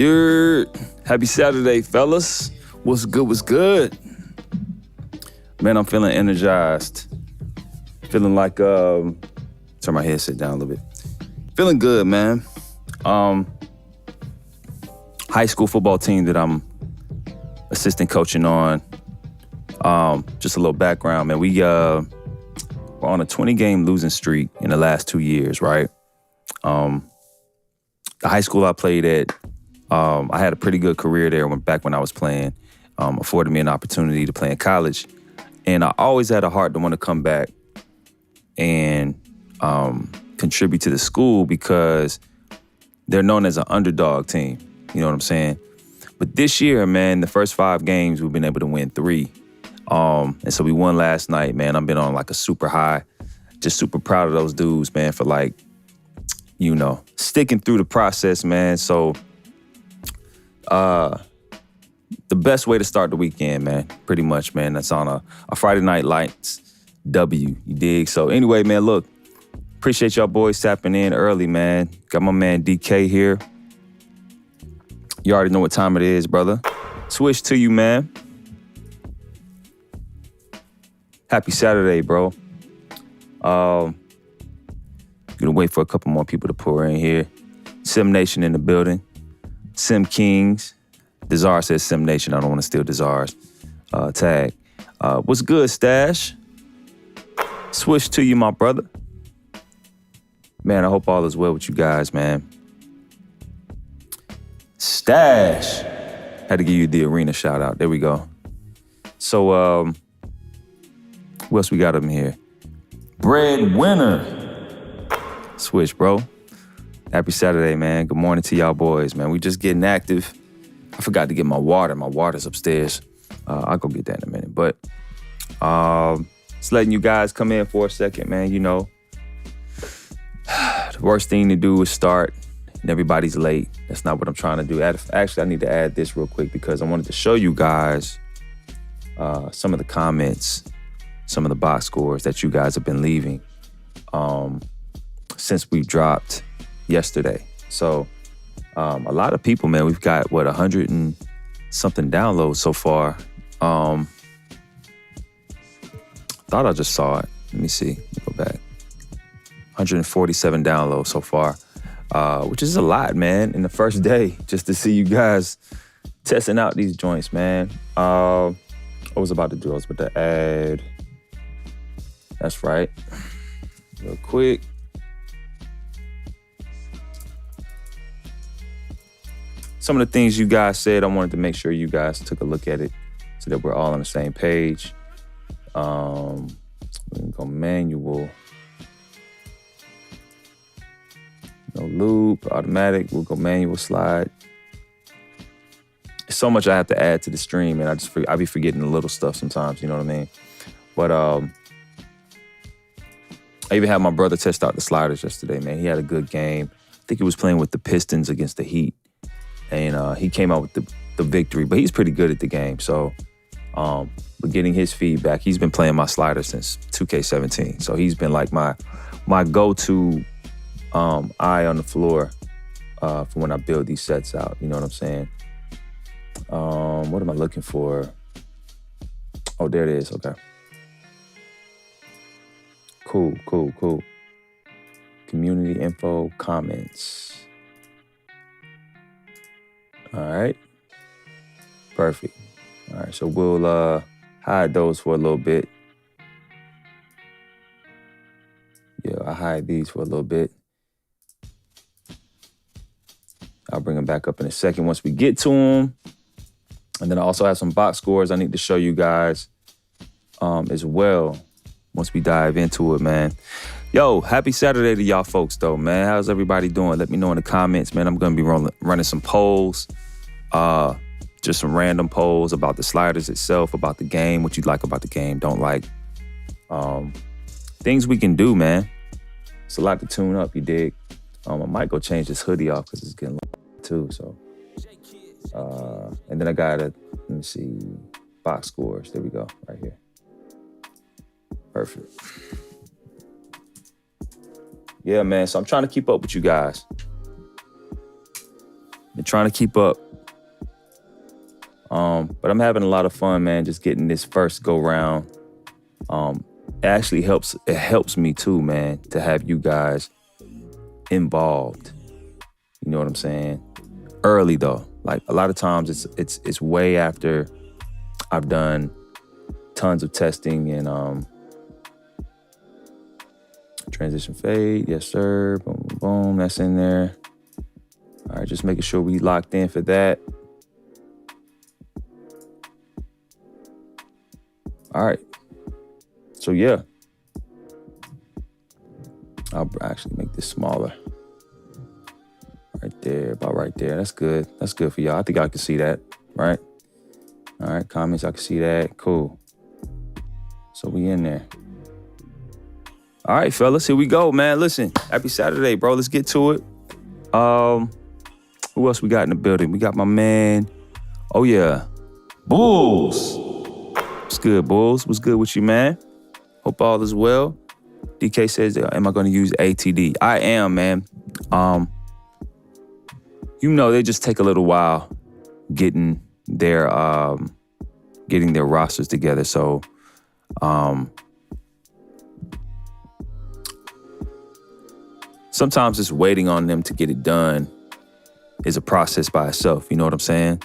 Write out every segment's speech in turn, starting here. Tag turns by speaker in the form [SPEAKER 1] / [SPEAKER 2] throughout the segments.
[SPEAKER 1] Happy Saturday, fellas. What's good, what's good? Man, I'm feeling energized. Feeling like, turn my headset down a little bit. Feeling good, man. High school football team that I'm assistant coaching on. Just a little background, man. We're on a 20-game losing streak in the last 2 years, right? The high school I played at, I had a pretty good career there back when I was playing. Afforded me an opportunity to play in college. And I always had a heart to want to come back and contribute to the school because they're known as an underdog team. You know what I'm saying? But this year, man, the first 5 games, we've been able to win 3. And so we won last night, man. I've been on like a super high. Just super proud of those dudes, man, for like, you know, sticking through the process, man. So the best way to start the weekend, man, pretty much, man. That's on a Friday Night Lights W, you dig? So anyway, man, look, appreciate y'all boys tapping in early, man. Got my man DK here. You already know what time it is, brother. Switch to you, man. Happy Saturday, bro. Gonna wait for a couple more people to pour in here. Sim Nation in the building. Sim Kings. Desire says Sim Nation. I don't want to steal Desire's tag. What's good, Stash? Switch to you, my brother. Man, I hope all is well with you guys, man. Stash. Had to give you the arena shout out. There we go. So, what else we got up in here? Breadwinner. Switch, bro. Happy Saturday, man. Good morning to y'all boys, man. We just getting active. I forgot to get my water. My water's upstairs. I'll go get that in a minute. But just letting you guys come in for a second, man. You know, the worst thing to do is start and everybody's late. That's not what I'm trying to do. Actually, I need to add this real quick because I wanted to show you guys some of the comments, some of the box scores that you guys have been leaving since we dropped yesterday. So a lot of people, man, we've got, 100 and something downloads so far. Thought I just saw it. Let me see. Go back. 147 downloads so far, which is a lot, man, in the first day, just to see you guys testing out these joints, man. I was about to add. That's right. Real quick. Some of the things you guys said, I wanted to make sure you guys took a look at it so that we're all on the same page. We can go manual. No loop, automatic. We'll go manual slide. There's so much I have to add to the stream, and I be forgetting the little stuff sometimes, you know what I mean? But I even had my brother test out the sliders yesterday, man. He had a good game. I think he was playing with the Pistons against the Heat. And he came out with the victory, but he's pretty good at the game. So we're getting his feedback. He's been playing my slider since 2K17. So he's been like my go-to eye on the floor for when I build these sets out. You know what I'm saying? What am I looking for? Oh, there it is. Okay. Cool. Community info, comments. All right. Perfect. All right, so we'll hide those for a little bit. Yeah, I'll hide these for a little bit. I'll bring them back up in a second once we get to them. And then I also have some box scores I need to show you guys as well once we dive into it, man. Yo, happy Saturday to y'all folks, though, man. How's everybody doing? Let me know in the comments, man. I'm going to be running some polls, just some random polls about the sliders itself, about the game, what you like about the game, don't like. Things we can do, man. It's a lot to tune up, you dig? I might go change this hoodie off because it's getting low too, so. And then I got let me see, box scores. There we go, right here. Perfect. Yeah, man, so I'm trying to keep up with you guys. Been trying to keep up. But I'm having a lot of fun, man, just getting this first go round. It actually helps me too, man, to have you guys involved. You know what I'm saying? Early though. Like a lot of times it's way after I've done tons of testing and transition fade, yes sir, boom, boom, boom, that's in there. All right, just making sure we locked in for that. All right, so yeah. I'll actually make this smaller. Right there, about right there. That's good. That's good for y'all. I think I can see that, right? All right, comments, I can see that. Cool. So we in there. All right, fellas, here we go, man. Listen, happy Saturday, bro. Let's get to it. Who else we got in the building? We got my man. Oh, yeah. Bulls. What's good, Bulls? What's good with you, man? Hope all is well. DK says, am I going to use ATD? I am, man. You know, they just take a little while getting their rosters together. So, sometimes just waiting on them to get it done is a process by itself. You know what I'm saying?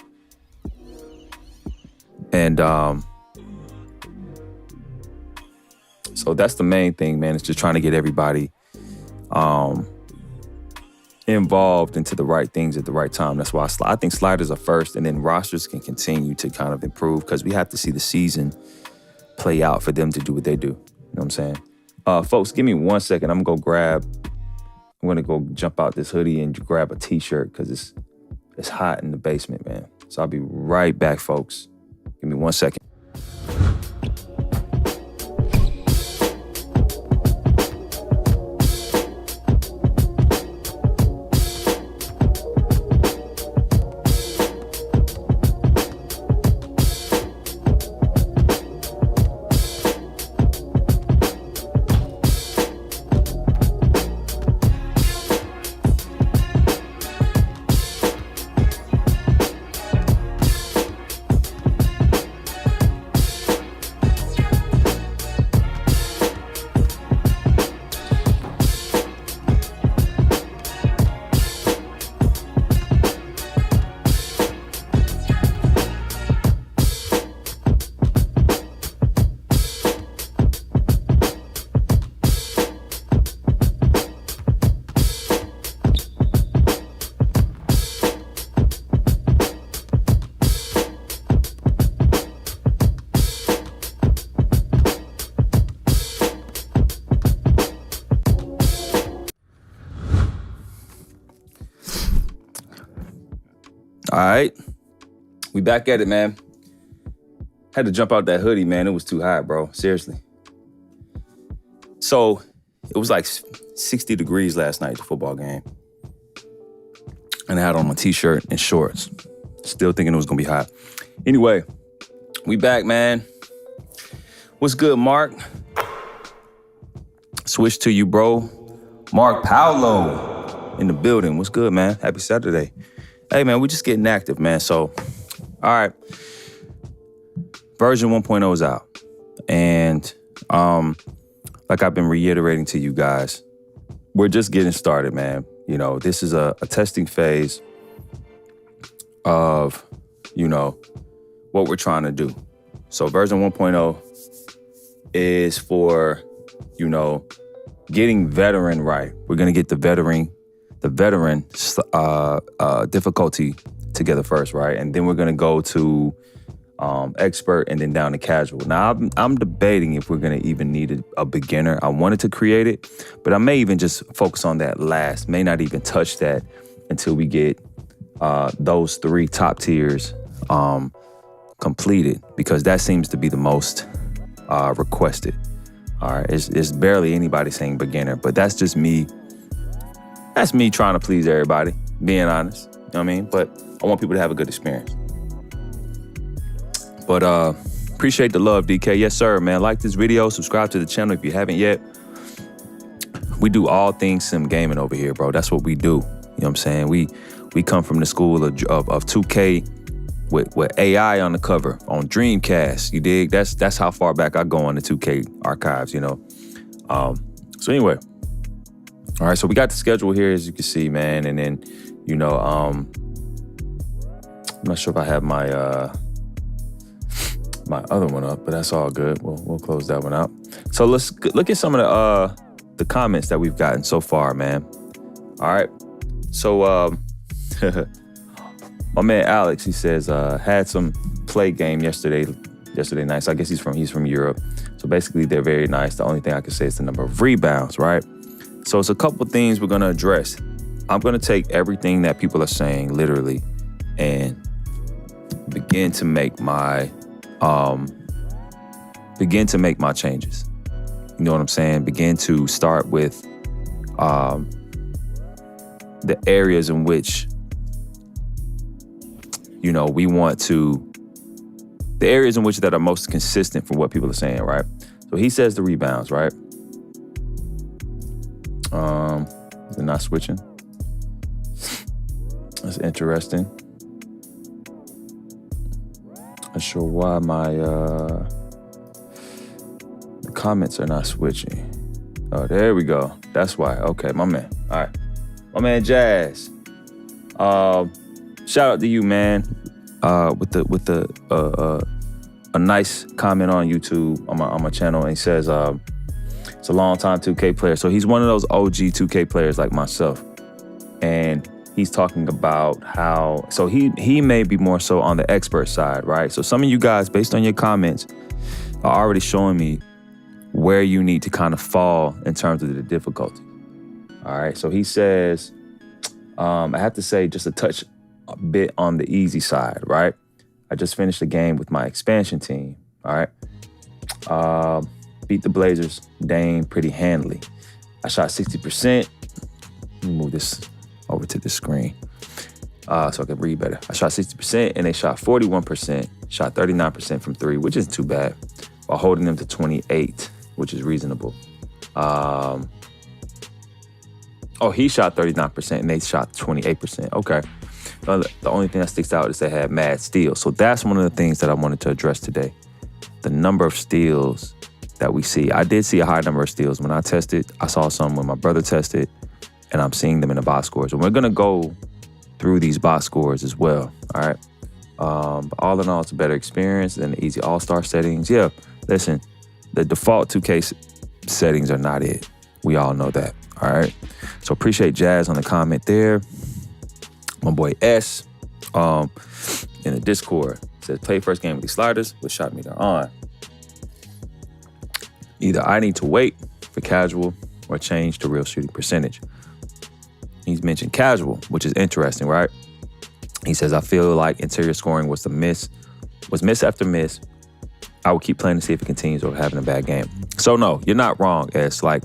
[SPEAKER 1] And so that's the main thing, man. It's just trying to get everybody involved into the right things at the right time. That's why I think sliders are first, and then rosters can continue to kind of improve because we have to see the season play out for them to do what they do. You know what I'm saying? Folks, give me 1 second. I'm going to go jump out this hoodie and grab a t-shirt because it's hot in the basement, man. So I'll be right back, folks. Give me 1 second. All right, we back at it, man. Had to jump out that hoodie, man. It was too hot, bro. Seriously. So it was like 60 degrees last night at the football game. And I had on my t-shirt and shorts. Still thinking it was gonna be hot. Anyway, we back, man. What's good, Mark? Switch to you, bro. Mark Paolo in the building. What's good, man? Happy Saturday. Hey, man, we just getting active, man. So, all right. Version 1.0 is out. And like I've been reiterating to you guys, we're just getting started, man. You know, this is a testing phase of, you know, what we're trying to do. So version 1.0 is for, you know, getting veteran right. We're going to get the veteran difficulty together first, right? And then we're gonna go to expert and then down to casual. Now, I'm debating if we're gonna even need a beginner. I wanted to create it, but I may even just focus on that last. May not even touch that until we get those 3 top tiers completed, because that seems to be the most requested. All right, it's barely anybody saying beginner, but that's just me. That's me trying to please everybody, being honest. You know what I mean? But I want people to have a good experience. But appreciate the love, DK. Yes, sir, man. Like this video, subscribe to the channel if you haven't yet. We do all things sim gaming over here, bro. That's what we do. You know what I'm saying? We We come from the school of 2K with AI on the cover on Dreamcast. You dig? That's how far back I go on the 2K archives, you know. So anyway, all right. So we got the schedule here, as you can see, man. And then, you know, I'm not sure if I have my other one up, but that's all good. We'll close that one out. So let's look at some of the comments that we've gotten so far, man. All right. So my man Alex, he says, had some play game yesterday night. So I guess he's from Europe. So basically they're very nice. The only thing I can say is the number of rebounds, right? So it's a couple things we're gonna address. I'm gonna take everything that people are saying literally and begin to make my changes. You know what I'm saying? Begin to start with the areas in which, you know, the areas in which that are most consistent from what people are saying, right? So he says the rebounds, right? They're not switching. That's interesting. Not sure why the comments are not switching. Oh, there we go. That's why. Okay, my man. All right. My man Jazz. Shout out to you, man. With a nice comment on YouTube on my channel, and he says it's a long time 2K player. So he's one of those OG 2K players like myself, and he's talking about how he may be more so on the expert side, right? So some of you guys, based on your comments, are already showing me where you need to kind of fall in terms of the difficulty. All right. So he says, I have to say just a bit on the easy side, right? I just finished a game with my expansion team, all right? Beat the Blazers, Dame, pretty handily. I shot 60%. Let me move this over to the screen so I can read better. I shot 60% and they shot 41%, shot 39% from three, which isn't too bad, while holding them to 28, which is reasonable. He shot 39% and they shot 28%. Okay. The only thing that sticks out is they had mad steals. So that's one of the things that I wanted to address today. The number of steals that we see. I did see a high number of steals. When I tested, I saw some when my brother tested, and I'm seeing them in the box scores. And we're going to go through these box scores as well, all right? But all in all, it's a better experience than the easy all-star settings. Yeah, listen, the default 2K settings are not it. We all know that, all right? So appreciate Jazz on the comment there. My boy S in the Discord says, play first game with these sliders with shot meter on. Either I need to wait for casual or change to real shooting percentage. He's mentioned casual, which is interesting, right? He says, I feel like interior scoring was miss after miss. I will keep playing to see if it continues or having a bad game. So no, you're not wrong, S. Like,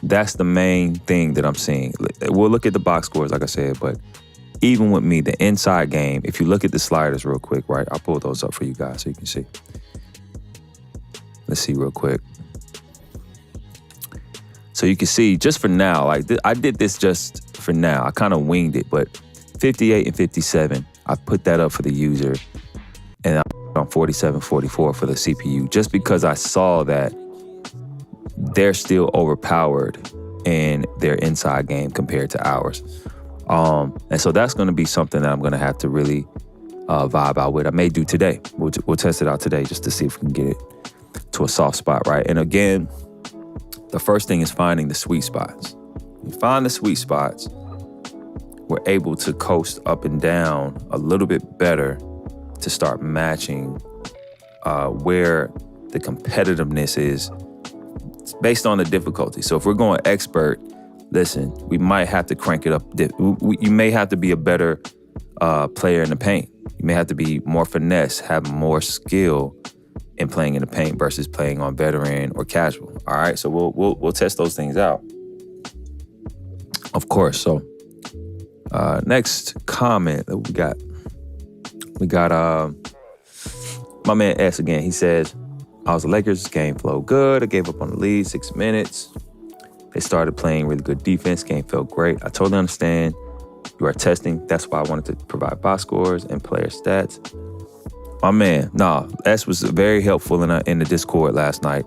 [SPEAKER 1] that's the main thing that I'm seeing. We'll look at the box scores, like I said, but even with me, the inside game, if you look at the sliders real quick, right? I'll pull those up for you guys so you can see. Let's see real quick. So you can see just for now, like I did this just for now. I kind of winged it, but 58 and 57, I put that up for the user, and I'm on 47, 44 for the CPU, just because I saw that they're still overpowered in their inside game compared to ours. And so that's going to be something that I'm going to have to really vibe out with. I may do today. We'll test it out today just to see if we can get it to a soft spot, right? And again, the first thing is finding the sweet spots. You find the sweet spots, we're able to coast up and down a little bit better to start matching where the competitiveness is based on the difficulty. So if we're going expert, listen, we might have to crank it up. You may have to be a better player in the paint. You may have to be more finesse, have more skill in playing in the paint versus playing on veteran or casual. All right, so we'll test those things out, of course. So next comment that we got my man S again. He says, I was the Lakers, game flowed good. I gave up on the lead, 6 minutes. They started playing really good defense. Game felt great. I totally understand You are testing. That's why I wanted to provide box scores and player stats. My man, S was very helpful in the Discord last night,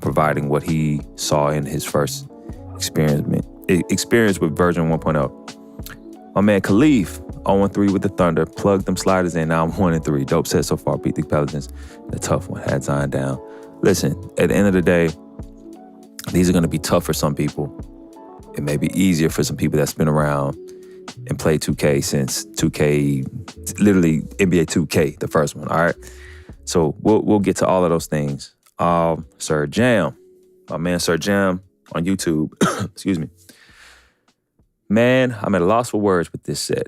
[SPEAKER 1] providing what he saw in his first experience with version 1.0. My man Khalif, 0-3 with the Thunder, plugged them sliders in. Now I'm 1-3. Dope set so far. Beat the Pelicans. The tough one. Had Zion down. Listen, at the end of the day, these are going to be tough for some people. It may be easier for some people that's been around and played 2K since 2K, literally NBA 2K, the first one, all right? So we'll get to all of those things. Sir Jam, my man Sir Jam on YouTube, excuse me. Man, I'm at a loss for words with this set.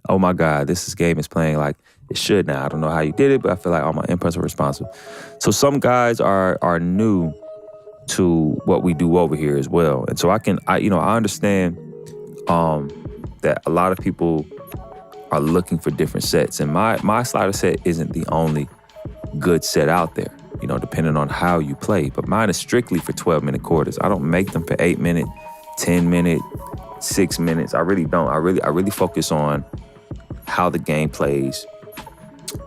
[SPEAKER 1] Oh my God, this game is playing like it should now. I don't know how you did it, but I feel like all my inputs are responsible. So some guys are new to what we do over here as well. And so I understand that a lot of people are looking for different sets. And my slider set isn't the only good set out there, depending on how you play. But mine is strictly for 12-minute quarters. I don't make them for 8-minute, 10-minute, 6 minutes. I really don't. I really focus on how the game plays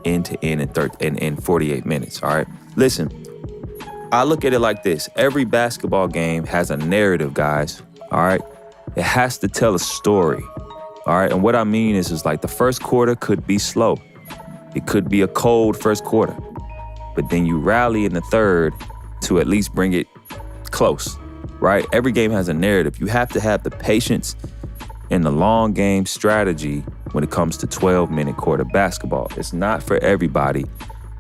[SPEAKER 1] end to end in 48 minutes, all right? Listen, I look at it like this. Every basketball game has a narrative, guys, all right? It has to tell a story, all right? And what I mean is like the first quarter could be slow. It could be a cold first quarter. But then you rally in the third to at least bring it close, right? Every game has a narrative. You have to have the patience and the long game strategy when it comes to 12-minute quarter basketball. It's not for everybody,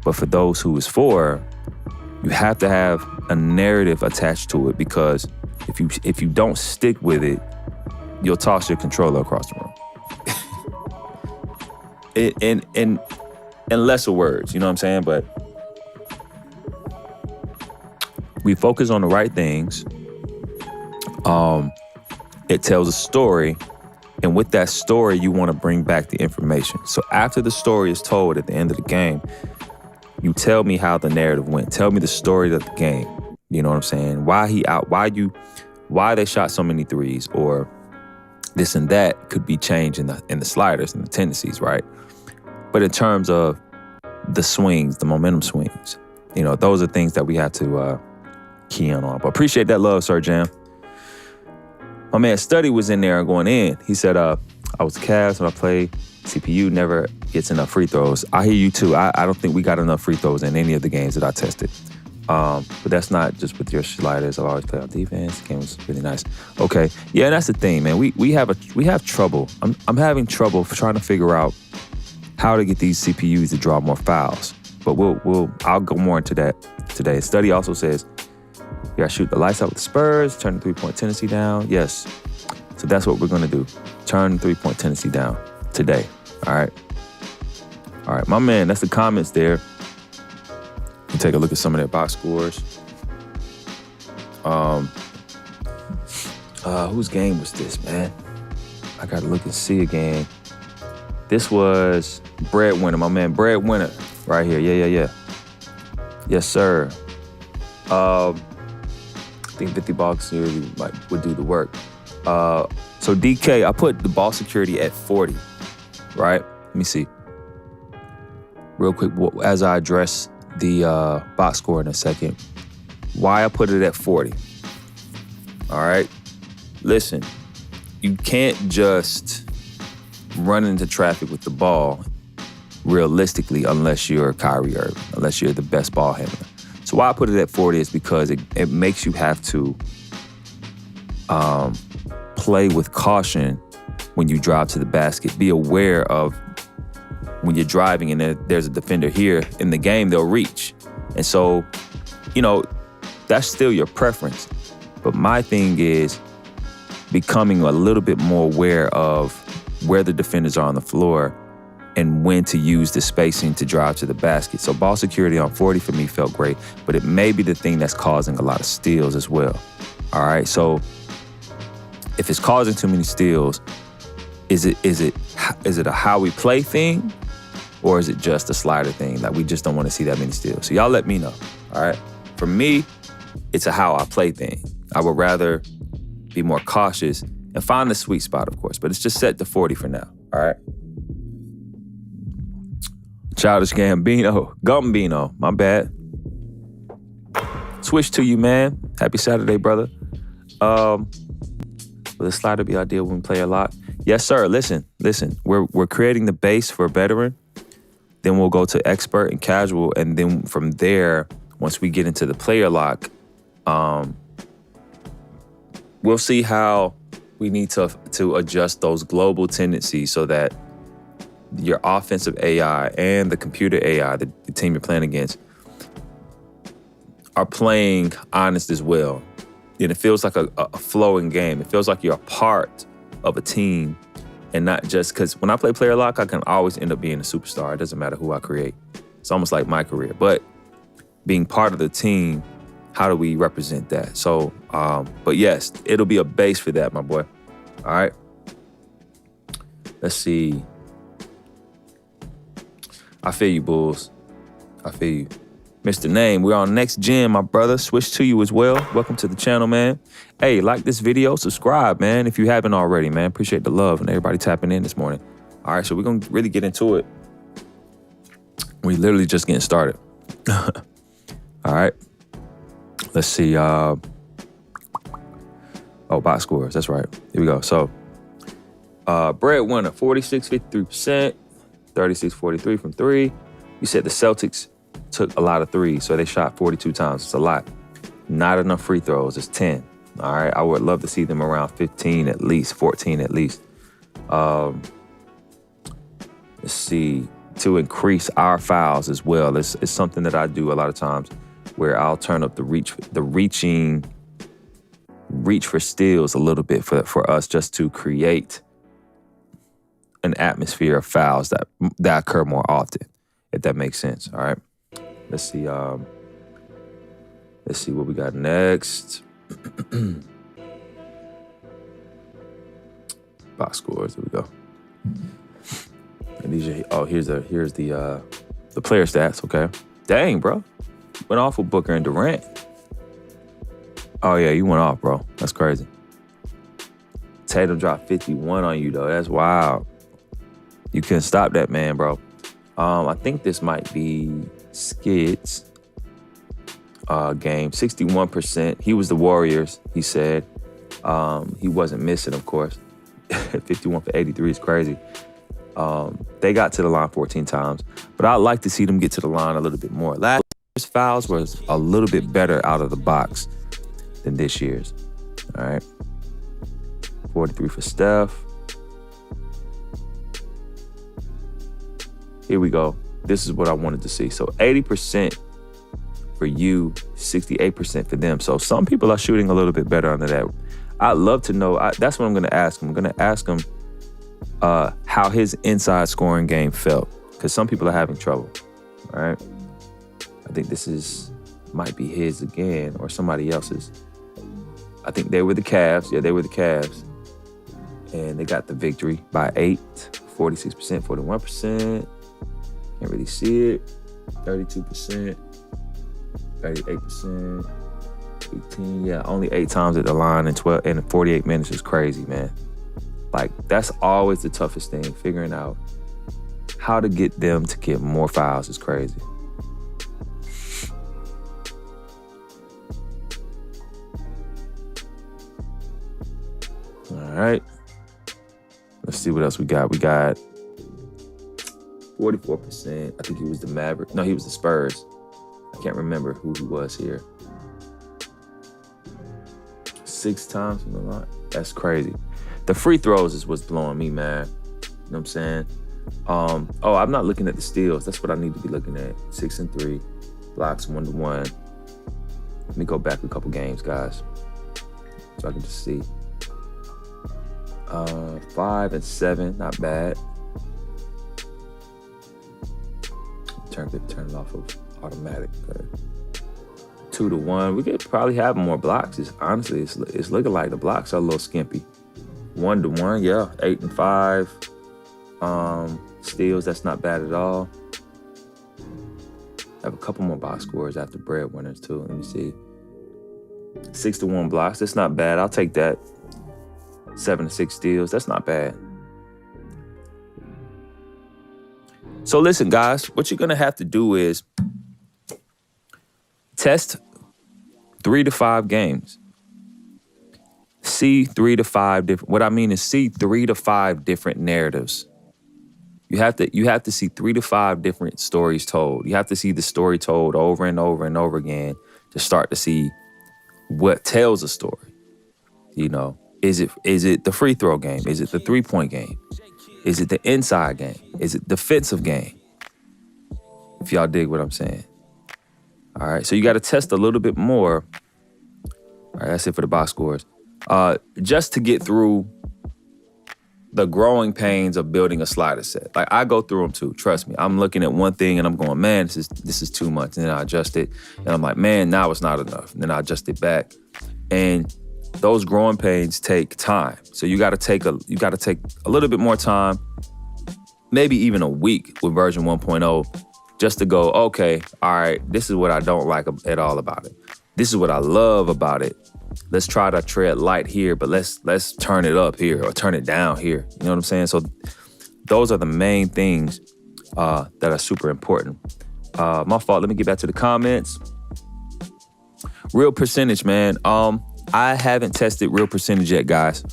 [SPEAKER 1] but for those who it's for, you have to have a narrative attached to it, because if you don't stick with it, you'll toss your controller across the room. In lesser words, you know what I'm saying? But we focus on the right things. It tells a story, and with that story, you want to bring back the information. So after the story is told at the end of the game, you tell me how the narrative went. Tell me the story of the game. You know what I'm saying? Why they shot so many threes, or this and that could be changed in the sliders and the tendencies, right? But in terms of the swings, the momentum swings, those are things that we have to key in on. But appreciate that love, Sir Jam. My man Study was in there going in. He said, I was Cavs when I played. CPU never gets enough free throws. I hear you too. I don't think we got enough free throws in any of the games that I tested. But that's not just with your sliders. I've always played on defense. The game was really nice. Okay, yeah, and that's the thing, man. We have trouble. I'm having trouble trying to figure out how to get these CPUs to draw more fouls. But I'll go more into that today. Study also says you gotta shoot the lights out with the Spurs, turn the three-point tendency down. Yes, so that's what we're gonna do. Turn the three-point tendency down today. All right, my man. That's the comments there. You take a look at some of their box scores. Whose game was this, man? I gotta look and see again. This was Breadwinner, my man. Breadwinner, right here. Yeah. Yes, sir. I think 50 ball security would do the work. So DK, I put the ball security at 40, right? Let me see. Real quick, as I address the box score in a second, why I put it at 40. All right? Listen, you can't just run into traffic with the ball realistically unless you're Kyrie Irving, unless you're the best ball handler. So why I put it at 40 is because it makes you have to play with caution when you drive to the basket. Be aware of when you're driving and there's a defender here in the game, they'll reach. And so, that's still your preference. But my thing is becoming a little bit more aware of where the defenders are on the floor and when to use the spacing to drive to the basket. So ball security on 40 for me felt great, but it may be the thing that's causing a lot of steals as well. All right, so if it's causing too many steals, is it a how we play thing, or is it just a slider thing? Like, we just don't want to see that many steals. So y'all let me know, all right? For me, it's a how I play thing. I would rather be more cautious and find the sweet spot, of course. But it's just set to 40 for now. All right. Childish Gambino, my bad. Switch to you, man. Happy Saturday, brother. Will the slider be ideal when we play a lot? Yes, sir. Listen. We're creating the base for veteran. Then we'll go to expert and casual, and then from there, once we get into the player lock, we'll see how we need to adjust those global tendencies so that your offensive AI and the computer AI, the team you're playing against, are playing honest as well. And it feels like a flowing game. It feels like you're a part of a team and not just, because when I play player lock, I can always end up being a superstar. It doesn't matter who I create. It's almost like my career. But being part of the team, how do we represent that? So, but yes, it'll be a base for that, my boy. All right. Let's see. I feel you, Bulls. I feel you. Mr. Name, we're on next gen, my brother. Switch to you as well. Welcome to the channel, man. Hey, like this video, subscribe, man, if you haven't already, man. Appreciate the love and everybody tapping in this morning. All right, so we're going to really get into it. We literally just getting started. All right. Let's see. Oh, box scores. That's right. Here we go. So, breadwinner, 46.53%, 36.43 from three. You said the Celtics took a lot of threes, so they shot 42 times. It's a lot. Not enough free throws. It's 10. All right. I would love to see them around 15 at least, 14 at least. Let's see. To increase our fouls as well. It's something that I do a lot of times where I'll turn up the reach for steals a little bit for us, just to create an atmosphere of fouls that occur more often, if that makes sense. All right. Let's see what we got next. Box scores. Here we go. And these are, here's the player stats. Okay. Dang, bro. Went off with Booker and Durant. Oh yeah, you went off, bro. That's crazy. Tatum dropped 51 on you though. That's wild. You couldn't stop that man, bro. I think this might be Skid's game. 61%. He was the Warriors, he said. He wasn't missing, of course. 51 for 83 is crazy. They got to the line 14 times, but I'd like to see them get to the line a little bit more. Last year's fouls was a little bit better out of the box than this year's. All right. 43 for Steph. Here we go. This is what I wanted to see. So 80% for you, 68% for them. So some people are shooting a little bit better under that. I'd love to know. That's what I'm going to ask him. I'm going to ask him how his inside scoring game felt, because some people are having trouble. All right. I think this might be his again or somebody else's. I think they were the Cavs. Yeah, they were the Cavs. And they got the victory by 8, 46%, 41%. Can't really see it. 32%, 38%, 18. Yeah, only 8 times at the line in 48 minutes is crazy, man. Like, that's always the toughest thing. Figuring out how to get them to get more fouls is crazy. All right. Let's see what else we got. We got 44%. I think he was the Maverick. No, he was the Spurs. I can't remember who he was here. 6 times from the line. That's crazy. The free throws is what's blowing me, man. You know what I'm saying? Oh, I'm not looking at the steals. That's what I need to be looking at. 6 and 3. Blocks 1-1. Let me go back a couple games, guys, so I can just see. 5 and 7, not bad. Turn it off of automatic. 2-1. We could probably have more blocks. Honestly, it's looking like the blocks are a little skimpy. 1-1, yeah. 8 and 5. Steals, that's not bad at all. I have a couple more box scores after breadwinners too. Let me see. 6-1 blocks. That's not bad. I'll take that. 7 to 6 steals. That's not bad. So listen, guys, what you're going to have to do is test 3 to 5 games. See 3 to 5 different, what I mean is see 3 to 5 different narratives. You have to see 3 to 5 different stories told. You have to see the story told over and over and over again to start to see what tells a story. You know, is it the free throw game? Is it the 3-point game? Is it the inside game? Is it defensive game? If y'all dig what I'm saying. All right, so you got to test a little bit more. All right, that's it for the box scores. Just to get through the growing pains of building a slider set. Like, I go through them too, trust me. I'm looking at one thing and I'm going, man, this is too much. And then I adjust it. And I'm like, man, now it's not enough. And then I adjust it back. And those growing pains take time. So you gotta take a little bit more time, maybe even a week with version 1.0, just to go, okay, all right, this is what I don't like at all about it. This is what I love about it. Let's try to tread light here, but let's turn it up here or turn it down here. You know what I'm saying? So those are the main things that are super important. My fault. Let me get back to the comments. Real percentage, man. I haven't tested real percentage yet, guys.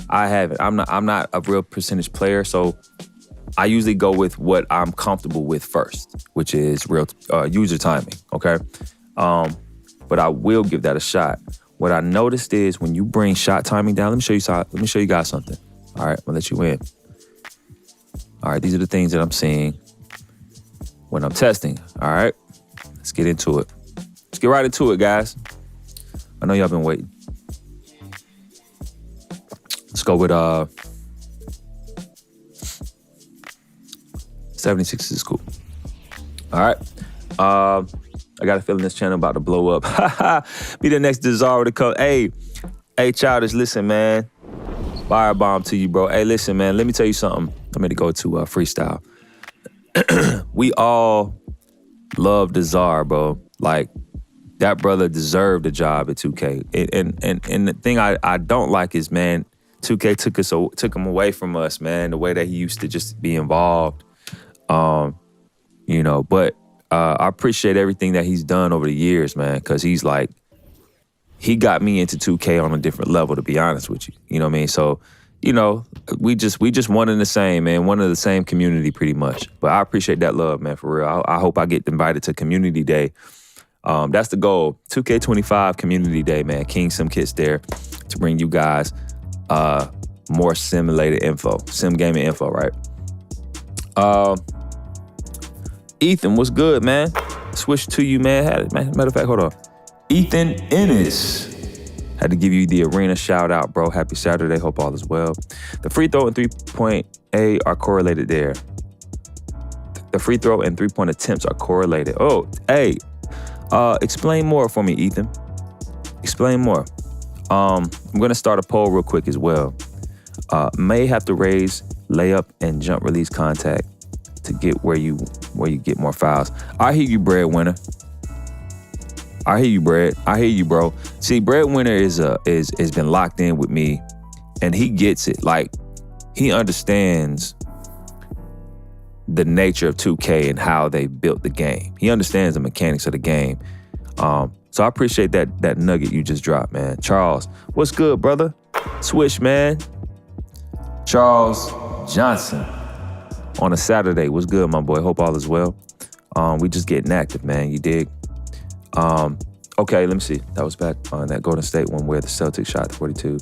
[SPEAKER 1] I haven't. I'm not a real percentage player, so I usually go with what I'm comfortable with first, which is real user timing. Okay, but I will give that a shot. What I noticed is when you bring shot timing down, let me show you guys something. All right, I'll let you in. All right, these are the things that I'm seeing when I'm testing. All right, let's get into it. Let's get right into it, guys. I know y'all been waiting. Let's go with 76 is cool. All right. I got a feeling this channel about to blow up. Be the next Desire to come. Hey, Childish, listen, man. Firebomb to you, bro. Hey, listen, man. Let me tell you something. I'm going to go to freestyle. We all love Desire, bro. Like, that brother deserved a job at 2K. And the thing I don't like is, man, 2K took him away from us, man, the way that he used to just be involved. You know, but I appreciate everything that he's done over the years, man, because he got me into 2K on a different level, to be honest with you. You know what I mean? So, you know, we just one and the same, man, one of the same community pretty much. But I appreciate that love, man, for real. I hope I get invited to Community Day. That's the goal. 2K25 Community Day, man. King Sim Kits there to bring you guys more simulated info, sim gaming info, right? Ethan, what's good, man? Switch to you, man. Matter of fact, hold on. Ethan Ennis. Had to give you the arena shout out, bro. Happy Saturday. Hope all is well. The free throw and 3-point A are correlated there. The free throw and 3-point attempts are correlated. Oh, hey. Explain more for me, Ethan. Explain more. I'm gonna start a poll real quick as well. May have to raise layup and jump release contact to get where you get more fouls. I hear you, Breadwinner. I hear you, Bread. I hear you, bro. See, Breadwinner is been locked in with me, and he gets it. Like, he understands the nature of 2K and how they built the game. He understands the mechanics of the game. So I appreciate that nugget you just dropped, man. Charles, what's good, brother? Swish, man. Charles Johnson on a Saturday. What's good, my boy? Hope all is well. We just getting active, man. You dig? Okay, let me see. That was back on that Golden State one where the Celtics shot 42.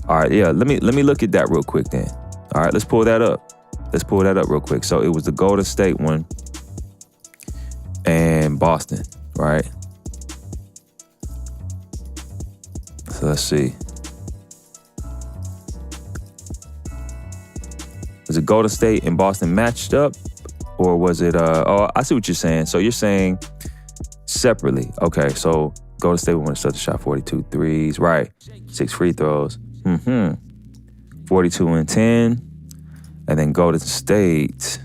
[SPEAKER 1] All right, yeah. Let me look at that real quick then. All right, let's pull that up. Let's pull that up real quick. So it was the Golden State one and Boston, right? So let's see. Was it Golden State and Boston matched up? Or was it, oh, I see what you're saying. So you're saying separately. Okay, so Golden State won the shot 42 threes, right. 6 free throws. 42 and 10. And then Golden State.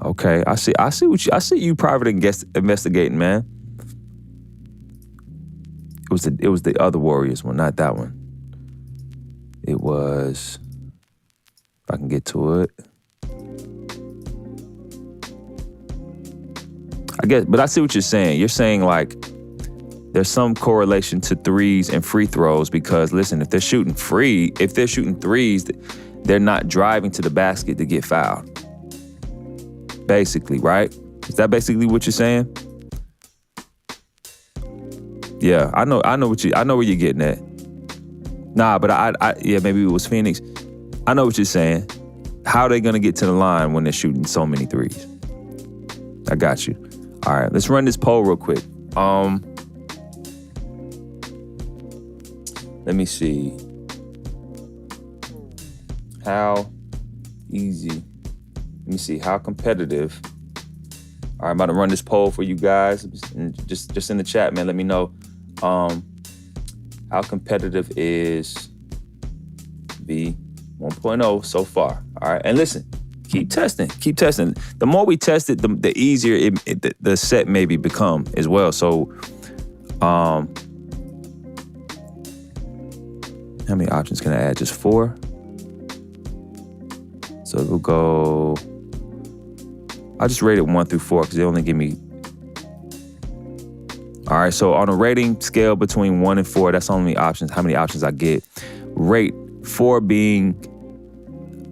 [SPEAKER 1] Okay, I see you private investigating, man. It was the other Warriors one, not that one. It was, if I can get to it. I guess, but I see what you're saying. You're saying like there's some correlation to threes and free throws because listen, if they're shooting threes, they're not driving to the basket to get fouled. Basically, right? Is that basically what you're saying? Yeah, I know where you're getting at. Nah, but yeah, maybe it was Phoenix. I know what you're saying. How are they gonna get to the line when they're shooting so many threes? I got you. All right, let's run this poll real quick. Let me see. How easy? Let me see. How competitive? All right, I'm about to run this poll for you guys. Just in the chat, man. Let me know. How competitive is V1.0 so far? All right, and listen. Keep testing. The more we test it, the easier the set maybe become as well. So, how many options can I add? Just 4? So we'll go, I'll just rate it 1 through 4 because they only give me, all right, so on a rating scale between 1 and 4, that's how many options I get. Rate 4 being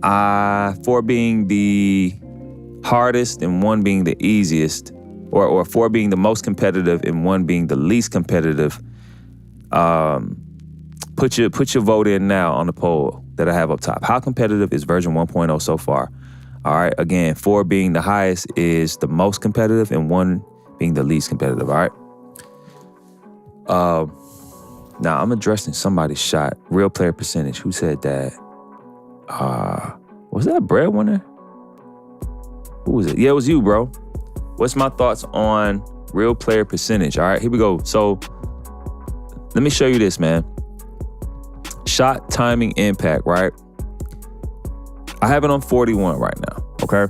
[SPEAKER 1] the hardest and 1 being the easiest, or 4 being the most competitive and 1 being the least competitive. Put your vote in now on the poll that I have up top. How competitive is version 1.0 so far? All right, again, 4 being the highest is the most competitive and 1 being the least competitive, all right? Now I'm addressing somebody's shot. Real player percentage, who said that? Was that a breadwinner? Who was it? Yeah, it was you, bro. What's my thoughts on real player percentage? All right, here we go. So let me show you this, man. Shot timing impact, right? I have it on 41 right now, okay?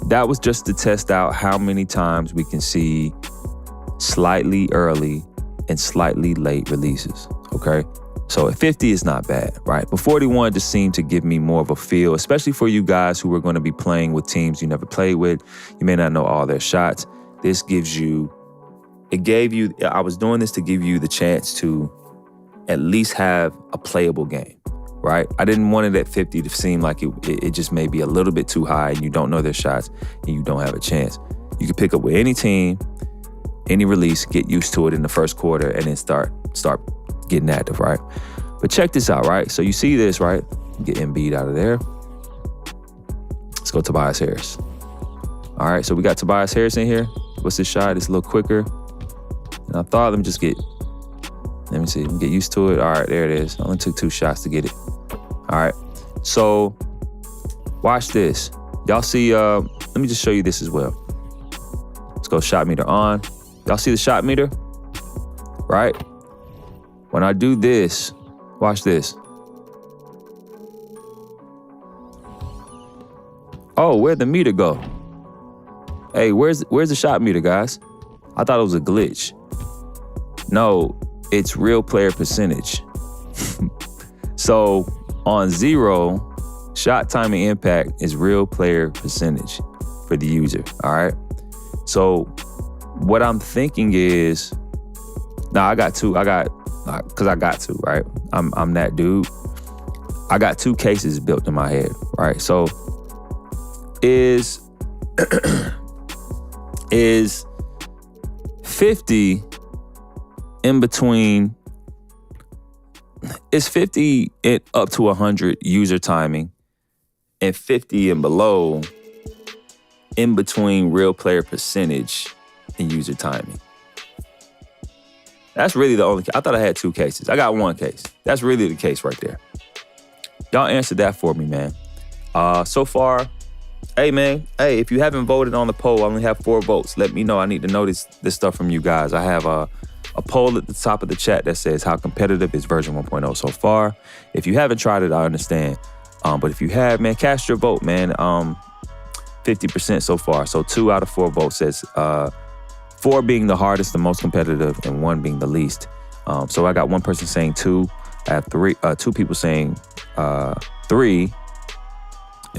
[SPEAKER 1] That was just to test out how many times we can see slightly early and slightly late releases, okay? So at 50 is not bad, right? But 41 just seemed to give me more of a feel, especially for you guys who are going to be playing with teams you never played with. You may not know all their shots. I was doing this to give you the chance to at least have a playable game, right? I didn't want it at 50 to seem like it just may be a little bit too high and you don't know their shots and you don't have a chance. You can pick up with any team, any release, get used to it in the first quarter and then start getting active, right? But check this out, right? So you see this, right? Get Embiid out of there. Let's go Tobias Harris. All right, so we got Tobias Harris in here. What's this shot? It's a little quicker. And I thought, let me see, get used to it. All right, there it is. I only took 2 shots to get it. All right, so watch this. Y'all see, let me just show you this as well. Let's go shot meter on. Y'all see the shot meter? Right? When I do this, watch this. Oh, where'd the meter go? Hey, where's the shot meter, guys? I thought it was a glitch. No, it's real player percentage. So on 0, shot timing impact is real player percentage for the user, all right? So what I'm thinking is, I got to, right? I'm that dude. I got 2 cases built in my head, right? So is 50 in between, is 50 up to 100 user timing and 50 and below in between real player percentage and user timing? That's really the only, I thought I had 2 cases. I got 1 case. That's really the case right there. Y'all answered that for me, man. So far, hey, man. Hey, if you haven't voted on the poll, I only have 4 votes. Let me know. I need to know this stuff from you guys. I have a poll at the top of the chat that says, how competitive is version 1.0 so far? If you haven't tried it, I understand. But if you have, man, cast your vote, man. 50% so far. So 2 out of 4 votes says 4 being the hardest, the most competitive, and 1 being the least. So I got 1 person saying 2. I have two people saying 3,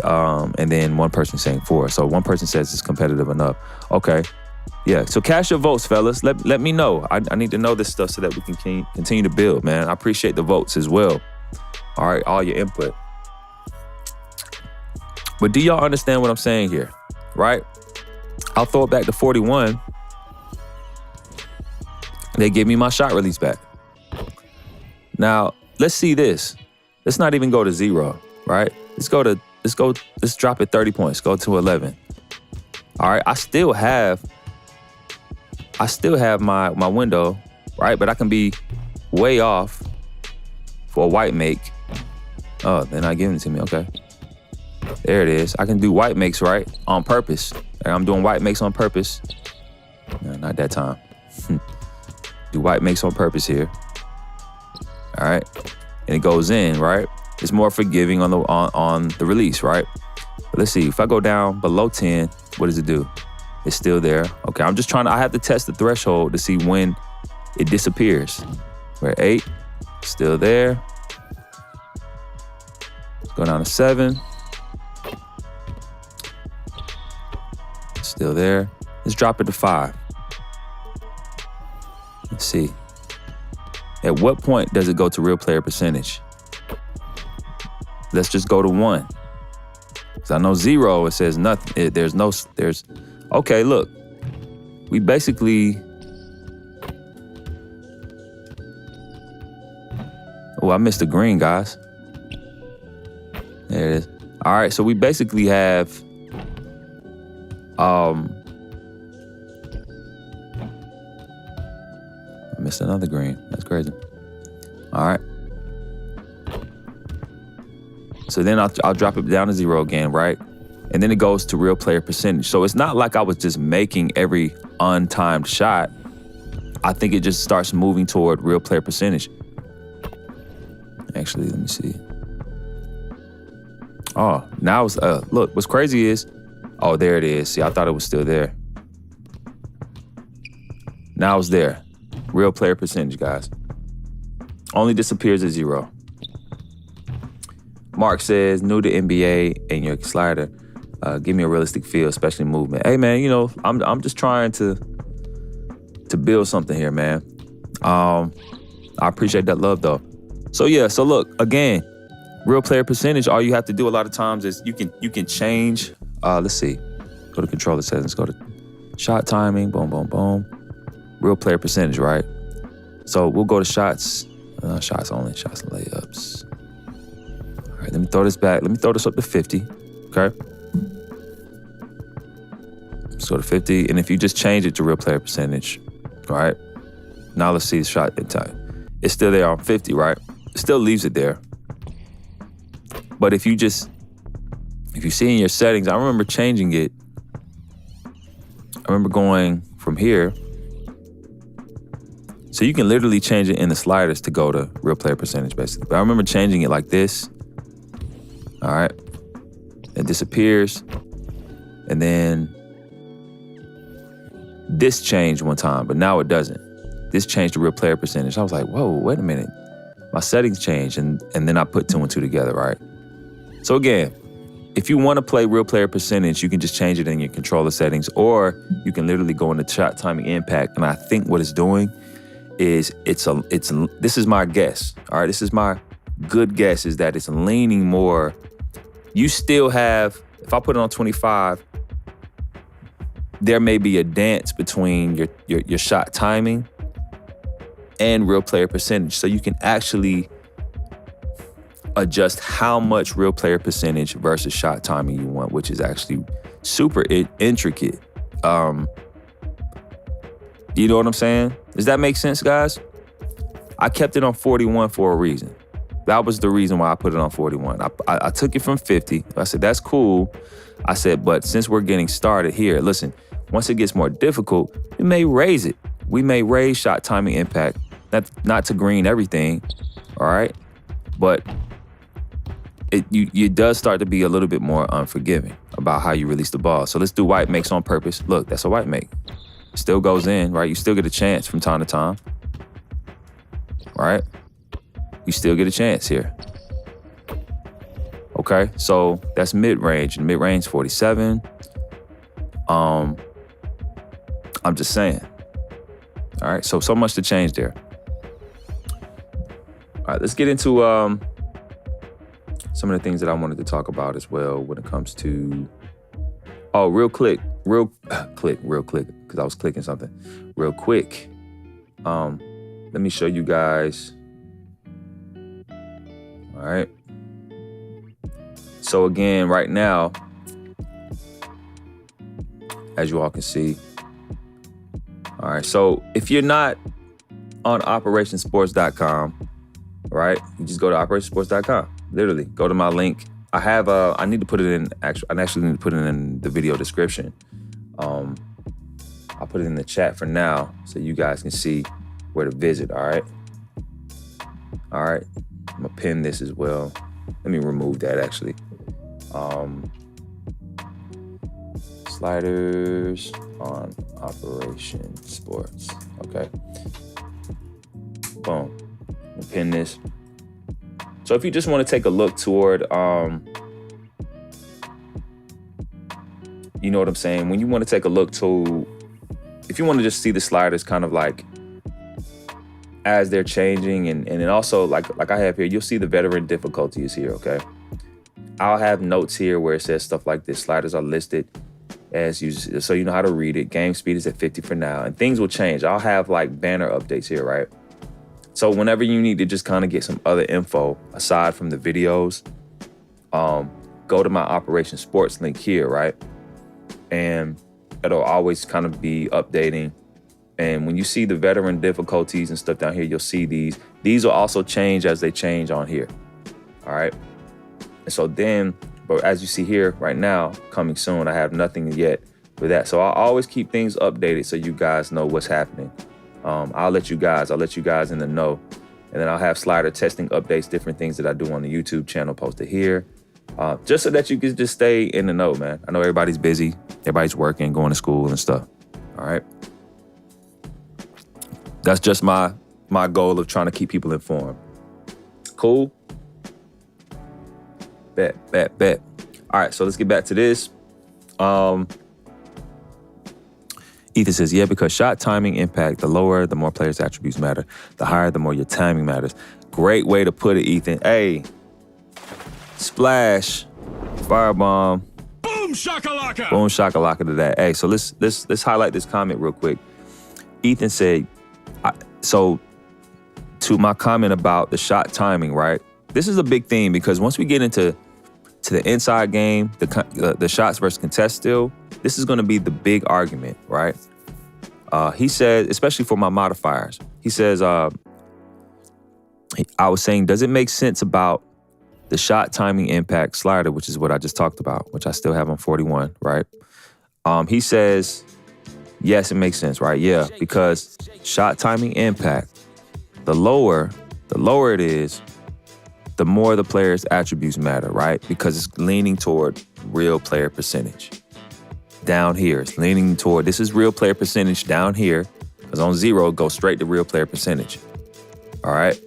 [SPEAKER 1] and then one person saying 4. So one person says it's competitive enough. Okay, yeah. So cast your votes, fellas. Let me know. I need to know this stuff so that we can continue to build, man. I appreciate the votes as well. All right, all your input. But do y'all understand what I'm saying here, right? I'll throw it back to 41. They give me my shot release back. Now, let's see this. Let's not even go to 0, right? Let's drop it 30 points, go to 11. All right, I still have my window, right? But I can be way off for a white make. Oh, they're not giving it to me, okay. There it is. I can do white makes, right? On purpose. I'm doing white makes on purpose. No, not that time. Do white makes on purpose here. All right. And it goes in, right? It's more forgiving on the release, right? But let's see. If I go down below 10, what does it do? It's still there. Okay, I'm just trying to, I have to test the threshold to see when it disappears. We're at 8, still there. Let's go down to 7. Still there. Let's drop it to 5. Let's see. At what point does it go to real player percentage? Let's just go to 1. Because I know 0, it says nothing. Okay, look. We basically, oh, I missed the green, guys. There it is. All right, so we basically have, I missed another green. That's crazy. All right. So then I'll drop it down to 0 again, right? And then it goes to real player percentage. So it's not like I was just making every untimed shot. I think it just starts moving toward real player percentage. Actually, let me see. Oh, now it's, look, what's crazy is, oh, there it is. See, I thought it was still there. Now it's there. Real player percentage, guys. Only disappears at 0. Mark says, new to NBA and your slider, give me a realistic feel, especially movement. Hey, man, you know, I'm just trying to build something here, man. I appreciate that love, though. So, yeah, so look, again, real player percentage, all you have to do a lot of times is you can change, let's see, go to controller settings, go to shot timing, boom, boom, boom. Real player percentage, right? So we'll go to shots, shots only, shots and layups. All right, let me throw this back. Let me throw this up to 50, okay? Let's go to 50, and if you just change it to real player percentage, all right? Now let's see the shot in time. It's still there on 50, right? It still leaves it there. But if you see in your settings, I remember changing it. I remember going from here. So you can literally change it in the sliders to go to real player percentage, basically. But I remember changing it like this. All right. It disappears. And then this changed one time, but now it doesn't. This changed to real player percentage. I was like, whoa, wait a minute. My settings changed, and then I put 2 and 2 together, right? So again, if you want to play real player percentage, you can just change it in your controller settings, or you can literally go into shot timing impact. And I think what it's doing is this is my guess. All right, this is my good guess, is that it's leaning more. You still have, if I put it on 25, there may be a dance between your shot timing and real player percentage. So you can actually adjust how much real player percentage versus shot timing you want, which is actually super intricate. You know what I'm saying? Does that make sense, guys? I kept it on 41 for a reason. That was the reason why I put it on 41. I took it from 50. I said, that's cool. I said, but since we're getting started here, listen, once it gets more difficult, we may raise it. We may raise shot timing impact, not to green everything, all right? But it does start to be a little bit more unforgiving about how you release the ball. So let's do white makes on purpose. Look, that's a white make. Still goes in, right? You still get a chance from time to time, right? you still get a chance here. Okay, so that's mid-range, and mid-range 47. I'm just saying. All right, so much to change there. All right, let's get into some of the things that I wanted to talk about as well when it comes to, real quick, because I was clicking something. Real quick, let me show you guys. All right. So again, right now, as you all can see, all right, so if you're not on operationsports.com, right, you just go to operationsports.com. Literally, go to my link. I have I need to put it in, I actually need to put it in the video description. I'll put it in the chat for now so you guys can see where to visit, all right? All right, I'm gonna pin this as well. Let me remove that actually. Sliders on Operation Sports. Okay. Boom. I'll pin this. So if you just want to take a look toward, you know what I'm saying? When you want to take a look to, if you want to just see the sliders kind of like as they're changing, and then also like I have here, you'll see the veteran difficulty is here, okay? I'll have notes here where it says stuff like this. Sliders are listed as you, so you know how to read it. Game speed is at 50 for now, and things will change. I'll have like banner updates here, right? So whenever you need to just kind of get some other info aside from the videos, go to my Operation Sports link here, right? And it'll always kind of be updating. And when you see the veteran difficulties and stuff down here, you'll see these. These will also change as they change on here, all right? And so then, but as you see here right now, coming soon, I have nothing yet for that. So I'll always keep things updated so you guys know what's happening. I'll let you guys in the know. And then I'll have slider testing updates, different things that I do on the YouTube channel posted here. Just so that you can just stay in the know, man. I know everybody's busy. Everybody's working, going to school and stuff. All right. That's just my goal of trying to keep people informed. Cool? Bet. All right, so let's get back to this. Ethan says, yeah, because shot timing impact, the lower, the more players' attributes matter. The higher, the more your timing matters. Great way to put it, Ethan. Hey, splash, firebomb.
[SPEAKER 2] Boom shakalaka.
[SPEAKER 1] Boom shakalaka to that. Hey, so let's highlight this comment real quick. Ethan said, so to my comment about the shot timing, right? This is a big thing because once we get into the inside game, the shots versus contest still, this is going to be the big argument, right? He said, especially for my modifiers, he says, I was saying, does it make sense about the shot timing impact slider, which is what I just talked about, which I still have on 41, right? He says, yes, it makes sense, right? Yeah, because shot timing impact, the lower it is, the more the player's attributes matter, right? Because it's leaning toward real player percentage. Down here, it's leaning toward, this is real player percentage down here, because on 0, it goes straight to real player percentage, all right?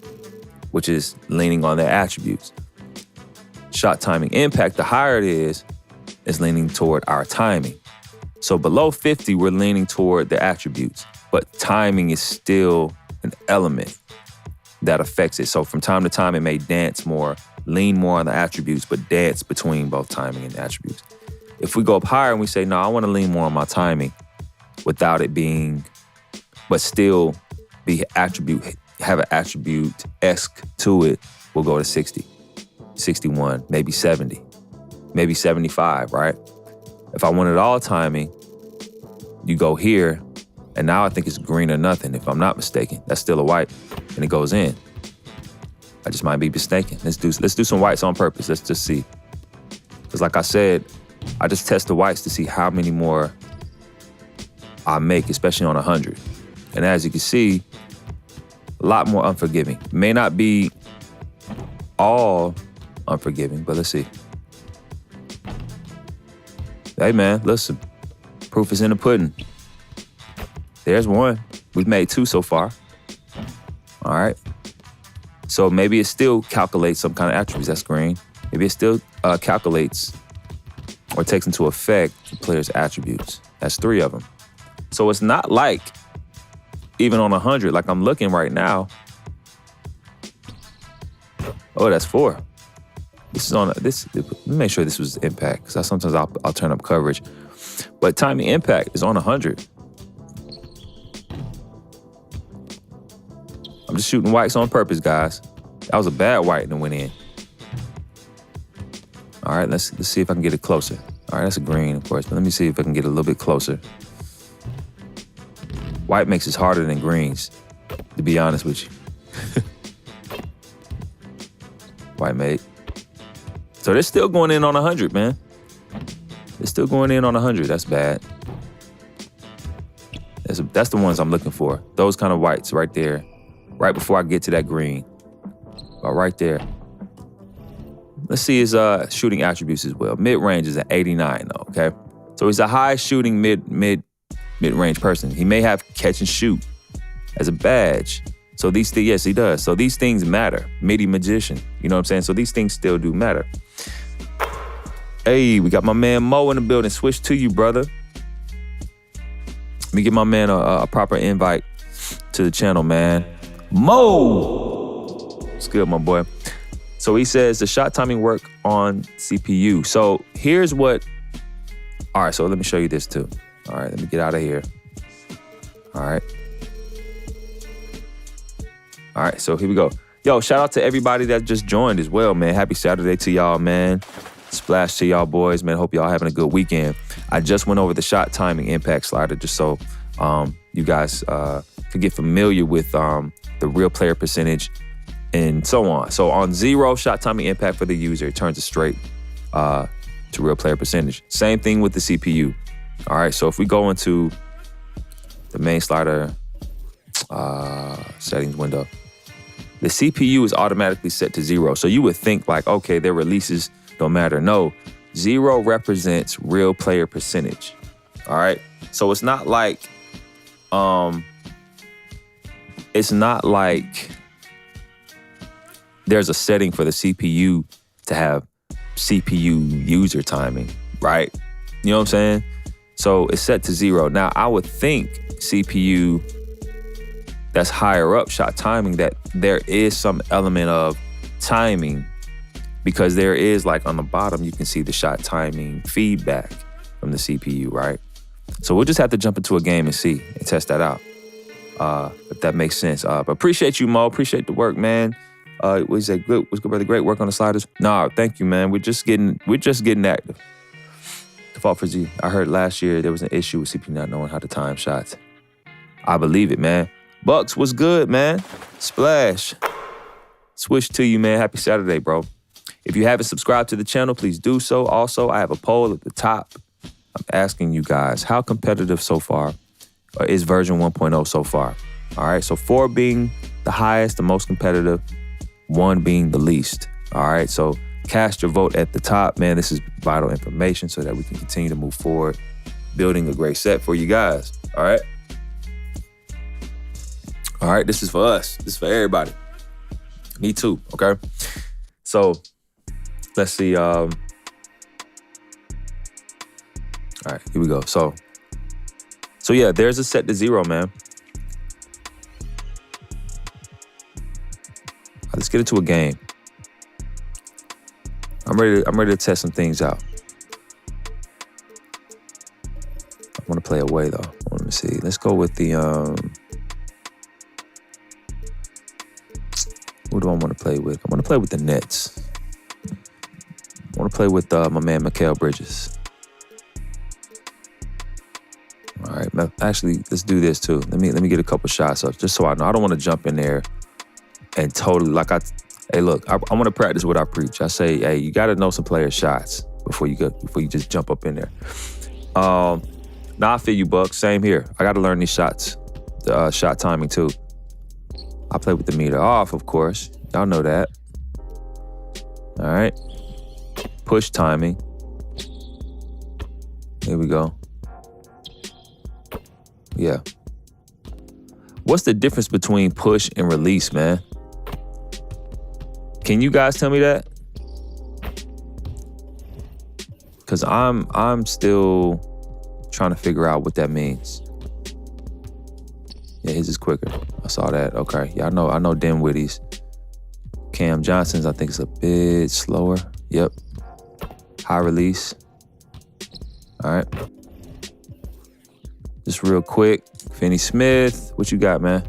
[SPEAKER 1] Which is leaning on their attributes. Shot timing impact, the higher it is leaning toward our timing. So below 50, we're leaning toward the attributes, but timing is still an element that affects it. So from time to time, it may dance more, lean more on the attributes, but dance between both timing and attributes. If we go up higher and we say, no, I want to lean more on my timing without it being, but still be attribute, have an attribute-esque to it, we'll go to 60, 61, maybe 70, maybe 75, right? If I wanted all timing, you go here, and now I think it's green or nothing, if I'm not mistaken. That's still a white, and it goes in. I just might be mistaken. Let's do some whites on purpose. Let's just see. Because like I said, I just test the whites to see how many more I make, especially on 100. And as you can see, a lot more unforgiving. May not be all unforgiving, but let's see. Hey man, listen, proof is in the pudding. There's one. We've made 2 so far. All right. So maybe it still calculates some kind of attributes. That's green. Maybe it still calculates or takes into effect the player's attributes. That's 3 of them. So it's not like even on 100, like I'm looking right now. Oh, that's 4. This is on this. Let me make sure this was impact, because sometimes I'll turn up coverage. But timing impact is on 100. I'm just shooting whites on purpose, guys. That was a bad white and it went in. All right, let's see if I can get it closer. All right, that's a green, of course, but let me see if I can get a little bit closer. White makes it harder than greens, to be honest with you. White mate. So they're still going in on 100, man. They're still going in on 100. That's bad. That's the ones I'm looking for. Those kind of whites right there, right before I get to that green. Right there. Let's see his shooting attributes as well. Mid-range is an 89, though, okay? So he's a high shooting mid-range person. He may have catch and shoot as a badge. So these things, yes, he does. So these things matter. Midi magician, you know what I'm saying? So these things still do matter. Hey, we got my man Mo in the building. Switch to you, brother. Let me give my man a proper invite to the channel, man. Mo! It's good, my boy. So he says the shot timing work on CPU. So here's what, all right, so let me show you this too. All right, let me get out of here. All right, so here we go. Yo, shout out to everybody that just joined as well, man. Happy Saturday to y'all, man. Splash to y'all boys, man. Hope y'all having a good weekend. I just went over the shot timing impact slider just so you guys could get familiar with the real player percentage and so on. So on 0, shot timing impact for the user, it turns it straight to real player percentage. Same thing with the CPU. All right, so if we go into the main slider settings window, the CPU is automatically set to 0. So you would think like, okay, their releases don't matter. No, 0 represents real player percentage. All right, so it's not like there's a setting for the CPU to have CPU user timing, right? You know what I'm saying? So it's set to 0. Now, I would think CPU that's higher up, shot timing, that there is some element of timing, because there is, like on the bottom, you can see the shot timing feedback from the CPU, right? So we'll just have to jump into a game and see and test that out, if that makes sense. But appreciate you, Mo. Appreciate the work, man. Was good, brother? Great work on the sliders. Nah, thank you, man. We're just getting active. Default for Z. I heard last year there was an issue with CPU not knowing how to time shots. I believe it, man. Bucks, what's good, man? Splash. Switch to you, man. Happy Saturday, bro. If you haven't subscribed to the channel, please do so. Also, I have a poll at the top. I'm asking you guys, how competitive so far is version 1.0 so far? All right, so 4 being the highest, the most competitive, 1 being the least. All right, so cast your vote at the top, man. This is vital information so that we can continue to move forward, building a great set for you guys. All right. All right, this is for us. This is for everybody. Me too, okay? So let's see. All right, here we go. So yeah, there's a set to 0, man. Let's get into a game. I'm ready to test some things out. I want to play away though. Let me see. Let's go with the who do I want to play with? I want to play with the Nets. I want to play with my man Mikal Bridges. All right, actually, let's do this too. Let me get a couple shots up just so I know. I don't want to jump in there and totally hey, look, I want to practice what I preach. I say, hey, you got to know some player shots before you just jump up in there. Now I feel you, Buck. Same here. I got to learn these shots, shot timing too. I play with the meter off, of course. Y'all know that. All right. Push timing. Here we go. Yeah. What's the difference between push and release, man? Can you guys tell me that? Because I'm still trying to figure out what that means. Yeah, his is quicker. I saw that. Okay. Yeah, I know Dinwiddie's. Cam Johnson's, I think, is a bit slower. Yep. High release. All right. Just real quick. Finney Smith, what you got, man?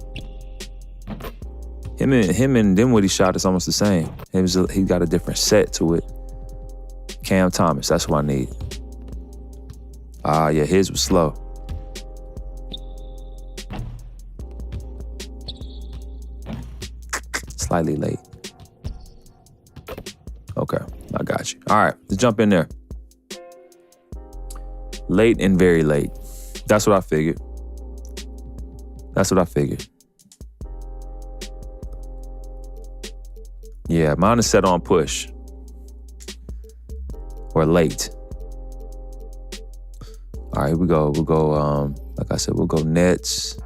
[SPEAKER 1] Him and Dinwiddie's shot is almost the same. He got a different set to it. Cam Thomas, that's what I need. Yeah, his was slow. Slightly late. Okay, I got you. All right, let's jump in there. Late and very late. That's what I figured. Yeah, mine is set on push. Or late. All right, here we go. We'll go, like I said, we'll go Nets.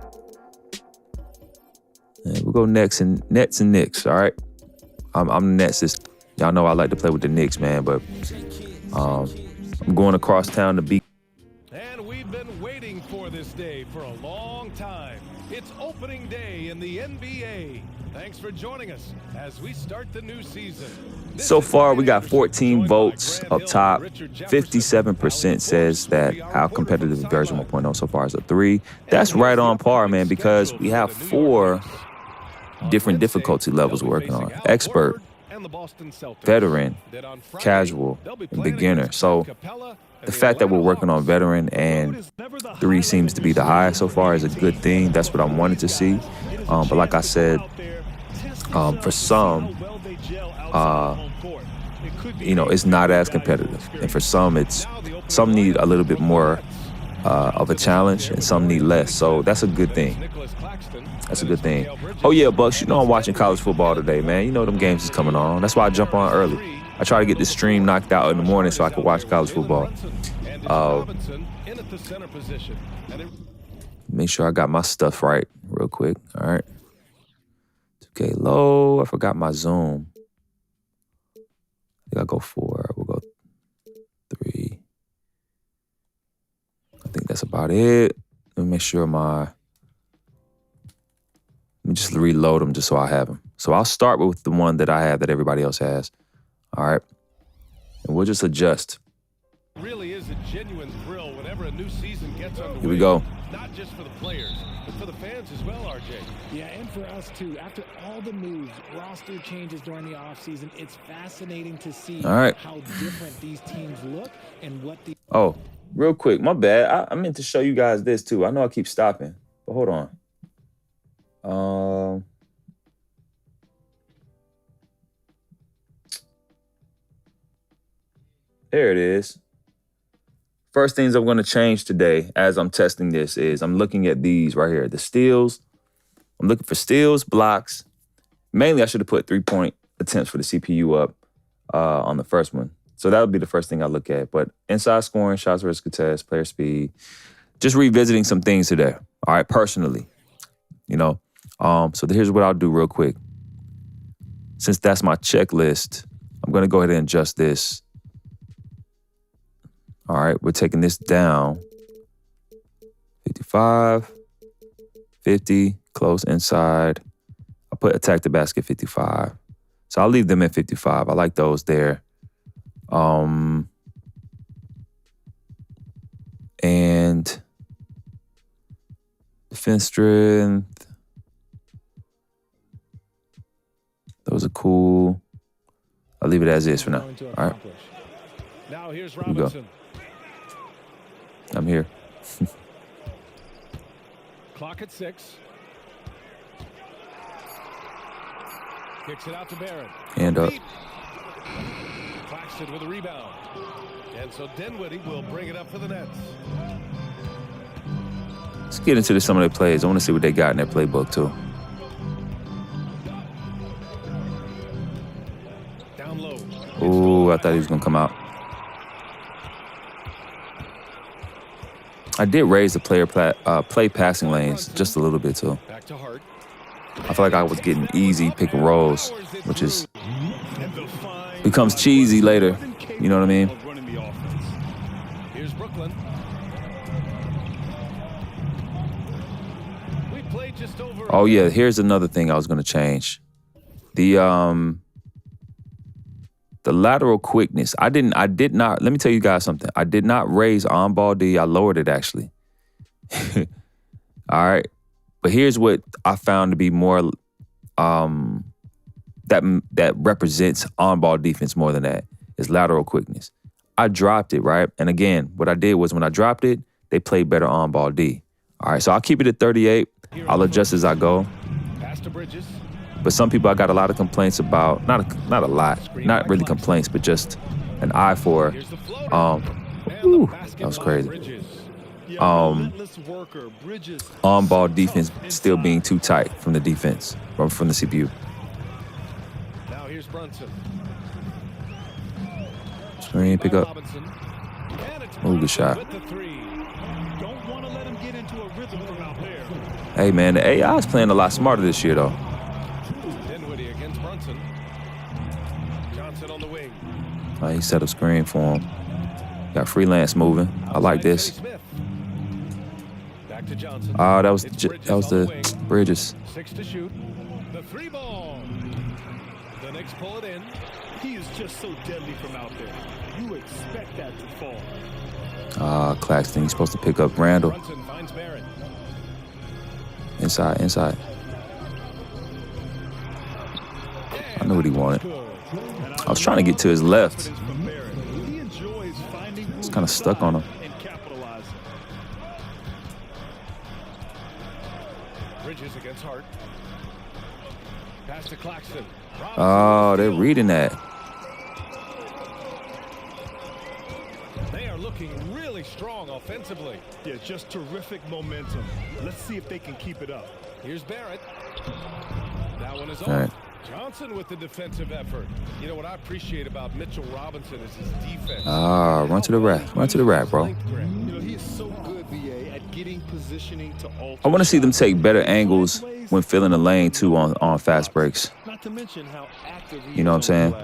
[SPEAKER 1] And we'll go Nets and Knicks, all right? I'm the Nets. Y'all know I like to play with the Knicks, man, but I'm going across town to beat.
[SPEAKER 2] And we've been waiting for this day for a long time. It's opening day in the NBA. Thanks for joining us as we start the new season.
[SPEAKER 1] So far, we got 14 votes up top. 57% says that how competitive is version 1.0 so far is a 3. That's right on par, man, because we have 4 different difficulty levels we're working on. Expert, veteran, casual, and beginner. So the fact that we're working on veteran and 3 seems to be the highest so far is a good thing. That's what I wanted to see. But like I said, for some, it's not as competitive. And for some need a little bit more of a challenge and some need less. So that's a good thing. Oh yeah, Bucks, I'm watching college football today, man. You know them games is coming on. That's why I jump on early. I try to get this stream knocked out in the morning so I can watch college football. Make sure I got my stuff right real quick. All right. 2K low. I forgot my zoom. I think I'll go 4. We'll go 3. I think that's about it. Let me make sure let me just reload them just so I have them. So I'll start with the one that I have that everybody else has. All right. And we'll just adjust.
[SPEAKER 2] It really is a genuine thrill whenever a new season gets underway.
[SPEAKER 1] Here we go.
[SPEAKER 2] Not just for the players, but for the fans as well, RJ.
[SPEAKER 3] Yeah, and for us too. After all the moves, roster changes during the offseason, it's fascinating to see how different these teams look and what the...
[SPEAKER 1] Oh, real quick, my bad. I meant to show you guys this too. I know I keep stopping, but hold on. There it is. First things I'm going to change today as I'm testing this is I'm looking at these right here, the steals. I'm looking for steals, blocks. Mainly, I should have put 3-point attempts for the CPU up on the first one. So that would be the first thing I look at. But inside scoring, shots versus contest, player speed, just revisiting some things today. All right, personally, So here's what I'll do real quick. Since that's my checklist, I'm going to go ahead and adjust this. All right, we're taking this down. 55, 50, close inside. I'll put attack the basket 55. So I'll leave them at 55. I like those there. And defense strength. Those are cool. I'll leave it as is for now. All right.
[SPEAKER 2] Now here's
[SPEAKER 1] Here we go.
[SPEAKER 2] Robinson.
[SPEAKER 1] I'm here.
[SPEAKER 2] Clock at 6. Kicks it out to Barrett.
[SPEAKER 1] Hand up.
[SPEAKER 2] Claxton with a rebound. And so Dinwiddie will bring it up for the Nets.
[SPEAKER 1] Let's get into some of their plays. I want to see what they got in their playbook, too.
[SPEAKER 2] Down low.
[SPEAKER 1] Ooh, I thought he was going to come out. I did raise the play passing lanes just a little bit, too.
[SPEAKER 2] Back to Hart.
[SPEAKER 1] I feel like I was getting easy pick and rolls, which is becomes cheesy later. You know what I mean?
[SPEAKER 2] Here's Brooklyn. We played just over.
[SPEAKER 1] Oh yeah, here's another thing I was gonna change. The lateral quickness. I did not, let me tell you guys something. I did not raise on-ball D. I lowered it actually. All right. But here's what I found to be more that represents on-ball defense more than that is lateral quickness. I dropped it, right? And again, what I did was when I dropped it, they played better on-ball D. All right, so I'll keep it at 38. I'll adjust as I go.
[SPEAKER 2] Pass to Bridges.
[SPEAKER 1] But some people I got a lot of complaints about, not a lot, not really complaints, but just an eye for, that was crazy. On-ball defense still being too tight from the defense, from the CPU.
[SPEAKER 2] Now here's Brunson.
[SPEAKER 1] Screen, pick up. Oh, good shot.
[SPEAKER 2] Don't want to let him get into a rhythm from out there.
[SPEAKER 1] Hey, man, the AI is playing a lot smarter this year, though.
[SPEAKER 2] Dinwiddie against Brunson. Johnson on the wing.
[SPEAKER 1] He set up screen for him. Got Freelance moving. I like this.
[SPEAKER 2] Back to Johnson.
[SPEAKER 1] That was the Bridges.
[SPEAKER 2] 6 to shoot. The 3 ball. The Knicks pull it in.
[SPEAKER 4] He is just so deadly from out there. You expect that to fall.
[SPEAKER 1] Claxton, he's supposed to pick up Randall.
[SPEAKER 2] Brunson finds Barrett.
[SPEAKER 1] Inside. I knew what he wanted. I was trying to get to his left. It's kind of stuck on him.
[SPEAKER 2] Bridges against Hart. Pass to Claxton.
[SPEAKER 1] Oh, they're reading that.
[SPEAKER 2] They are looking really strong offensively.
[SPEAKER 4] Yeah, just terrific momentum. Let's see if they can keep it up.
[SPEAKER 2] Here's Barrett. That one is off.
[SPEAKER 1] Right.
[SPEAKER 2] Johnson with the defensive effort. You know what I appreciate about Mitchell Robinson is his defense.
[SPEAKER 1] Run to the rack. Run to the rack, bro.
[SPEAKER 4] You know, he is so good, VA, at getting positioning to alter.
[SPEAKER 1] I want to see them take better angles when filling the lane, too, on fast breaks.
[SPEAKER 4] Not to mention how active he
[SPEAKER 1] You know what I'm saying?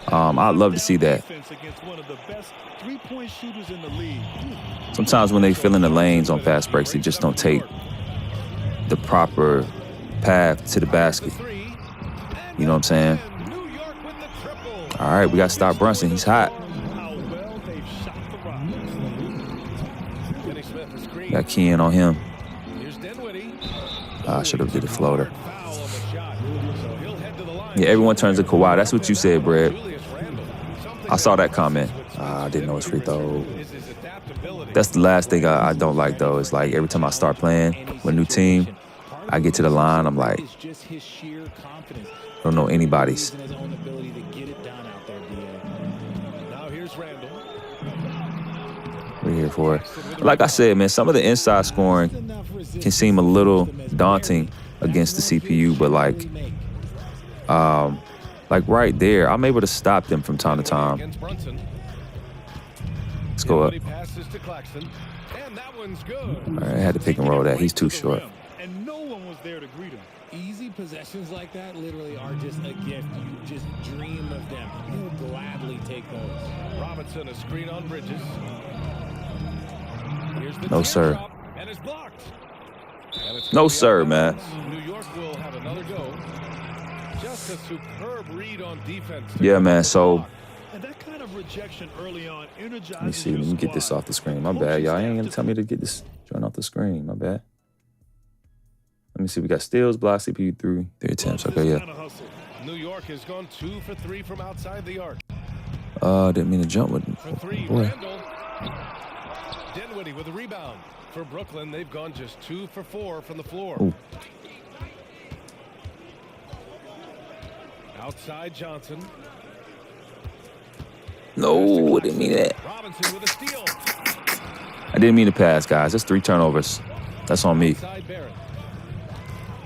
[SPEAKER 1] I'd love to see that.
[SPEAKER 4] Against one of the best three-point shooters in the league.
[SPEAKER 1] Sometimes when they fill in the lanes on fast breaks, they just don't take the proper path to the basket. You know what I'm saying? All right, we got to stop Brunson. He's hot. Got key in on him. I should have did a floater. Yeah, everyone turns to Kawhi. That's what you said, Brad. I saw that comment. I didn't know it's free throw. That's the last thing I don't like, though. It's like every time I start playing with a new team, I get to the line, I'm like, I don't know anybody's. We're here for it. Like I said, man, some of the inside scoring can seem a little daunting against the CPU, but like right there, I'm able to stop them from time to time. Let's go up. All right, I had to pick and roll that. He's too short.
[SPEAKER 4] And no one was there to greet him.
[SPEAKER 3] Easy possessions like that literally are just a gift. You just dream of them. You gladly take those.
[SPEAKER 2] Robinson, a screen on Bridges.
[SPEAKER 1] No, sir.
[SPEAKER 2] And it's blocked.
[SPEAKER 1] No, sir, man.
[SPEAKER 2] New York will have another go. Just a superb read on defense.
[SPEAKER 1] Yeah, man. So
[SPEAKER 4] And that kind of rejection early on energizes
[SPEAKER 1] let me see. Let me get this off the screen. My bad, y'all. Ain't gonna tell me to get this joint off the screen. My bad. Let me see. We got steals, blocks, CPU, three attempts. Okay, yeah.
[SPEAKER 2] New York has gone 2 for 3 from outside the arc.
[SPEAKER 1] Didn't mean to jump with
[SPEAKER 2] For 3,
[SPEAKER 1] boy.
[SPEAKER 2] Randall. Dinwiddie with a rebound. For Brooklyn, they've gone just 2 for 4 from the floor.
[SPEAKER 1] Ooh.
[SPEAKER 2] Outside Johnson.
[SPEAKER 1] No, I didn't mean that.
[SPEAKER 2] Robinson with a steal.
[SPEAKER 1] I didn't mean to pass, guys. That's 3 turnovers. That's on me.
[SPEAKER 2] Outside Barrett.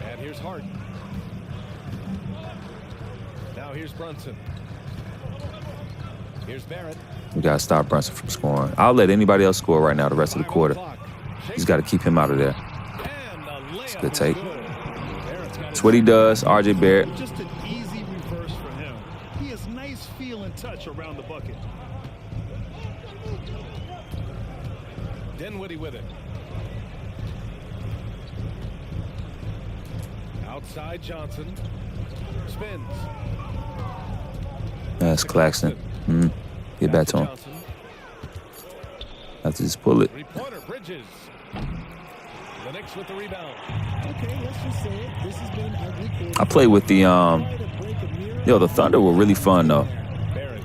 [SPEAKER 2] And here's Hart. Now here's Brunson. Here's Barrett.
[SPEAKER 1] We got to stop Brunson from scoring. I'll let anybody else score right now the rest of the quarter. Just got to keep him out of there. It's a good take. That's what he does, RJ Barrett.
[SPEAKER 4] Just an easy reverse for him. He has nice feel
[SPEAKER 2] Dinwiddie with it. Outside Johnson. Spins.
[SPEAKER 1] That's Claxton. Get back to him. Have to just pull it.
[SPEAKER 2] Three-pointer, Bridges. The Knicks with the rebound.
[SPEAKER 3] Okay, let's just say it. This has been ugly.
[SPEAKER 1] I played with the the Thunder were really fun though.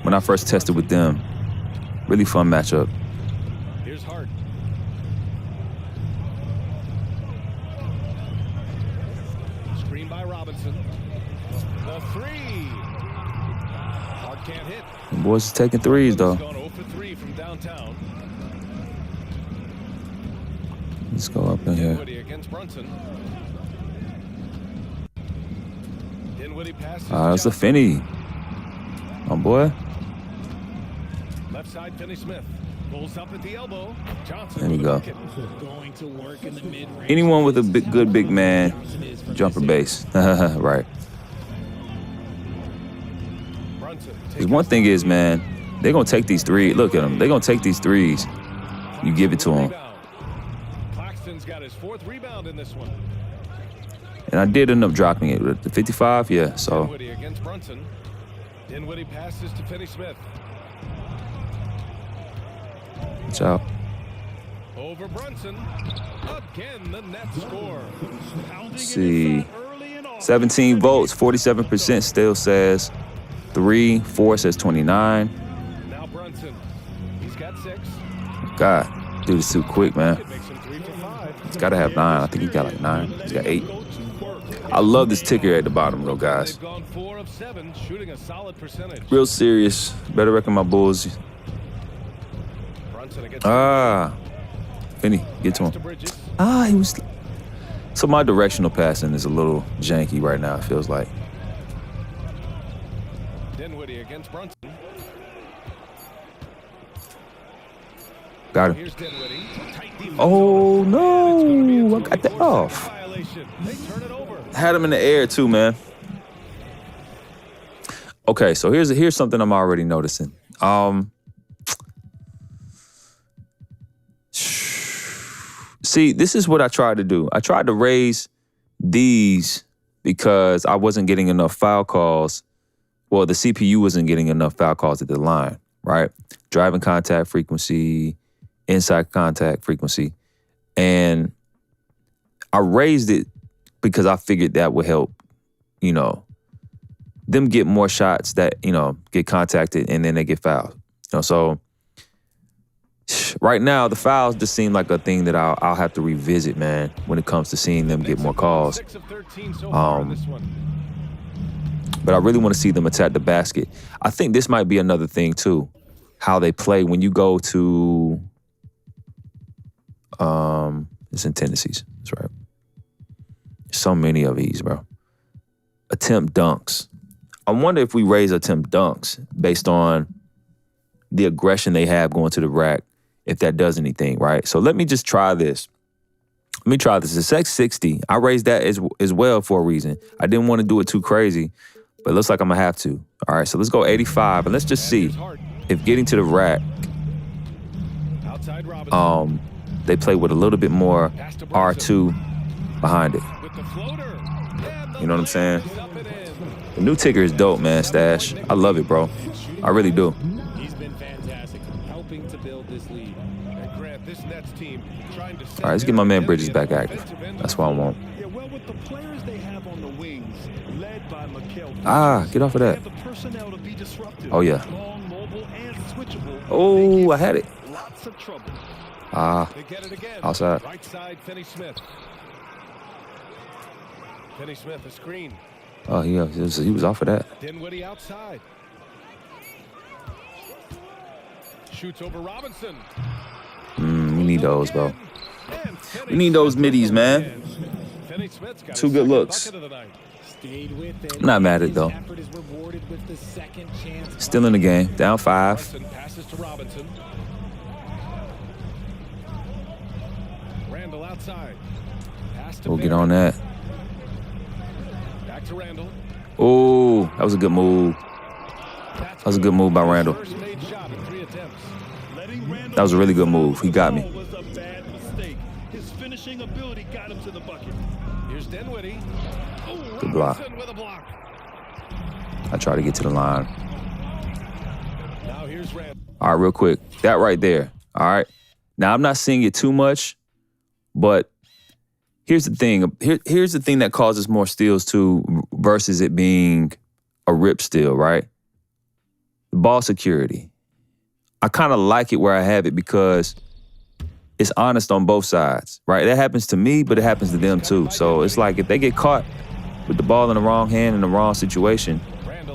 [SPEAKER 1] When I first tested with them, really fun matchup.
[SPEAKER 2] Here's Hart. Screen by Robinson. The three. Hart can't hit.
[SPEAKER 1] The boys is taking threes though.
[SPEAKER 2] Gone 0 for 3 from downtown.
[SPEAKER 1] Let's go up in here.
[SPEAKER 2] Dinwiddie against Brunson. Dinwiddie passes.
[SPEAKER 1] That's a Finney. Oh boy.
[SPEAKER 2] Left side, Finney-Smith. Pulls up at the elbow. Johnson.
[SPEAKER 1] There we go.
[SPEAKER 3] Going to work in the mid-range.
[SPEAKER 1] Anyone with a good big man, jumper base. Right. Because one thing is, man, they're going to take these threes. Look at them. They're going to take these threes. You give it to them.
[SPEAKER 2] Claxton's got his 4th rebound in this one.
[SPEAKER 1] And I did end up dropping it with the 55, yeah, so.
[SPEAKER 2] Dinwiddie against Brunson. Dinwiddie passes to Finney-Smith.
[SPEAKER 1] Watch out.
[SPEAKER 2] Over Brunson. Again, the net score.
[SPEAKER 1] Let's see. 17 votes, 47% still says 3, 4 says 29.
[SPEAKER 2] Now Brunson. He's got 6.
[SPEAKER 1] God, dude, it's too quick, man.
[SPEAKER 2] Makes him 3 for 5.
[SPEAKER 1] He's got to have 9. I think he's got like 9. He's got 8. I love this ticker at the bottom, though, guys.
[SPEAKER 2] They've gone 4 of 7, shooting a solid percentage.
[SPEAKER 1] Real serious. Better reckon my Bulls.
[SPEAKER 2] Brunson against
[SPEAKER 1] Finney, get to him. He was. So my directional passing is a little janky right now, it feels like.
[SPEAKER 2] Dinwiddie against Brunson.
[SPEAKER 1] Got him.
[SPEAKER 2] Here's Dinwiddie.
[SPEAKER 1] Oh, no. I got that off.
[SPEAKER 2] They turn it over.
[SPEAKER 1] Had him in the air, too, man. Okay, so here's something I'm already noticing. See, this is what I tried to do. I tried to raise these because I wasn't getting enough foul calls. Well, the CPU wasn't getting enough foul calls at the line, right? Driving contact frequency, inside contact frequency. And I raised it because I figured that would help, them get more shots that, get contacted and then they get fouled. So right now, the fouls just seem like a thing that I'll have to revisit, man, when it comes to seeing them get more calls.
[SPEAKER 2] 6 of 13 so far in this one.
[SPEAKER 1] But I really want to see them attack the basket. I think this might be another thing, too, how they play when you go to it's in tendencies. That's right. So many of these, bro. Attempt dunks. I wonder if we raise attempt dunks based on the aggression they have going to the rack, if that does anything, right? So let me just try this. Let me try this. It's X60. I raised that as well for a reason. I didn't want to do it too crazy, but it looks like I'm going to have to. All right, so let's go 85, and let's just see if getting to the rack, they play with a little bit more R2 behind it. You know what I'm saying? The new ticker is dope, man, Stash. I love it, bro. I really do.
[SPEAKER 3] He's been fantastic, helping to build this lead.
[SPEAKER 2] And Grant, this Nets team trying to
[SPEAKER 1] All right, let's get my man Bridges back active. That's what I want.
[SPEAKER 4] Yeah, well, with the players they have on the wings, led by Aokeo,
[SPEAKER 1] Get off of
[SPEAKER 4] they
[SPEAKER 1] that.
[SPEAKER 4] have the personnel to be disruptive.
[SPEAKER 1] Oh, yeah.
[SPEAKER 4] Long, mobile, and switchable.
[SPEAKER 1] Oh, I had it.
[SPEAKER 4] Lots of trouble.
[SPEAKER 2] They get it again.
[SPEAKER 1] Outside.
[SPEAKER 2] Right side, Finney-Smith. Finney-Smith, a screen.
[SPEAKER 1] Oh, he was off of that.
[SPEAKER 2] Dinwiddie outside. Shoots over Robinson.
[SPEAKER 1] We need those, bro. We need those middies, man. Two good looks. I'm not mad at it, though. Still in the game. Down 5.
[SPEAKER 2] Passes to Robinson. Randall outside.
[SPEAKER 1] We'll get on that.
[SPEAKER 2] Back to Randall.
[SPEAKER 1] Oh, that was a good move. That was a good move by Randall. That was a really good move. He got me.
[SPEAKER 4] finishing ability got him to the bucket.
[SPEAKER 2] Here's Dinwiddie.
[SPEAKER 1] Good block.
[SPEAKER 2] Robinson with a block.
[SPEAKER 1] I try to get to the line.
[SPEAKER 2] Now here's Randall.
[SPEAKER 1] All right, real quick. That right there. All right. Now, I'm not seeing it too much, but here's the thing. Here's the thing that causes more steals too versus it being a rip steal, right? The ball security. I kind of like it where I have it because it's honest on both sides, right? That happens to me, but it happens to them too. So it's like if they get caught with the ball in the wrong hand in the wrong situation,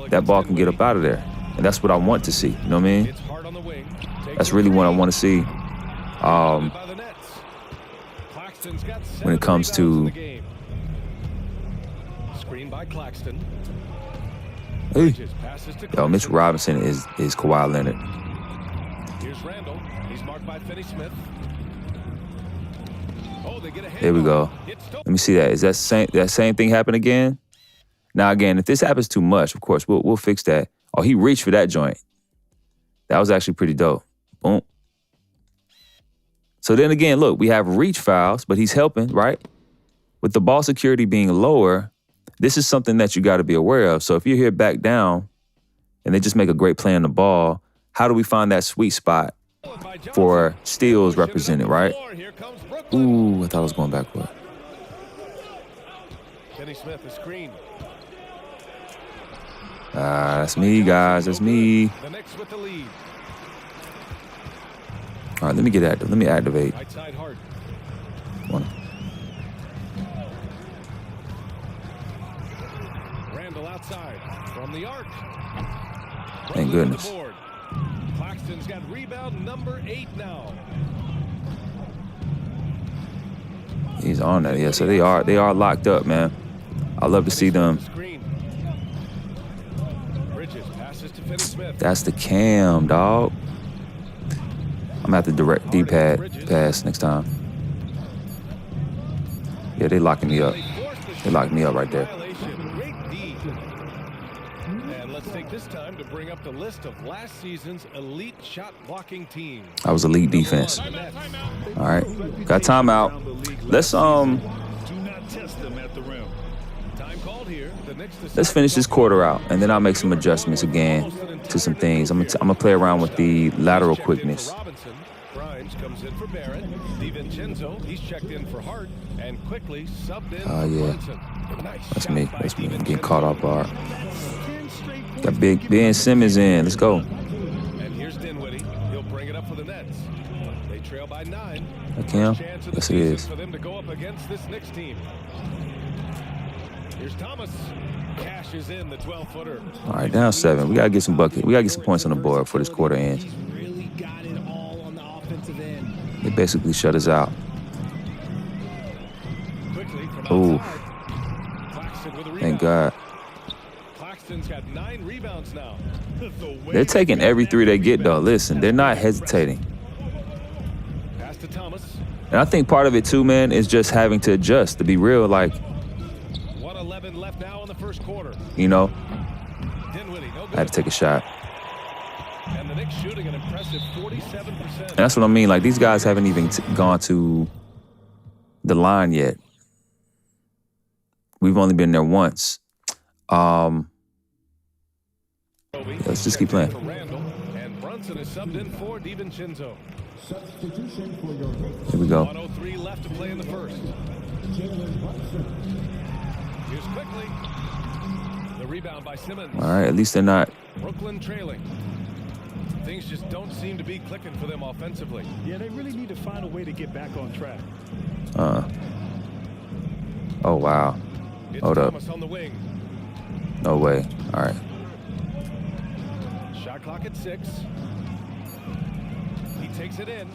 [SPEAKER 1] that ball can get up out of there. And that's what I want to see. You know what I mean? That's really what I want to see. When it comes to
[SPEAKER 2] screen by Claxton.
[SPEAKER 1] Hey. Yo, Mitchell Robinson is Kawhi Leonard.
[SPEAKER 2] Here's Randall. He's marked by Finney-Smith. Oh, they get a
[SPEAKER 1] There we go. Let me see that. Is that same thing happen again? Now again, if this happens too much, of course, we'll fix that. Oh, he reached for that joint. That was actually pretty dope. Boom. So then again, look, we have reach fouls, but he's helping, right? With the ball security being lower, this is something that you got to be aware of. So if you're here back down and they just make a great play on the ball, how do we find that sweet spot for steals represented, right? Ooh, I thought I was going backward.
[SPEAKER 2] Finney-Smith, a screen.
[SPEAKER 1] That's me, guys. That's me.
[SPEAKER 2] The Knicks with the lead.
[SPEAKER 1] All right, let me get active. Let me activate.
[SPEAKER 2] Right side Hart.
[SPEAKER 1] One.
[SPEAKER 2] Randall outside from the arc.
[SPEAKER 1] Thank goodness.
[SPEAKER 2] Claxton's got rebound number 8 now.
[SPEAKER 1] He's on that. Yeah, so they are locked up, man. I love to see them.
[SPEAKER 2] Bridges passes to Finney-Smith.
[SPEAKER 1] That's the cam, dog. I'm gonna have to direct D-pad pass next time. Yeah, they locking me up. They locked me up right there.
[SPEAKER 2] Great D. And let's take this time to bring up the list of last season's elite shot blocking teams.
[SPEAKER 1] I was elite defense. All right, got timeout. Let's let's finish this quarter out, and then I'll make some adjustments again to some things. I'm gonna play around with the lateral quickness.
[SPEAKER 2] Comes in for Barrett. DiVincenzo, he's checked in for Hart, and quickly subbed in
[SPEAKER 1] Oh, yeah.
[SPEAKER 2] Brunson. Nice
[SPEAKER 1] That's
[SPEAKER 2] shot
[SPEAKER 1] me.
[SPEAKER 2] by
[SPEAKER 1] That's me. I'm
[SPEAKER 2] DiVincenzo.
[SPEAKER 1] getting caught off guard. Got big Ben Simmons in. Let's go.
[SPEAKER 2] And here's Dinwiddie. He'll bring it up for the Nets. They trail by 9.
[SPEAKER 1] That Cam?
[SPEAKER 2] Chance of the
[SPEAKER 1] Yes, it
[SPEAKER 2] season
[SPEAKER 1] is.
[SPEAKER 2] for them to go up against this Knicks team. Here's Thomas. Cashes in the 12-footer.
[SPEAKER 1] All right, down 7. We gotta get some bucket. We gotta get some points on the board before this quarter ends.
[SPEAKER 3] He's really got it all on the offensive end.
[SPEAKER 1] They basically shut us out.
[SPEAKER 2] Quickly from
[SPEAKER 1] Ooh.
[SPEAKER 2] outside. Claxton with a rebound.
[SPEAKER 1] Thank God.
[SPEAKER 2] Claxton's got 9 rebounds now.
[SPEAKER 1] They're taking every 3 they get, though. Listen, they're not hesitating.
[SPEAKER 2] Pass to Thomas.
[SPEAKER 1] And I think part of it, too, man, is just having to adjust. To be real, like,
[SPEAKER 2] 1:11 left now in the first quarter.
[SPEAKER 1] you know,
[SPEAKER 2] Dinwiddie, no
[SPEAKER 1] I
[SPEAKER 2] good.
[SPEAKER 1] had to take a shot.
[SPEAKER 2] And the Knicks shooting an impressive 47%.
[SPEAKER 1] And that's what I mean. Like, these guys haven't even gone to the line yet. We've only been there once. Let's just keep playing.
[SPEAKER 2] For Randall, and Brunson is subbed in for DiVincenzo.
[SPEAKER 1] Here we go.
[SPEAKER 2] 1:03 left to play in the first. Here's quickly. The rebound by Simmons.
[SPEAKER 1] All right, at least they're not.
[SPEAKER 2] Brooklyn trailing. Things just don't seem to be clicking for them offensively.
[SPEAKER 4] Yeah, they really need to find a way to get back on track.
[SPEAKER 1] Oh, wow.
[SPEAKER 2] It's
[SPEAKER 1] Hold up.
[SPEAKER 2] Thomas on the wing.
[SPEAKER 1] No way. All right.
[SPEAKER 2] Shot clock at 6. He takes it in.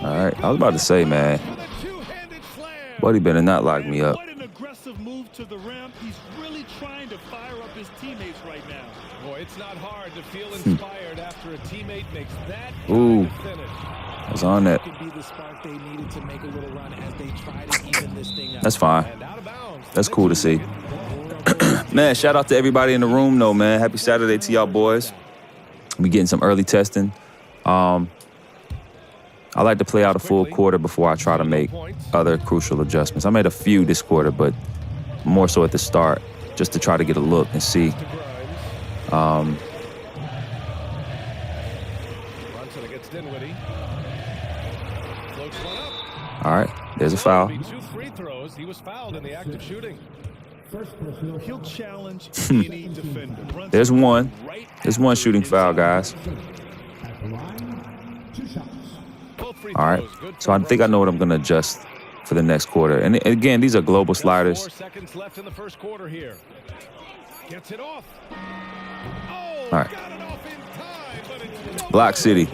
[SPEAKER 1] All right. I was about to say, man,
[SPEAKER 2] With a two-handed slam.
[SPEAKER 1] Buddy better not lock me up.
[SPEAKER 4] What an aggressive move to the rim. He's really trying to fire up his teammates right now.
[SPEAKER 2] Boy, it's not hard to feel inspired after a teammate makes that
[SPEAKER 1] Ooh.
[SPEAKER 2] kind of finish.
[SPEAKER 1] I was on that.
[SPEAKER 3] Could be the spark they needed to make a little run as they try to even this thing up.
[SPEAKER 1] That's fine.
[SPEAKER 2] And out of bounds.
[SPEAKER 1] That's cool to see. Man, shout out to everybody in the room, though, man. Happy Saturday to y'all boys. We getting some early testing. I I like to play out a full quarter before I try to make other crucial adjustments. I made a few this quarter, but more so at the start, just to try to get a look and see.
[SPEAKER 2] Brunson against Dinwiddie. Floats one up.
[SPEAKER 1] All right, there's a foul.
[SPEAKER 2] 2 free throws. He was fouled in the act of shooting.
[SPEAKER 4] He'll challenge any defender. Brunson
[SPEAKER 1] There's one.
[SPEAKER 4] right
[SPEAKER 1] There's one
[SPEAKER 4] after
[SPEAKER 1] shooting
[SPEAKER 4] his
[SPEAKER 1] foul,
[SPEAKER 4] shot.
[SPEAKER 1] guys.
[SPEAKER 2] Both free
[SPEAKER 1] All right,
[SPEAKER 2] throws. Good
[SPEAKER 1] so I
[SPEAKER 2] for
[SPEAKER 1] think I know what
[SPEAKER 2] Brunson.
[SPEAKER 1] I'm going to adjust for the next quarter. And again, these are global
[SPEAKER 2] Just
[SPEAKER 1] sliders.
[SPEAKER 2] 4 seconds left in the first quarter here. Gets it off. Oh,
[SPEAKER 1] All right.
[SPEAKER 2] got it off in time, but it's
[SPEAKER 1] Block City.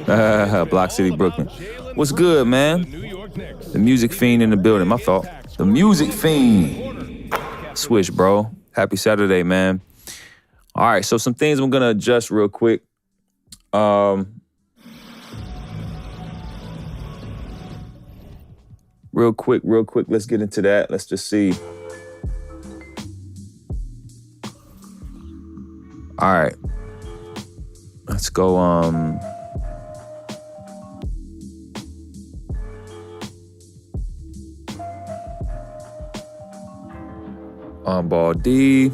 [SPEAKER 1] Block City, Brooklyn. What's good, man?
[SPEAKER 2] New York Knicks.
[SPEAKER 1] The Music Fiend in the building. My fault. The Music Fiend. Swish, bro. Happy Saturday, man. All right, so some things I'm going to adjust real quick. Real quick. Let's get into that. Let's just see. All right. Let's go. On ball D,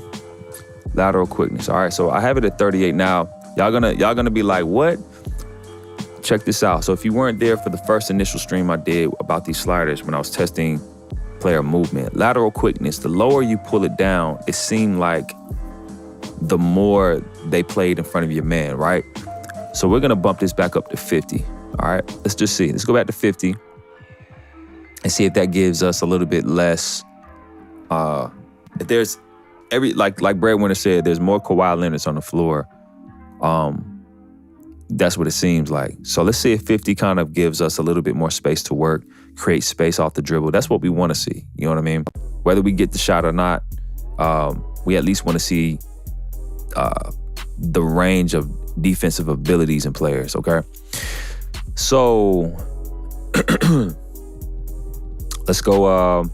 [SPEAKER 1] lateral quickness. All right, so I have it at 38 now. Y'all gonna be like, what? Check this out. So if you weren't there for the first initial stream I did about these sliders when I was testing player movement, lateral quickness, the lower you pull it down, it seemed like the more they played in front of your man, right? So we're gonna bump this back up to 50. All right, let's just see. Let's go back to 50 and see if that gives us a little bit less. If there's like Breadwinner said, there's more Kawhi Leonards on the floor. That's what it seems like. So let's see if 50 kind of gives us a little bit more space to work, create space off the dribble. That's what we want to see. You know what I mean? Whether we get the shot or not, we at least want to see the range of defensive abilities in players, okay? So let's go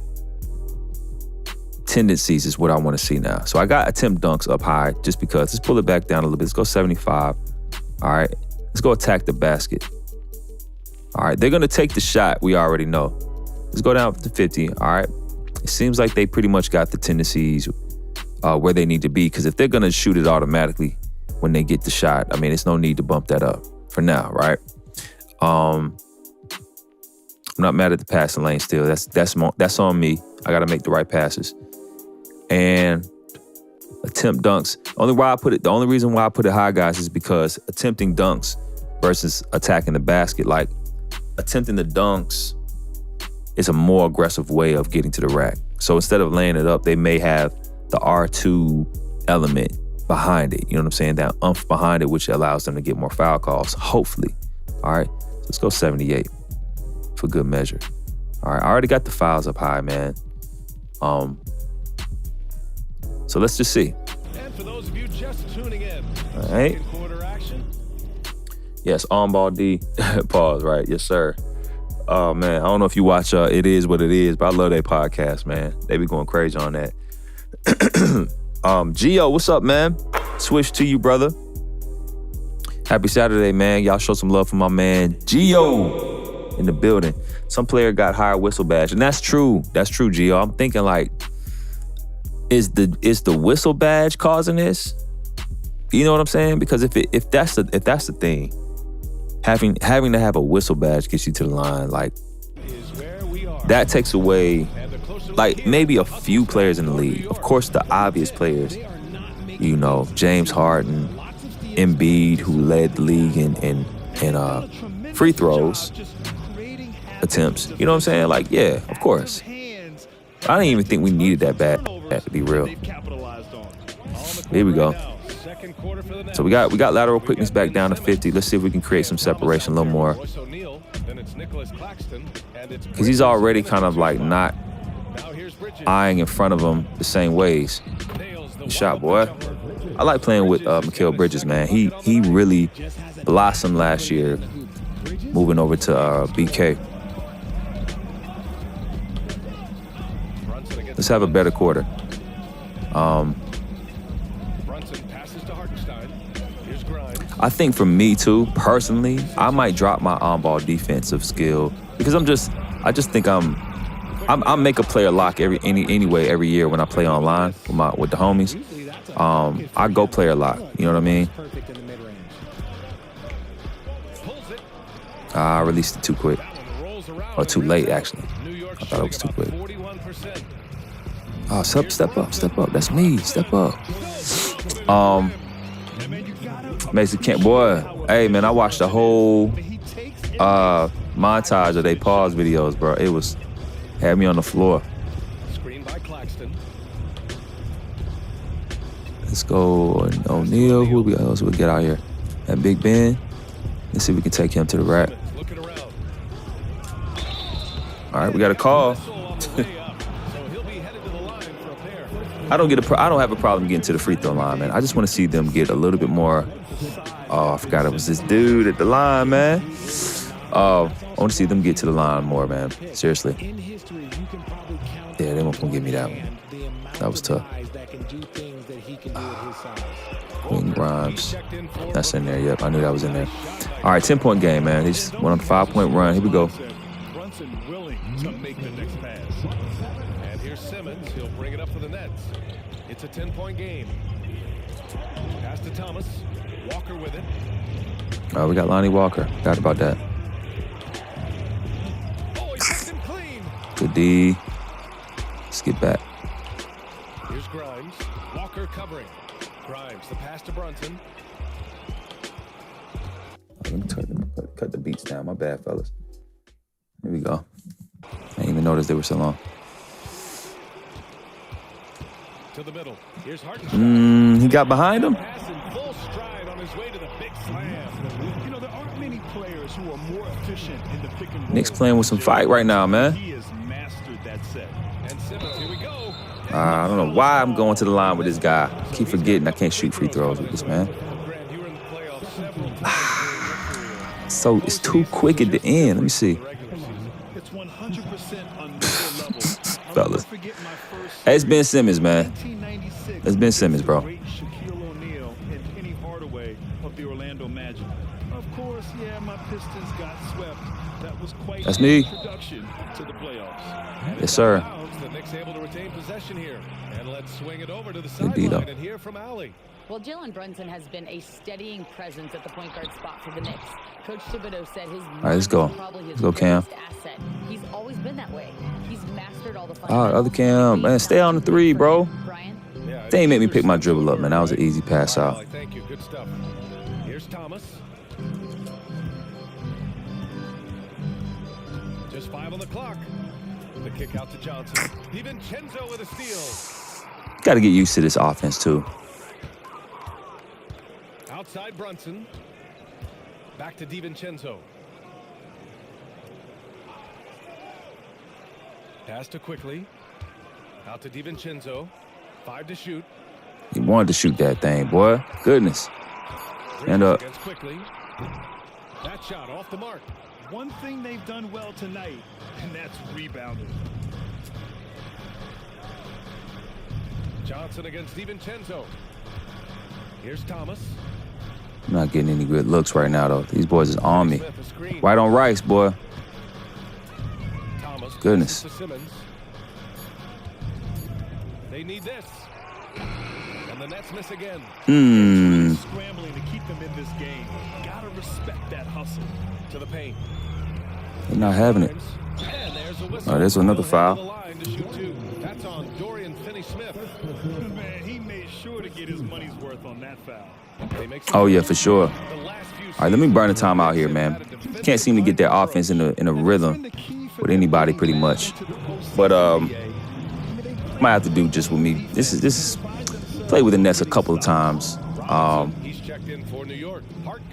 [SPEAKER 1] tendencies is what I want to see now. So I got attempt dunks up high just because. Let's pull it back down a little bit. Let's go 75. All right. Let's go attack the basket. All right. They're going to take the shot. We already know. Let's go down to 50. All right. It seems like they pretty much got the tendencies where they need to be, because if they're going to shoot it automatically when they get the shot, I mean, it's no need to bump that up for now, right? I'm not mad at the passing lane still. That's on me. I got to make the right passes. And attempt dunks. The only reason why I put it high, guys, is because attempting dunks versus attacking the basket, like attempting the dunks is a more aggressive way of getting to the rack. So instead of laying it up, they may have the R2 element behind it. You know what I'm saying? That umph behind it, which allows them to get more foul calls, hopefully. All right, let's go 78 for good measure. All right, I already got the fouls up high, man. So let's just see.
[SPEAKER 2] And for those of you just tuning in,
[SPEAKER 1] All right.
[SPEAKER 2] second quarter action.
[SPEAKER 1] Yes, on ball D. Pause, right? Yes, sir. Oh, man, I don't know if you watch It Is What It Is, but I love their podcast, man. They be going crazy on that. Gio, what's up, man? Switch to you, brother. Happy Saturday, man. Y'all show some love for my man, Gio, in the building. Some player got higher whistle badge, and that's true. That's true, Gio. I'm thinking like, is the whistle badge causing this? You know what I'm saying? Because if that's the thing, having to have a whistle badge gets you to the line, like that takes away like maybe a few players in the league. Of course, the obvious players, you know, James Harden, Embiid, who led the league in free throws attempts. You know what I'm saying? Like, yeah, of course. I didn't even think we needed that bad, to be real. Here we go. So we got lateral quickness back down to 50. Let's see if we can create some separation a little more. Because he's already kind of like not eyeing in front of him the same ways. Good shot, boy. I like playing with Mikal Bridges, man. He really blossomed last year, moving over to BK. Let's have a better quarter. I think for me too, personally, I might drop my on-ball defensive skill because I just think I make a player lock anyway every year when I play online with the homies. I go player lock. You know what I mean? I released it too quick, or too late actually. I thought it was too quick. Oh, step up. That's me. Step up. Mason Kent, boy. Hey man, I watched the whole montage of they pause videos, bro. It had me on the floor.
[SPEAKER 2] Screen by Claxton.
[SPEAKER 1] Let's go O'Neal. Who else we get out here? That Big Ben. Let's see if we can take him to the rack. All right, we got a call. I don't have a problem getting to the free throw line, man. I just want to see them get a little bit more. Oh, I forgot it was this dude at the line, man. I want to see them get to the line more, man. Seriously. Yeah, they weren't gonna give me that one. That was tough. Queen Grimes. That's in there. Yep, I knew that was in there. All right, 10-point game, man. They just went on a 5-point run. Here we go.
[SPEAKER 2] Brunson willing to make the next pass. And here's Simmons. He'll bring it up for the Nets. It's a 10-point game. Pass to Thomas. Walker with it.
[SPEAKER 1] Oh, we got Lonnie Walker. Forgot about that.
[SPEAKER 2] Oh, he kept him clean.
[SPEAKER 1] Good D. Let's get back.
[SPEAKER 2] Here's Grimes. Walker covering. Grimes, the pass to Brunson.
[SPEAKER 1] Let me cut the beats down. My bad, fellas. Here we go. I didn't even notice they were so long.
[SPEAKER 2] To the middle. Here's Harden.
[SPEAKER 1] He got behind him.
[SPEAKER 2] Pass in full stride on his way to the big slam.
[SPEAKER 4] You know, there aren't many players who are more efficient in the pick and roll.
[SPEAKER 1] Knicks playing with some fight right now, man.
[SPEAKER 4] He has mastered that set.
[SPEAKER 2] And Simmons, here we go.
[SPEAKER 1] I don't know why I'm going to the line with this guy. I keep forgetting I can't shoot free throws with this man.
[SPEAKER 2] Grant, you were in the playoffs several times.
[SPEAKER 1] So it's too quick at the end. Let me see.
[SPEAKER 4] It's 100% on their level.
[SPEAKER 1] Fellas. Hey, it's Ben Simmons, man. It's Ben Simmons, bro.
[SPEAKER 4] Shaquille O'Neal and Penny Hardaway of the Orlando Magic. Of course, yeah, my Pistons got swept. That was quite
[SPEAKER 1] That's
[SPEAKER 4] an
[SPEAKER 1] me.
[SPEAKER 4] introduction to the playoffs.
[SPEAKER 1] Yes, sir.
[SPEAKER 2] The Knicks able to retain possession here. And let's swing it over to the
[SPEAKER 1] Indeed,
[SPEAKER 2] sideline and hear from Allie.
[SPEAKER 5] Well, Jalen Brunson has been a steadying presence at the point guard spot for the Knicks. Coach Thibodeau said his
[SPEAKER 1] let's go.
[SPEAKER 5] probably his
[SPEAKER 1] Let's go, Cam.
[SPEAKER 5] greatest asset. He's always been that way. He's mastered all the
[SPEAKER 1] Other Cam. Man, stay on the three, bro.
[SPEAKER 5] Brian?
[SPEAKER 1] They ain't make me pick my dribble up, man. That was an easy pass out.
[SPEAKER 2] Thank you. Good stuff. Here's Thomas. Just 5 on the clock. The kick out to Johnson. DiVincenzo with a steal.
[SPEAKER 1] Got to get used to this offense, too.
[SPEAKER 2] Outside Brunson. Back to DiVincenzo. Pass to Quickly. Out to DiVincenzo. 5 to shoot.
[SPEAKER 1] He wanted to shoot that thing, boy. Goodness. And
[SPEAKER 2] Against Quickly. That shot off the mark.
[SPEAKER 4] One thing they've done well tonight, and that's rebounding.
[SPEAKER 2] Johnson against DiVincenzo. Here's Thomas.
[SPEAKER 1] I'm not getting any good looks right now, though. These boys is on me. Right on Rice, boy.
[SPEAKER 2] Thomas.
[SPEAKER 1] Goodness.
[SPEAKER 2] To Simmons. They need this. And the Nets miss again.
[SPEAKER 4] Scrambling to keep them in this game. Gotta respect that hustle.
[SPEAKER 2] To the paint.
[SPEAKER 1] They're not having it.
[SPEAKER 2] And there's a whistle.
[SPEAKER 1] Oh, there's another
[SPEAKER 2] The
[SPEAKER 1] foul.
[SPEAKER 2] line to shoot 2. That's on Dorian Finney-Smith.
[SPEAKER 4] Man, he made sure to get his money's worth on that foul.
[SPEAKER 2] They make
[SPEAKER 1] Oh, yeah, for sure.
[SPEAKER 2] the last few
[SPEAKER 1] All right, let me burn the time out here, man. Can't seem to get their offense in a rhythm with anybody, pretty much. But might have to do just with me. This is played with the Nets a couple of times.
[SPEAKER 2] He's checked in for New York.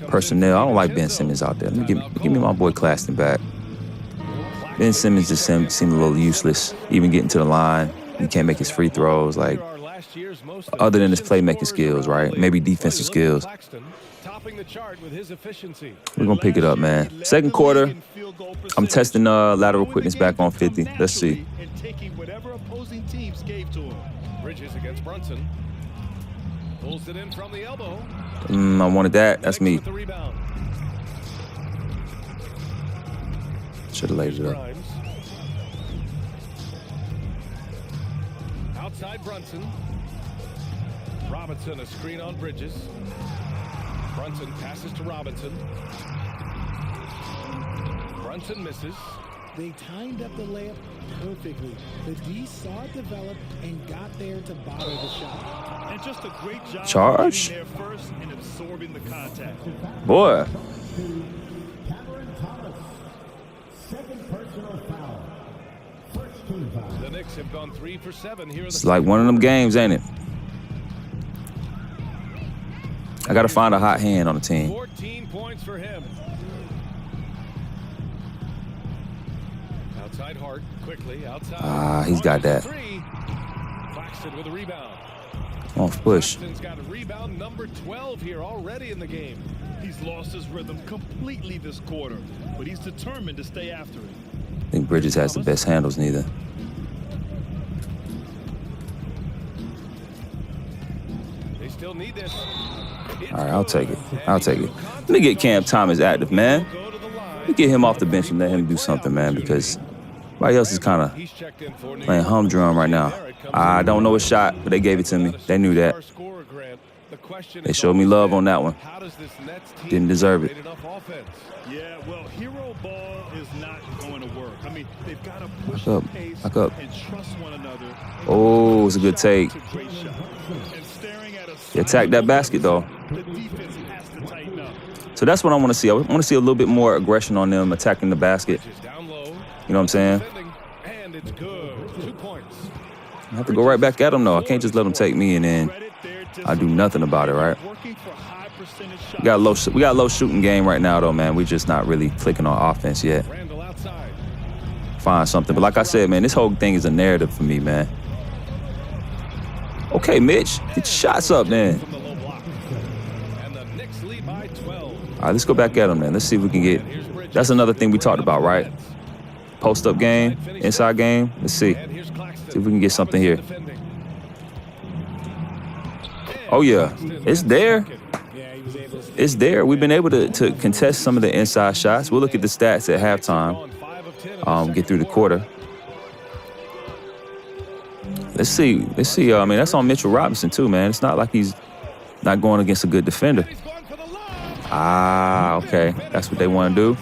[SPEAKER 1] Personnel, I don't like Ben Simmons out there. Let me give me my boy Claxton back. Ben Simmons just seemed a little useless, even getting to the line. He can't make his free throws, like, other than his playmaking skills, right? Maybe defensive skills. We're going to pick it up, man. Second quarter, I'm testing lateral quickness back on 50. Let's see.
[SPEAKER 4] And taking whatever opposing teams gave to him.
[SPEAKER 2] Bridges against Brunson. Pulls it in from the elbow.
[SPEAKER 1] I wanted that. That's me.
[SPEAKER 2] With the rebound.
[SPEAKER 1] Should have laid it up.
[SPEAKER 2] Grimes. Outside Brunson. Robinson, a screen on Bridges. Brunson passes to Robinson. Brunson misses.
[SPEAKER 3] They timed up the layup perfectly. The D saw it develop and got there to bottle the shot.
[SPEAKER 4] And just a great job
[SPEAKER 1] Charge.
[SPEAKER 4] getting there first and absorbing the contact.
[SPEAKER 1] Boy.
[SPEAKER 2] The Knicks have gone 3 for 7 here in the
[SPEAKER 1] It's like one of them games, ain't it? I got to find a hot hand on the team.
[SPEAKER 2] 14 points for him. Outside Hart, quickly, outside.
[SPEAKER 1] He's got that.
[SPEAKER 2] Three. Claxton with a rebound.
[SPEAKER 1] Come on, push.
[SPEAKER 2] Claxton's got a rebound number 12 here already in the game.
[SPEAKER 4] He's lost his rhythm completely this quarter, but he's determined to stay after it.
[SPEAKER 1] I think Bridges has the best handles, neither.
[SPEAKER 2] They still need this.
[SPEAKER 1] All right, I'll take it. I'll take it. Let me get Cam Thomas active, man. Let me get him off the bench and let him do something, man, because everybody else is kind of playing humdrum right now. I don't know a shot, but they gave it to me. They knew that. They showed me love on that one. Didn't deserve it.
[SPEAKER 4] Yeah, well, hero ball is not going to work. I mean, they've got to push
[SPEAKER 1] Back up.
[SPEAKER 4] the pace
[SPEAKER 1] Back up.
[SPEAKER 4] and trust one another.
[SPEAKER 1] Oh, it's a good take.
[SPEAKER 4] And staring at a
[SPEAKER 1] They attacked that basket, though.
[SPEAKER 4] the defense has to tighten up.
[SPEAKER 1] So that's what I want to see. I want to see a little bit more aggression on them attacking the basket. You know what I'm saying?
[SPEAKER 2] And it's good. 2 points.
[SPEAKER 1] I have to go right back at them, though. I can't just let them take me and then I do nothing about it, right?
[SPEAKER 4] Working for high percentage shots.
[SPEAKER 1] We got a low shooting game right now, though, man. We just not really clicking on offense yet.
[SPEAKER 2] Randall outside.
[SPEAKER 1] Find something. But like I said, man, this whole thing is a narrative for me, man. Okay, Mitch, get your shots up, then.
[SPEAKER 2] From the low block. And the Knicks lead by 12.
[SPEAKER 1] All right, let's go back at them, man. Let's see if we can get. That's another thing we talked about, right? Post-up game, inside game. Let's see.
[SPEAKER 2] And here's Claxton.
[SPEAKER 1] See if we can get something here.
[SPEAKER 2] Defending.
[SPEAKER 1] Oh, yeah. It's there.
[SPEAKER 3] Yeah, he was able to
[SPEAKER 1] It's there. We've been able to contest some of the inside shots. We'll look at the stats at halftime.
[SPEAKER 2] On 5 of 10 in the
[SPEAKER 1] Get through the
[SPEAKER 2] second
[SPEAKER 1] quarter. Let's see. I mean, that's on Mitchell Robinson, too, man. It's not like he's not going against a good defender.
[SPEAKER 2] He's going for the lob.
[SPEAKER 1] Okay. That's what they want to do.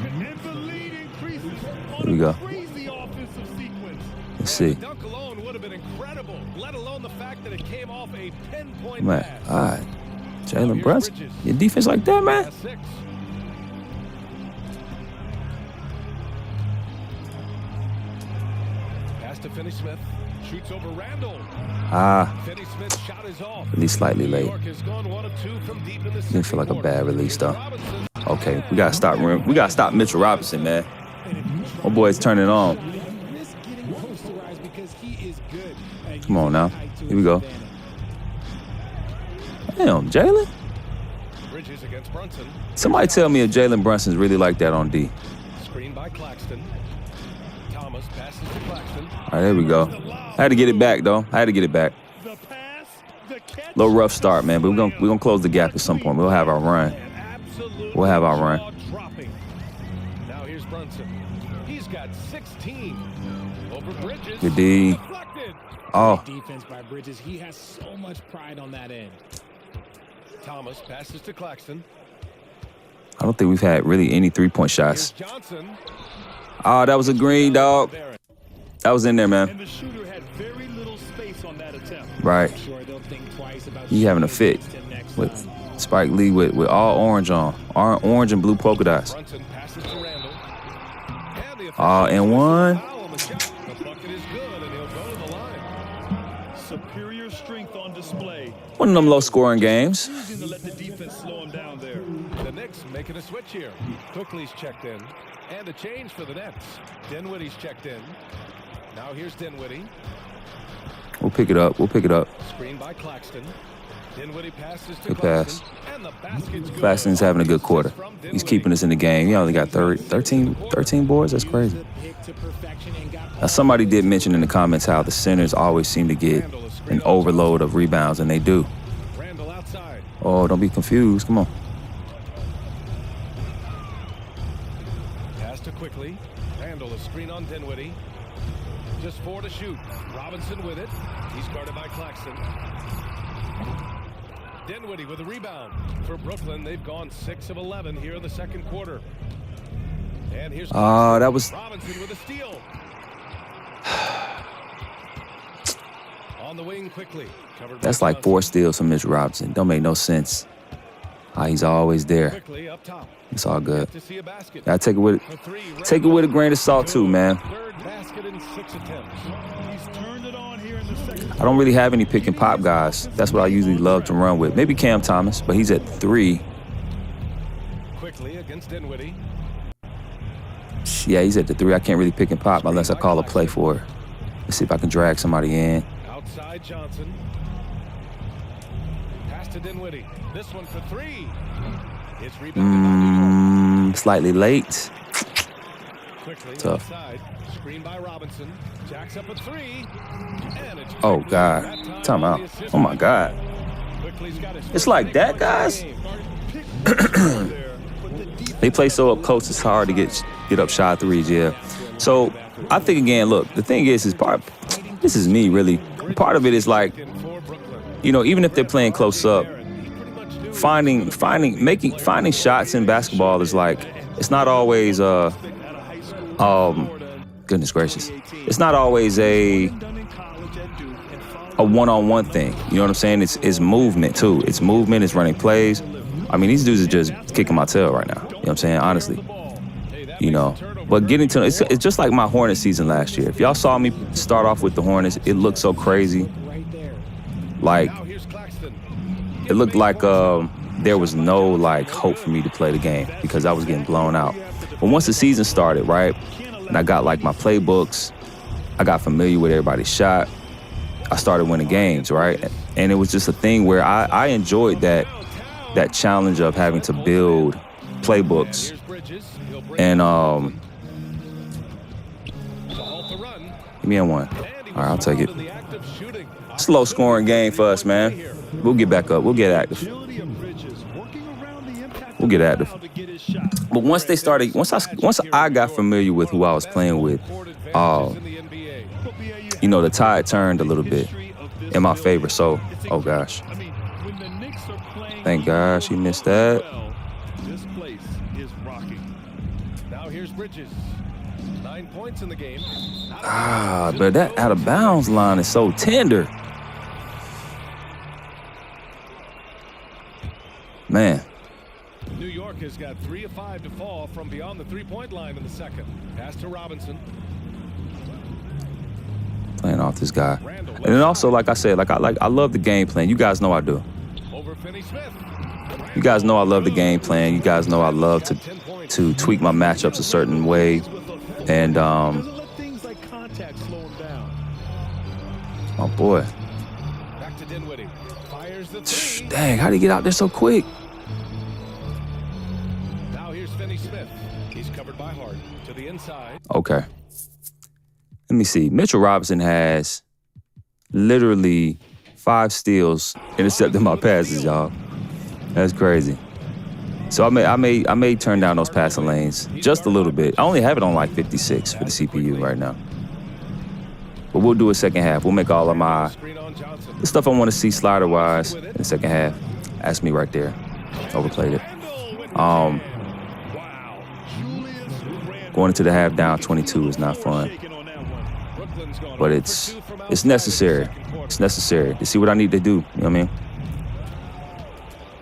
[SPEAKER 4] And the lead increases.
[SPEAKER 1] Here we go.
[SPEAKER 4] Crazy offensive sequence.
[SPEAKER 1] Let's see.
[SPEAKER 2] Dunk alone would have been incredible, let alone the fact that it came off a 10-point
[SPEAKER 1] Man,
[SPEAKER 2] pass.
[SPEAKER 1] all right. Jalen Brunson. Your defense like that, man?
[SPEAKER 2] That's 6. Pass to Finney Smith. Shoots over Randall. Finney Smith's shot is off.
[SPEAKER 1] At least slightly
[SPEAKER 2] New
[SPEAKER 1] late.
[SPEAKER 2] York has gone 1 of 2 from deep in the
[SPEAKER 1] Didn't feel like a
[SPEAKER 2] second
[SPEAKER 1] bad
[SPEAKER 2] quarter.
[SPEAKER 1] release, though.
[SPEAKER 2] Robinson.
[SPEAKER 1] Okay, we gotta stop Mitchell Robinson, man. My boy's turning on.
[SPEAKER 3] risk getting posterized because he is good at
[SPEAKER 1] Come on
[SPEAKER 3] using
[SPEAKER 1] now.
[SPEAKER 3] height to
[SPEAKER 1] Here we
[SPEAKER 3] his
[SPEAKER 1] go.
[SPEAKER 3] advantage.
[SPEAKER 1] Damn, Jalen.
[SPEAKER 2] Bridges against Brunson.
[SPEAKER 1] Somebody tell me if Jalen Brunson's really like that on D.
[SPEAKER 2] Screen by Claxton. Thomas passes to Claxton.
[SPEAKER 1] All right, there we go. I had to get it back, though. I had to get it back.
[SPEAKER 4] The pass, the catch.
[SPEAKER 1] Little rough start, man, but we're gonna close the gap at some point. We'll have our run.
[SPEAKER 2] Absolutely
[SPEAKER 1] We'll have our run.
[SPEAKER 2] jaw-dropping. Now here's Brunson. He's got 16. Over Bridges.
[SPEAKER 1] Good D.
[SPEAKER 2] Deflected.
[SPEAKER 1] Oh,
[SPEAKER 3] Defense by Bridges. He has so much pride on that end.
[SPEAKER 2] Thomas passes to Claxton.
[SPEAKER 1] I don't think we've had really any three-point
[SPEAKER 2] Here's
[SPEAKER 1] shots.
[SPEAKER 2] Johnson.
[SPEAKER 1] Oh, that was a green, dog.
[SPEAKER 2] Barrett.
[SPEAKER 1] That was in there, man.
[SPEAKER 4] And the shooter had very little space on that attempt.
[SPEAKER 1] Right.
[SPEAKER 3] Sure, they'll think twice about
[SPEAKER 1] He having a fit
[SPEAKER 3] shooting against him next
[SPEAKER 1] with
[SPEAKER 3] time.
[SPEAKER 1] Spike Lee with all orange on. Orange and blue polka dots.
[SPEAKER 2] Brunson passes to Randall. And the
[SPEAKER 1] And one.
[SPEAKER 2] foul on the shot. The bucket is good, and he'll go to the line.
[SPEAKER 4] Superior strength on display.
[SPEAKER 1] One of them low-scoring games.
[SPEAKER 4] Choosing to let the defense slow him down there.
[SPEAKER 2] The Knicks making a switch here. Quickly's checked in. And a change for the Nets. Dinwiddie's checked in. Now here's Dinwiddie.
[SPEAKER 1] We'll pick it up.
[SPEAKER 2] Screen by Claxton. Dinwiddie passes to
[SPEAKER 1] Good pass.
[SPEAKER 2] Claxton. And the basket's good.
[SPEAKER 1] Claxton's having a good quarter. He's keeping us in the game. He only got 13 boards. That's crazy.
[SPEAKER 3] Pick to perfection and got
[SPEAKER 1] Now, somebody did mention in the comments how the centers always seem to get an overload of rebounds, and they do. Oh, don't be confused. Come on.
[SPEAKER 2] Pass to quickly. Randall a screen on Dinwiddie. Just 4 to shoot. Robinson with it. He's guarded by Claxton. Dinwiddie with a rebound. For Brooklyn, they've gone 6 of 11 here in the second quarter. And here's
[SPEAKER 1] that was...
[SPEAKER 2] Robinson with a steal. On the wing quickly.
[SPEAKER 1] That's like 4 steals from Mitch Robinson. Don't make no sense. He's always there.
[SPEAKER 2] Quickly up top.
[SPEAKER 1] It's all good.
[SPEAKER 2] To see a basket.
[SPEAKER 1] Gotta take it with a grain of salt too, man.
[SPEAKER 2] Third basket in 6 attempts.
[SPEAKER 4] He's turned it on here in the second.
[SPEAKER 1] I don't really have any pick and pop guys. That's what I usually love to run with. Maybe Cam Thomas, but he's at 3.
[SPEAKER 2] Quickly against Dinwiddie.
[SPEAKER 1] Yeah, he's at the 3. I can't really pick and pop unless I call a play for it. Let's see if I can drag somebody in.
[SPEAKER 2] Outside Johnson. Pass to Dinwiddie. This one for 3. It's rebounded.
[SPEAKER 1] Slightly late.
[SPEAKER 2] Quickly
[SPEAKER 1] Tough.
[SPEAKER 2] outside. Screen by Robinson. Jacks up a 3. And it's
[SPEAKER 1] Oh, God. Time out. Oh, my God.
[SPEAKER 2] Quickly's got his
[SPEAKER 1] It's like that, guys? They play so up close, it's hard to get up shot threes, yeah. So, I think, again, look, the thing is this is me, really. Part of it is like, you know, even if they're playing close up, finding shots in basketball is like, it's not always goodness gracious, it's not always a one-on-one thing. You know what I'm saying? It's movement too. It's movement. It's running plays. I mean, these dudes are just kicking my tail right now. You know what I'm saying? Honestly, you know. But getting to it's just like my Hornets season last year. If y'all saw me start off with the Hornets, it looked so crazy. Like, it looked like there was no like hope for me to play the game because I was getting blown out. But once the season started, right, and I got like my playbooks, I got familiar with everybody's shot, I started winning games, right? And it was just a thing where I enjoyed that challenge of having to build playbooks. And give me a 1. All right, I'll take it. Slow scoring game for us, man. We'll get back up. We'll get active. We'll get active. But once I got familiar with who I was playing with, you know, the tide turned a little bit in my favor. So, oh gosh. Thank God she missed that.
[SPEAKER 4] This place is rocking.
[SPEAKER 2] Now here's Bridges. 9 points in the game.
[SPEAKER 1] But that out of bounds line is so tender. Man.
[SPEAKER 2] New York has got 3 of 5 to fall from beyond the 3-point line in the second. Pass to Robinson.
[SPEAKER 1] Playing off this guy. And then also, like I said, I love the game plan. You guys know I do. You guys know I love the game plan. You guys know I love to tweak my matchups a certain way. And oh boy.
[SPEAKER 2] Back to Dinwiddie. Fires the 3.
[SPEAKER 1] Dang, how did he get out there so quick?
[SPEAKER 2] Now here's Finney-Smith. He's covered by Hart to the inside.
[SPEAKER 1] Okay. Let me see. Mitchell Robinson has literally 5 steals intercepting my passes, y'all. That's crazy. So I may turn down those passing lanes just a little bit. I only have it on like 56 for the CPU right now. But we'll do a second half. We'll make all of the stuff I want to see slider-wise in the second half. Ask me right there. Overplayed it. Going into the half down 22 is not fun. But it's necessary. It's necessary to see what I need to do. You know what I mean?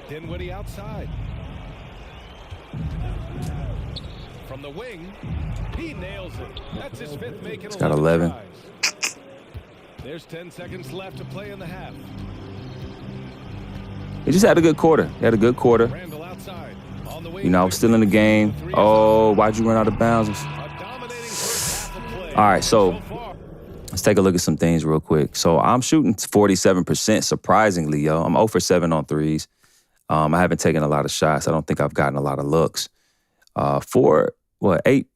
[SPEAKER 2] Dinwiddie outside. From the wing, he nails it. That's his 5th make.
[SPEAKER 1] It's got 11.
[SPEAKER 2] Tries. There's 10 seconds left to play in the half.
[SPEAKER 1] He just had a good quarter. He had a good quarter.
[SPEAKER 2] Randall outside. On the wing,
[SPEAKER 1] You know, I was still in the game. Oh, why'd you run out of bounds? All right, so let's take a look at some things real quick. So I'm shooting 47%, surprisingly, yo. I'm 0 for 7 on threes. I haven't taken a lot of shots. I don't think I've gotten a lot of looks. 8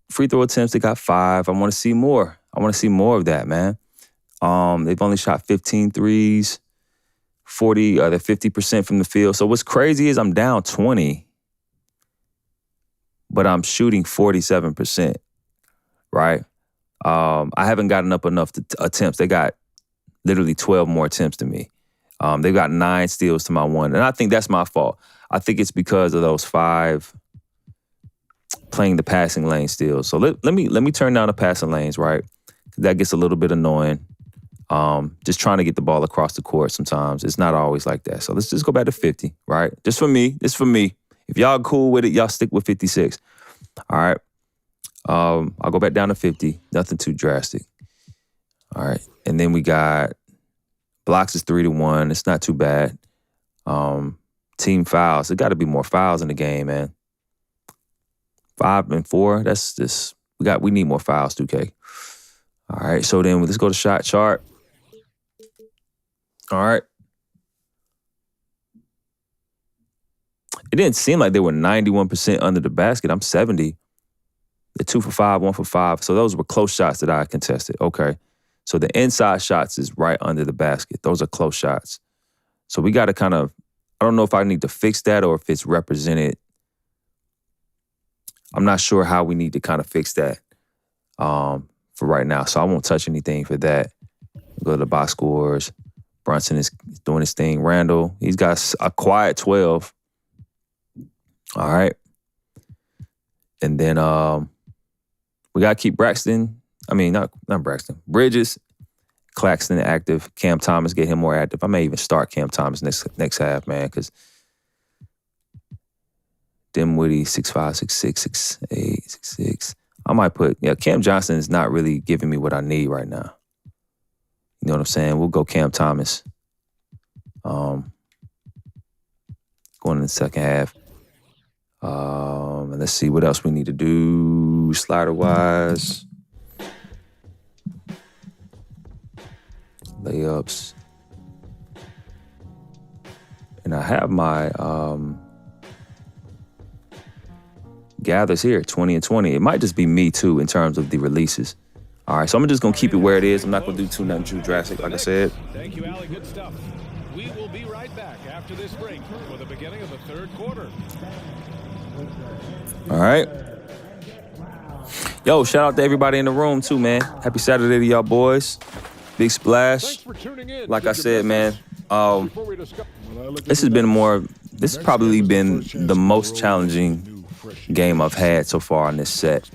[SPEAKER 1] free throw attempts. They got 5. I want to see more. I want to see more of that, man. They've only shot 15 threes, they're 50% from the field. So what's crazy is I'm down 20, but I'm shooting 47%, right? I haven't gotten up enough attempts. They got literally 12 more attempts than me. They've got 9 steals to my 1. And I think that's my fault. I think it's because of those 5 playing the passing lane steals. So let me turn down the passing lanes, right? That gets a little bit annoying. Just trying to get the ball across the court sometimes. It's not always like that. So let's just go back to 50, right? Just for me. This for me. If y'all cool with it, y'all stick with 56. All right. I'll go back down to 50. Nothing too drastic. All right. And then we got blocks is 3-1. It's not too bad. Team fouls. There got to be more fouls in the game, man. 5 and 4. That's just we need more fouls, 2K. All right. So then let's go to shot chart. All right. It didn't seem like they were 91% under the basket. I'm 70. They're 2 for 5, 1 for 5. So those were close shots that I contested. Okay. So the inside shots is right under the basket. Those are close shots. So we got to kind of, I don't know if I need to fix that or if it's represented. I'm not sure how we need to kind of fix that for right now. So I won't touch anything for that. Go to the box scores. Brunson is doing his thing. Randall, he's got a quiet 12. All right. And then we got to keep Braxton. I mean, not Braxton. Bridges, Claxton active. Cam Thomas, get him more active. I may even start Cam Thomas next half, man, because Dinwiddie, 6'5", 6'6", 6'8", 6'6". I might put, Cam Johnson is not really giving me what I need right now. You know what I'm saying? We'll go Cam Thomas. Going in the second half. And let's see what else we need to do slider-wise. Layups. And I have my gathers here, 20 and 20. It might just be me, too, in terms of the releases. All right, so I'm just going to keep it where it is. I'm not going to do nothing too drastic, like I said.
[SPEAKER 2] Thank you, Allie. Good stuff. We will be right back after this break for the beginning of the third quarter.
[SPEAKER 1] All right. Yo, shout out to everybody in the room, too, man. Happy Saturday to y'all boys. Big splash. Like I said, man, this has probably been the most challenging game I've had so far in this set.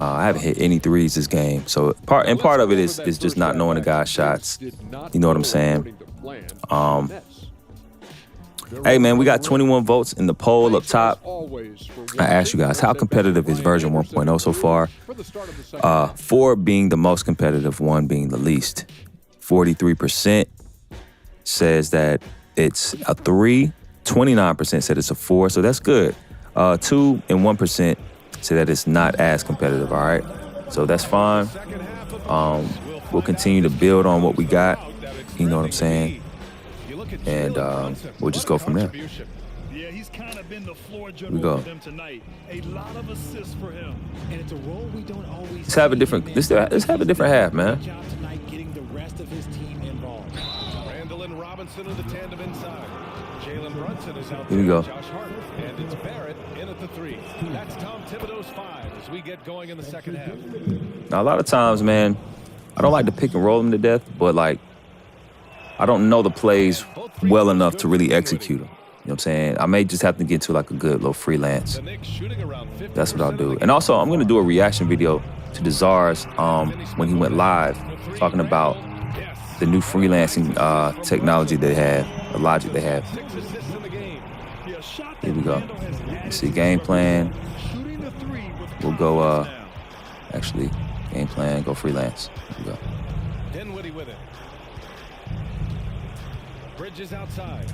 [SPEAKER 1] I haven't hit any threes this game. So part of it is just not knowing the guy's shots. You know what I'm saying? Hey, man, we got 21 votes in the poll up top. I asked you guys, how competitive is version 1.0 so far? 4 being the most competitive, 1 being the least. 43% says that it's a 3. 29% said it's a 4, so that's good. 2 and 1% say that it's not as competitive, all right? So that's fine. We'll continue to build on what we got, you know what I'm saying? And we'll just go from there.
[SPEAKER 4] Yeah, he's kind of been the floor
[SPEAKER 1] We
[SPEAKER 4] general
[SPEAKER 1] go.
[SPEAKER 4] for them tonight. A lot of assists for him.
[SPEAKER 3] And it's a role we don't always
[SPEAKER 1] Let's have a different half, man.
[SPEAKER 3] Job tonight getting the rest of his team involved.
[SPEAKER 2] Randall and Robinson are the tandem inside. Jalen Brunson is out
[SPEAKER 1] Here we
[SPEAKER 2] there.
[SPEAKER 1] go.
[SPEAKER 2] Josh Hart. And it's Barrett in at the 3. That's Tom Thibodeau's 5 as we get going in the second half.
[SPEAKER 1] Now, a lot of times, man, I don't like to pick and roll them to death, but, like, I don't know the plays well enough to really execute them. You know what I'm saying? I may just have to get to, like, a good little freelance.
[SPEAKER 2] The Knicks shooting around 50%
[SPEAKER 1] That's what I'll
[SPEAKER 2] of
[SPEAKER 1] do.
[SPEAKER 2] the
[SPEAKER 1] And also, I'm going to do a reaction video to Desar's when he went live, talking about the new freelancing technology they have, the logic they have.
[SPEAKER 2] 6 assists in the game.
[SPEAKER 1] Here we go. You see game plan. We'll go, actually, game plan, go freelance. Here we go.
[SPEAKER 2] Dinwiddie with it. Bridges outside.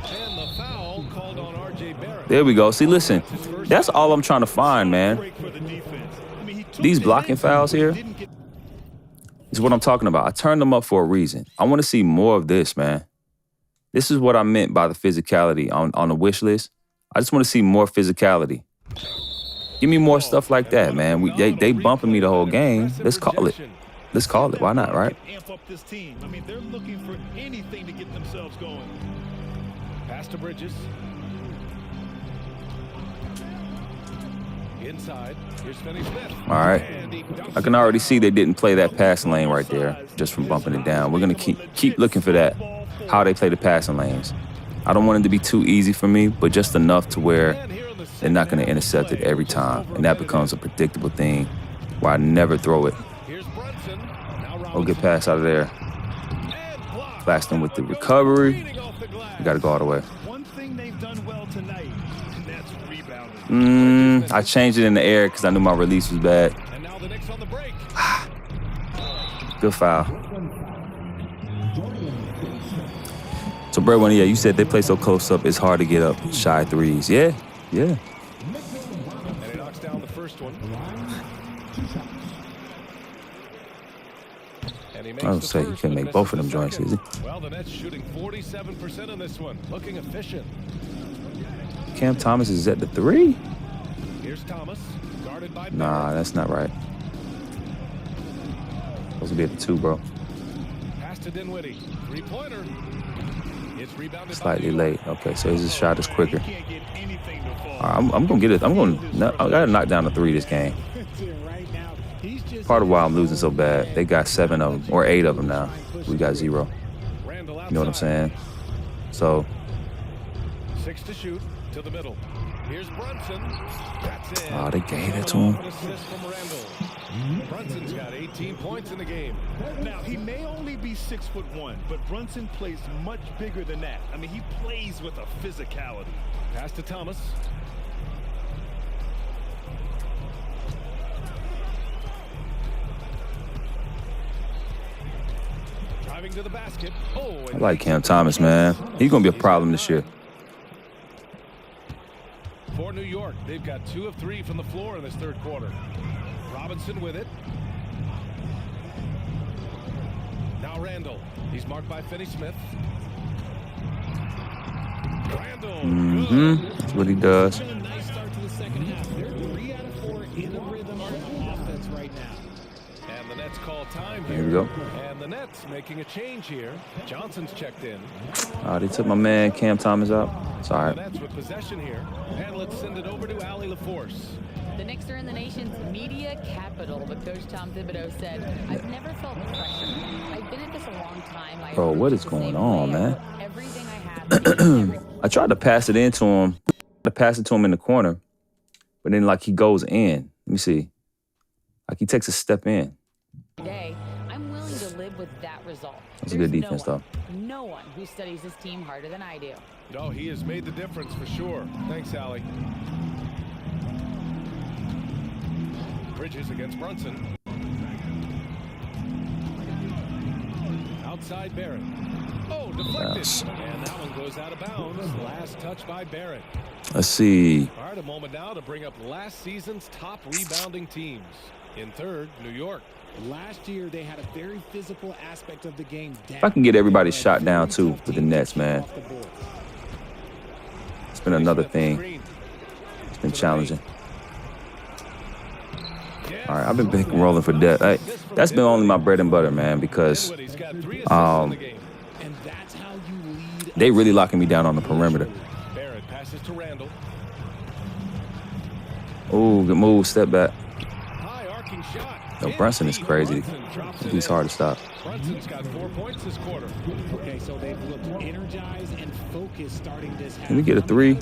[SPEAKER 2] And the foul called on R.J. Barrett.
[SPEAKER 1] There we go. See, listen, that's all I'm trying to find, man. These blocking fouls here is what I'm talking about. I turned them up for a reason. I want to see more of this, man. This is what I meant by the physicality on the wish list. I just want to see more physicality. Give me more stuff like that, man. They bumping me the whole game. Let's call it. let's call it. Why not, right?
[SPEAKER 4] Amp up this team. I mean, they're looking for anything to get themselves going.
[SPEAKER 2] Pass to Bridges. Inside. Here's Finney Smith.
[SPEAKER 1] All right. I can already see they didn't play that passing lane right there just from bumping it down. We're going to keep looking for that, how they play the passing lanes. I don't want it to be too easy for me, but just enough to where they're not going to intercept it every time. And that becomes a predictable thing where I never throw it. We'll get pass out of there. Claxton with the recovery. We got to go all the way.
[SPEAKER 4] One thing they've done well tonight, and that's rebounding.
[SPEAKER 1] I changed it in the air because I knew my release was bad.
[SPEAKER 2] And now the Knicks on the break.
[SPEAKER 1] Good foul. So, Brett, yeah, you said they play so close up, it's hard to get up shy threes. Yeah.
[SPEAKER 2] And he knocks down the first one. And he makes
[SPEAKER 1] I would say you can make both of them joints, is he?
[SPEAKER 2] Well, the Nets shooting 47% in this one, looking efficient.
[SPEAKER 1] Cam Thomas is at the 3?
[SPEAKER 2] Here's Thomas, guarded by
[SPEAKER 1] Nah,
[SPEAKER 2] Barrett.
[SPEAKER 1] that's not right. Supposed to be at the 2, bro.
[SPEAKER 2] Pass to Dinwiddie, three-pointer. It's rebounded
[SPEAKER 1] Slightly
[SPEAKER 2] by
[SPEAKER 1] late. Okay, so his shot is quicker.
[SPEAKER 4] He can't get anything to fall.
[SPEAKER 1] All right, I'm going to get it. I got to knock down the 3 this game.
[SPEAKER 3] Right now, he's just
[SPEAKER 1] Part of why I'm losing so bad. They got 7 of them, or 8 of them now. We got 0.
[SPEAKER 2] Randall outside.
[SPEAKER 1] You know what I'm saying? So,
[SPEAKER 2] 6 to shoot, to the middle. Here's Brunson. That's it.
[SPEAKER 1] oh, they gave it to him.
[SPEAKER 2] An assist from Randall. Brunson's got 18 points in the game.
[SPEAKER 4] Now, he may only be 6'1", but Brunson plays much bigger than that. I mean, he plays with a physicality.
[SPEAKER 2] Pass to Thomas. Driving to the basket. Oh,
[SPEAKER 1] I like Cam Thomas, man. He's going to be a problem this year.
[SPEAKER 2] for New York, they've got 2 of 3 from the floor in this third quarter. Robinson with it. Now Randall. He's marked by Finney Smith. Randall.
[SPEAKER 1] That's what he does.
[SPEAKER 3] A nice start to the second half. They're 3 out of 4 in the rhythm of offense right now.
[SPEAKER 2] And the Nets call time here.
[SPEAKER 1] Here we go.
[SPEAKER 2] And the Nets making a change here. Johnson's checked in.
[SPEAKER 1] They took my man Cam Thomas out. Sorry.
[SPEAKER 2] The Nets with possession here. And let's send it over to Allie LaForce.
[SPEAKER 5] The Knicks are in the nation's media capital, but Coach Tom Thibodeau said, I've never felt pressure. I've been at this a long time.
[SPEAKER 1] Bro, what is going on, man?
[SPEAKER 5] Everything I have.
[SPEAKER 1] I tried to pass it into him. In the corner. But then, like, he goes in. Let me see. Like, he takes a step in.
[SPEAKER 5] Today, I'm willing to live with that result.
[SPEAKER 1] That's a good defense, though.
[SPEAKER 5] No one who studies this team harder than I do.
[SPEAKER 2] Oh, he has made the difference for sure. Thanks, Allie. Bridges against Brunson. Outside Barrett. Oh, deflected.
[SPEAKER 1] Yes.
[SPEAKER 2] And that one goes out of bounds. Last touch by Barrett.
[SPEAKER 1] Let's see.
[SPEAKER 2] All right, a moment now to bring up last season's top rebounding teams. In third, New York.
[SPEAKER 3] Last year, they had a very physical aspect of the game down.
[SPEAKER 1] If I can get everybody shot down, too, with the Nets, man. It's been another thing. It's been challenging. All right, I've been pick and rolling for death. That's been only my bread and butter, man, because they really locking me down on the perimeter.
[SPEAKER 2] Barrett passes to Randall.
[SPEAKER 1] Oh, good move, step back.
[SPEAKER 2] High arcing shot.
[SPEAKER 1] Yo, Brunson is crazy. He's hard to stop.
[SPEAKER 2] Brunson's got 4 points this quarter.
[SPEAKER 3] Okay, so they've looked energized and focused starting this half.
[SPEAKER 1] Can we get a 3?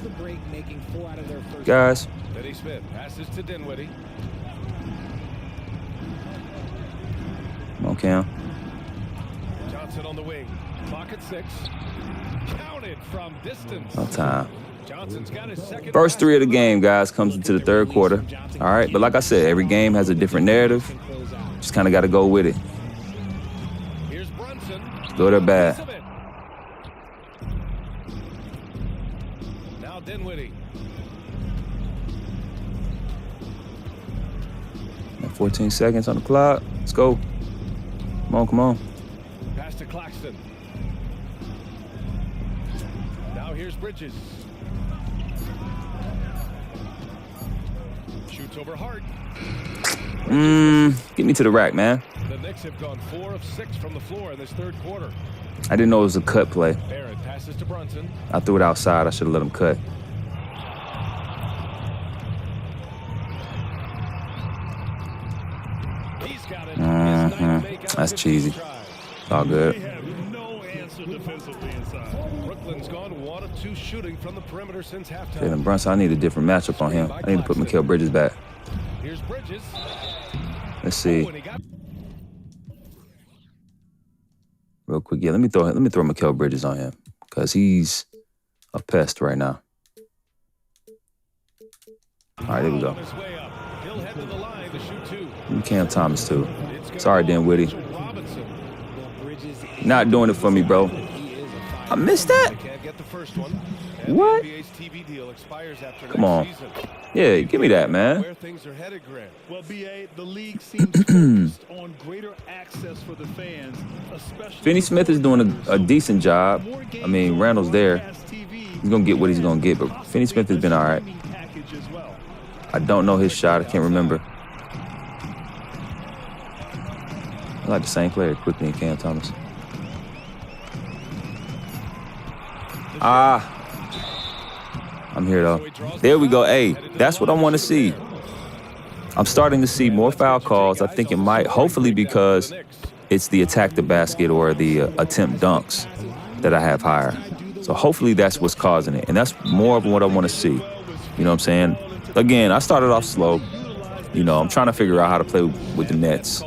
[SPEAKER 1] Guys.
[SPEAKER 2] Finney Smith passes to Dinwiddie.
[SPEAKER 1] Come on, Cam.
[SPEAKER 2] Johnson on the wing. Clock at 6. Counted from distance.
[SPEAKER 1] No time.
[SPEAKER 2] Johnson's got his second.
[SPEAKER 1] First 3 of the game, guys, comes into the third quarter. All right, but like I said, every game has a different narrative. Just kind of got to go with it.
[SPEAKER 2] Here's Brunson.
[SPEAKER 1] Good or bad.
[SPEAKER 2] Now Dinwiddie.
[SPEAKER 1] 14 seconds on the clock. Let's go. Come on.
[SPEAKER 2] Pass to Claxton. Now here's Bridges. Shoots over Hart.
[SPEAKER 1] Get me to the rack, man.
[SPEAKER 2] The Knicks have gone 4 of 6 from the floor in this third quarter.
[SPEAKER 1] I didn't know it was a cut play.
[SPEAKER 2] Barrett passes to Brunson.
[SPEAKER 1] I threw it outside. I should have let him cut.
[SPEAKER 2] He's got it. His ninth make out of
[SPEAKER 1] That's
[SPEAKER 2] 15
[SPEAKER 1] cheesy.
[SPEAKER 2] tries.
[SPEAKER 1] It's all good.
[SPEAKER 4] They have no answer defensively inside.
[SPEAKER 2] Brooklyn's gone 1 of 2 shooting from the perimeter since halftime.
[SPEAKER 1] Jalen Brunson, I need a different matchup on him. I need to put Mikal Bridges back.
[SPEAKER 2] Here's Bridges.
[SPEAKER 1] Let's see.
[SPEAKER 2] Oh, and he got
[SPEAKER 1] Real quick. Yeah, let me throw Mikal Bridges on him because he's a pest right now. All right, there we go.
[SPEAKER 2] on his way up. He'll head to the line to shoot 2.
[SPEAKER 1] Give me Cam Thomas, too.
[SPEAKER 2] It's gonna
[SPEAKER 1] Sorry,
[SPEAKER 2] go
[SPEAKER 1] Dinwiddie.
[SPEAKER 2] to Robinson.
[SPEAKER 1] Not doing it for me, bro. I missed that?
[SPEAKER 2] They can't get the first one. And
[SPEAKER 1] What?
[SPEAKER 2] The NBA's TV deal expires after
[SPEAKER 1] Come
[SPEAKER 2] next
[SPEAKER 1] on.
[SPEAKER 2] season.
[SPEAKER 1] Yeah, give me that, man.
[SPEAKER 2] Where things are headed, Grant.
[SPEAKER 4] Well, BA, the league seems focused on greater access for the fans, especially.
[SPEAKER 1] Finney Smith is doing a decent job. I mean, Randall's there. He's going to get what he's going to get, but Finney Smith has been all right. I don't know his shot. I can't remember. I like the same player quickly in Cam Thomas. I'm here, though. There we go. Hey, that's what I want to see. I'm starting to see more foul calls. I think it might, hopefully because it's the attack the basket or the attempt dunks that I have higher. So hopefully that's what's causing it. And that's more of what I want to see. You know what I'm saying? Again, I started off slow. You know, I'm trying to figure out how to play with the Nets.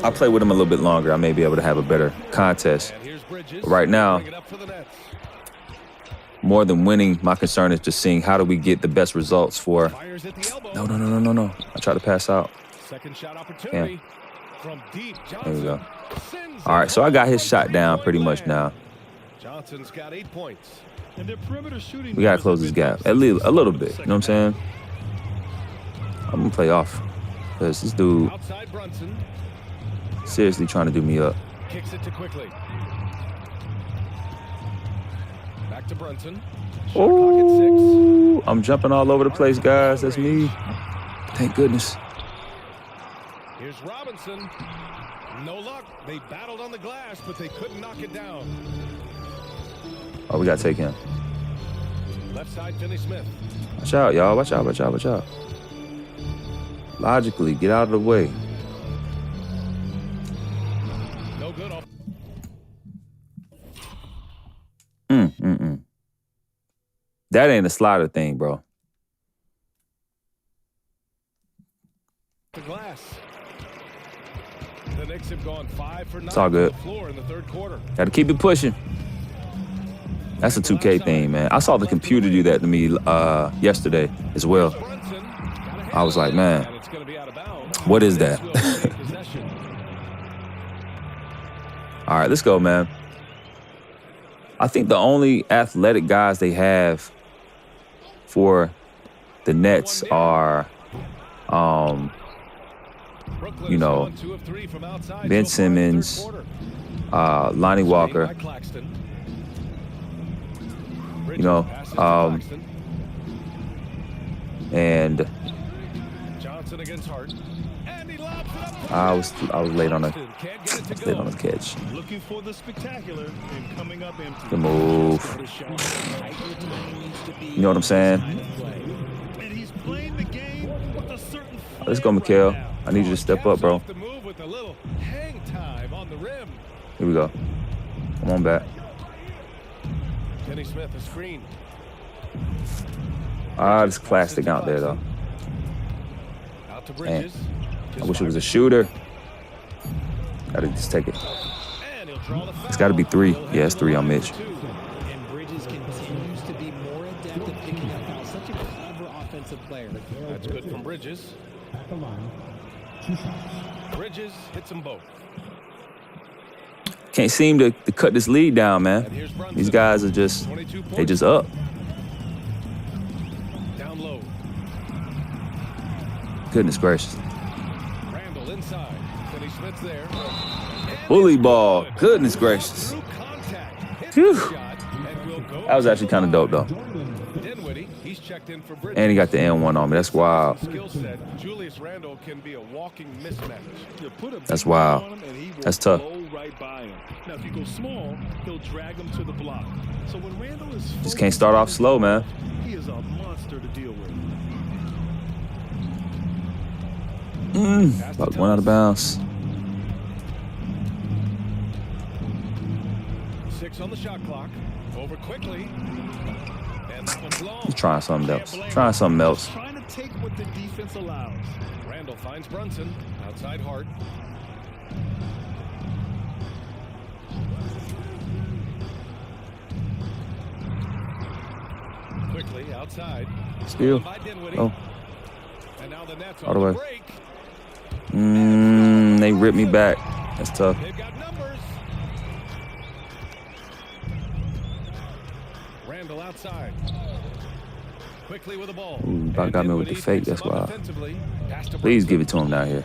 [SPEAKER 1] I'll play with them a little bit longer. I may be able to have a better contest. But right now, more than winning, my concern is just seeing how do we get the best results for. No. I tried to pass out.
[SPEAKER 2] Second shot opportunity from deep.
[SPEAKER 1] There we go. All right, so I got his shot down pretty much now.
[SPEAKER 2] Johnson's got 8 points.
[SPEAKER 4] And their perimeter shooting.
[SPEAKER 1] We got to close this gap at least a little bit. You know what I'm saying? I'm going to play off because this dude
[SPEAKER 2] Outside Brunson
[SPEAKER 1] seriously trying to do me up.
[SPEAKER 2] kicks it to quickly. Back to Brunson. Shot clock
[SPEAKER 1] Oh, I'm jumping all over the place, guys. That's me. Thank goodness.
[SPEAKER 2] at 6. Here's Robinson. No luck. They battled on the glass, but they couldn't knock it down.
[SPEAKER 1] Oh, we got to take him.
[SPEAKER 2] Left side, Finney Smith.
[SPEAKER 1] Watch out, y'all. Watch out. Logically, get out of the way.
[SPEAKER 2] No good off.
[SPEAKER 1] That ain't a slider thing, bro.
[SPEAKER 2] The glass. The Knicks have gone 5 for 9
[SPEAKER 1] It's all good.
[SPEAKER 2] on the floor in the third quarter.
[SPEAKER 1] Got to keep it pushing. That's a 2K thing, man. I saw the computer do that to me yesterday as well.
[SPEAKER 2] Brunson got
[SPEAKER 1] I was like, man,
[SPEAKER 2] and it's going to be out of bounds.
[SPEAKER 1] what is that?
[SPEAKER 2] Will take possession.
[SPEAKER 1] All right, let's go, man. I think the only athletic guys they have for the Nets are,
[SPEAKER 2] Brooklyn
[SPEAKER 1] you
[SPEAKER 2] has
[SPEAKER 1] know,
[SPEAKER 2] gone 2 of 3 from outside
[SPEAKER 1] Ben
[SPEAKER 2] so far in the third
[SPEAKER 1] Simmons,
[SPEAKER 2] quarter.
[SPEAKER 1] Lonnie Walker.
[SPEAKER 2] By Claxton.
[SPEAKER 1] You know,
[SPEAKER 2] Passes to Claxton.
[SPEAKER 1] And
[SPEAKER 2] Johnson against Hart. And he lobs it up.
[SPEAKER 1] I was late on the
[SPEAKER 2] Can't get it to go.
[SPEAKER 1] catch.
[SPEAKER 4] Looking for the spectacular and coming up empty.
[SPEAKER 1] Good move. You know what I'm saying?
[SPEAKER 4] And he's playing the game with a certain
[SPEAKER 1] Let's go,
[SPEAKER 4] flair
[SPEAKER 1] Mikal.
[SPEAKER 4] right now.
[SPEAKER 1] I need you to step up, bro.
[SPEAKER 2] Off the move with a little hang time on the rim.
[SPEAKER 1] Here we go. Come on back.
[SPEAKER 2] Finney Smith, a screen.
[SPEAKER 1] This plastic out there, though.
[SPEAKER 2] Out to Bridges.
[SPEAKER 1] I wish it was a shooter. Gotta just take it.
[SPEAKER 2] And he'll draw the foul.
[SPEAKER 1] It's got to be 3. Yeah, it's 3 on Mitch.
[SPEAKER 3] And Bridges continues to be more adept at picking up fouls. Such a clever offensive player.
[SPEAKER 2] That's good from Bridges. Bridges hits them both.
[SPEAKER 1] Can't seem to cut this lead down,
[SPEAKER 2] And
[SPEAKER 1] man.
[SPEAKER 2] here's Brunson.
[SPEAKER 1] These guys are just,
[SPEAKER 2] 22 points.
[SPEAKER 1] they just up.
[SPEAKER 2] Down low.
[SPEAKER 1] Goodness gracious.
[SPEAKER 2] Randall inside. Finney Smith's there.
[SPEAKER 1] Bully ball. Goodness gracious.
[SPEAKER 2] Through contact. Hits
[SPEAKER 1] Phew.
[SPEAKER 2] the shot and will go
[SPEAKER 1] That was actually kind of dope, though.
[SPEAKER 2] Dinwiddie. He He's checked in for Bridges.
[SPEAKER 1] And he got the N1 on me. That's wild.
[SPEAKER 2] Skill set, Julius Randle can be a walking mismatch.
[SPEAKER 4] You put a
[SPEAKER 1] That's
[SPEAKER 4] big man
[SPEAKER 1] wild.
[SPEAKER 4] on him and he will
[SPEAKER 1] That's tough.
[SPEAKER 4] blow right by him. Now, if you go small, he'll drag him to the block. So when Randle is
[SPEAKER 1] Just can't start off slow, man.
[SPEAKER 4] he is a monster to deal with.
[SPEAKER 1] About one out of bounds.
[SPEAKER 2] 6 on the shot clock. Over quickly. And that one's long.
[SPEAKER 1] He's trying something else. Trying something else.
[SPEAKER 4] Trying to take what the defense allows.
[SPEAKER 2] Randle finds Brunson. Outside Hart. Quickly outside.
[SPEAKER 1] Steal.
[SPEAKER 2] By Dinwiddie.
[SPEAKER 1] Oh,
[SPEAKER 2] And now the Nets
[SPEAKER 1] all
[SPEAKER 2] on
[SPEAKER 1] the
[SPEAKER 2] the
[SPEAKER 1] way.
[SPEAKER 2] break.
[SPEAKER 1] They ripped me back. That's tough.
[SPEAKER 2] They've got numbers. Randle outside. Quickly with the ball.
[SPEAKER 1] Ooh, about got me with the
[SPEAKER 2] Dinwiddie
[SPEAKER 1] fake.
[SPEAKER 2] picks
[SPEAKER 1] That's
[SPEAKER 2] him up
[SPEAKER 1] wild.
[SPEAKER 2] offensively. Pass to
[SPEAKER 1] Please
[SPEAKER 2] Brunson.
[SPEAKER 1] give it to him down here.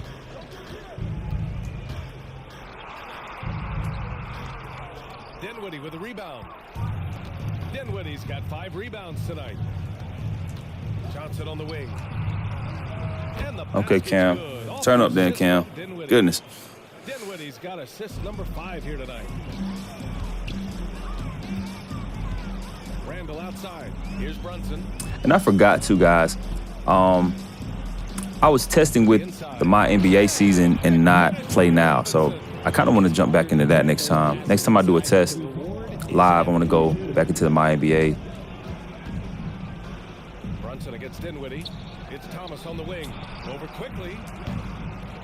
[SPEAKER 2] Dinwiddie with a rebound. Dinwiddie's got 5 rebounds tonight. Johnson on the wing. And the
[SPEAKER 1] Okay,
[SPEAKER 2] basket's
[SPEAKER 1] Cam.
[SPEAKER 2] good.
[SPEAKER 1] Turn up then,
[SPEAKER 2] Assist
[SPEAKER 1] Cam.
[SPEAKER 2] from Dinwiddie.
[SPEAKER 1] Goodness.
[SPEAKER 2] Dinwiddie's got assist number 5 here tonight. Randle outside. Here's Brunson.
[SPEAKER 1] And I forgot too, guys. I was testing with my NBA season and not play now. So I kind of want to jump back into that next time. Next time I do a test live, I want to go back into my NBA.
[SPEAKER 2] Brunson against Dinwiddie. It's Thomas on the wing. Over quickly.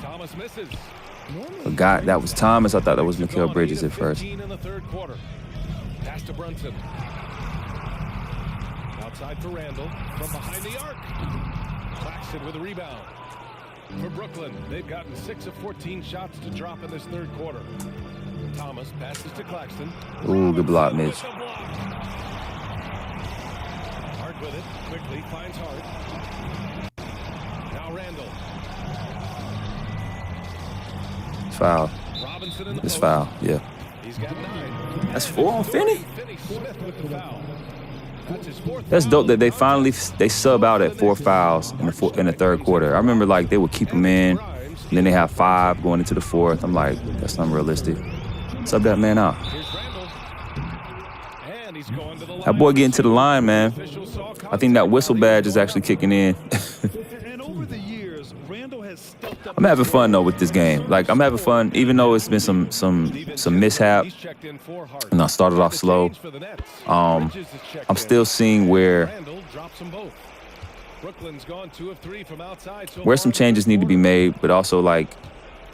[SPEAKER 2] Thomas misses.
[SPEAKER 1] Forgot that was Thomas. I thought that was Mikal Bridges at first.
[SPEAKER 2] 15 in the third quarter. Pass to Brunson. Outside for Randle. From behind the arc. Claxton with a rebound. For Brooklyn, they've gotten 6 of 14 shots to drop in this third quarter. Thomas passes to Claxton.
[SPEAKER 1] Ooh, good block, Mitch.
[SPEAKER 2] With the block. Hart with it. Quickly finds Hart. Now Randle.
[SPEAKER 1] Foul.
[SPEAKER 2] Robinson in the
[SPEAKER 1] It's
[SPEAKER 2] post.
[SPEAKER 1] foul. Yeah.
[SPEAKER 2] He's got 9.
[SPEAKER 1] That's 4 on Finney.
[SPEAKER 2] Finney Smith with the foul. That's his 4th
[SPEAKER 1] That's
[SPEAKER 2] foul.
[SPEAKER 1] dope that they finally sub out at 4 fouls in the third quarter. I remember like they would keep them in, and then they have 5 going into the 4th. I'm like, that's unrealistic. Sub that man out.
[SPEAKER 2] Here's Randle. And he's going to the line.
[SPEAKER 1] That boy getting to the line, man.
[SPEAKER 2] Officials saw
[SPEAKER 1] I think that whistle badge is actually kicking in.
[SPEAKER 4] And over the years, Randle has stepped up.
[SPEAKER 1] I'm having fun though with this game. Like I'm having fun, even though it's been some mishap.
[SPEAKER 2] He's checked in for Hart.
[SPEAKER 1] And I started off slow.
[SPEAKER 2] For the Nets.
[SPEAKER 1] Um,
[SPEAKER 2] Bridges is checked
[SPEAKER 1] I'm
[SPEAKER 2] in.
[SPEAKER 1] still seeing where
[SPEAKER 2] Randle drops them both. Brooklyn's gone 2 of 3 from outside. So
[SPEAKER 1] where some
[SPEAKER 2] far.
[SPEAKER 1] changes need to be made, but also like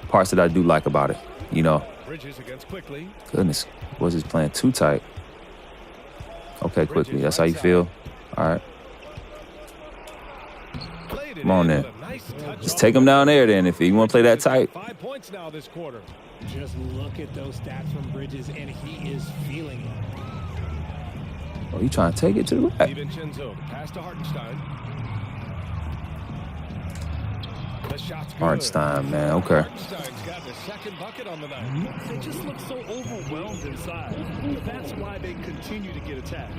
[SPEAKER 1] parts that I do like about it. You know,
[SPEAKER 2] Bridges against Quickly.
[SPEAKER 1] goodness, was this playing too tight? Okay, quickly. That's how you feel. All right,
[SPEAKER 2] Played it
[SPEAKER 1] come on
[SPEAKER 2] in
[SPEAKER 1] then.
[SPEAKER 2] with a nice touch
[SPEAKER 1] Just
[SPEAKER 2] off
[SPEAKER 1] take him down there then if you want to play that tight.
[SPEAKER 2] 5 points now this quarter.
[SPEAKER 3] Just look at those stats from Bridges, and he is feeling it.
[SPEAKER 1] Oh, you trying to take it to the rack?
[SPEAKER 2] DiVincenzo pass to Hartenstein. The shot's good.
[SPEAKER 1] Hartenstein, man. Okay.
[SPEAKER 2] Hartenstein's got the second bucket on the night.
[SPEAKER 4] They just look so overwhelmed inside. That's why they continue to get attacked.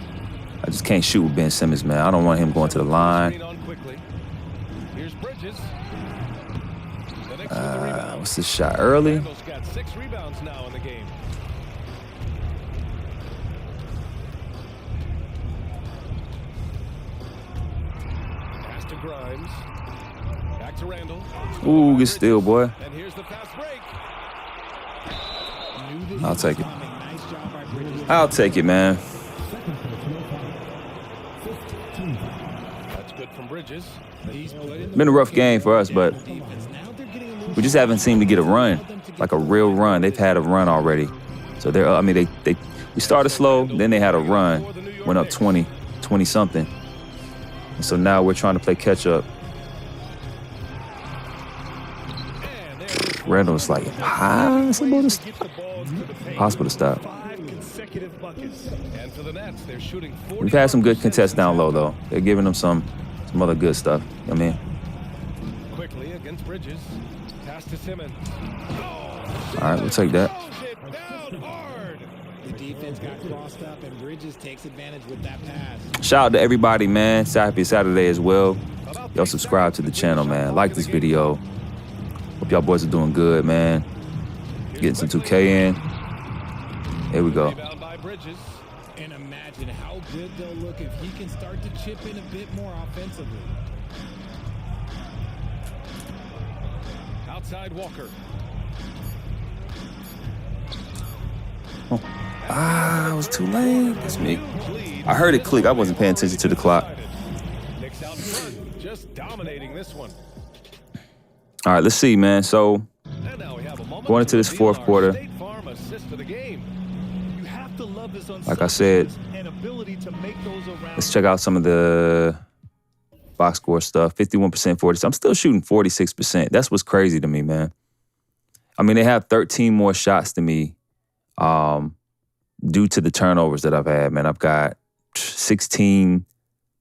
[SPEAKER 1] I just can't shoot with Ben Simmons, man. I don't want him going to the line.
[SPEAKER 2] Screen on quickly. Here's Bridges. The Knicks with the rebound.
[SPEAKER 1] What's this shot? Early?
[SPEAKER 2] Randle's got 6 rebounds now in the game. Pass to Grimes. Back to Randle.
[SPEAKER 1] Ooh, good steal, boy.
[SPEAKER 2] And here's the fast break.
[SPEAKER 1] I'll take it.
[SPEAKER 3] Nice job by Bridges.
[SPEAKER 1] I'll take it, man.
[SPEAKER 2] That's good from Bridges.
[SPEAKER 3] He's put in the
[SPEAKER 1] Been a rough game for us, but
[SPEAKER 3] defense. Now they're getting a little
[SPEAKER 1] we just haven't seemed to get a run, like a real run. They've had a run already. So they're, I mean, we started slow, then they had a run, went up 20-something. And so now we're trying to play catch up.
[SPEAKER 2] And there's
[SPEAKER 1] Randall's like, possible to stop.
[SPEAKER 2] get the ball to the paint.
[SPEAKER 1] Possible to stop.
[SPEAKER 4] 5 consecutive buckets.
[SPEAKER 2] And for the Nets, they're shooting 40.
[SPEAKER 1] We've had some good contests down low, though. They're giving them some other good stuff. I mean,
[SPEAKER 2] Quickly against Bridges. Pass to Simmons.
[SPEAKER 1] all right, we'll take that.
[SPEAKER 2] Throws it down hard.
[SPEAKER 3] The defense got crossed up, and Bridges takes advantage with that pass.
[SPEAKER 1] Shout out to everybody, man. Happy Saturday as well. Y'all subscribe to the channel, man. Like this video. Hope y'all boys are doing good, man. Getting some 2K in. Here we go.
[SPEAKER 3] And imagine how good they'll look if he can start to chip in a bit more offensively.
[SPEAKER 2] Outside Walker.
[SPEAKER 1] Oh. Ah, it was too late. That's me. I heard it click. I wasn't paying attention to the clock.
[SPEAKER 2] Knicks out front, just dominating this one.
[SPEAKER 1] All right, let's see, man. So going into this fourth quarter, like I said, let's check out some of the box score stuff. 51%, 40. I'm still shooting 46%. That's what's crazy to me, man. I mean, they have 13 more shots than me due to the turnovers that I've had, man. I've got 16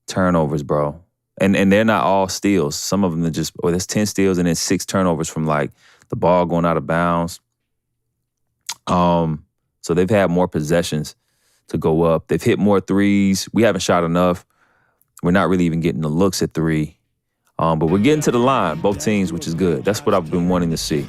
[SPEAKER 1] turnovers, bro. And they're not all steals. Some of them are just, there's 10 steals and then 6 turnovers from like the ball going out of bounds. So they've had more possessions to go up. They've hit more threes. We haven't shot enough. We're not really even getting the looks at 3. But we're getting to the line, both teams, which is good. That's what I've been wanting to see.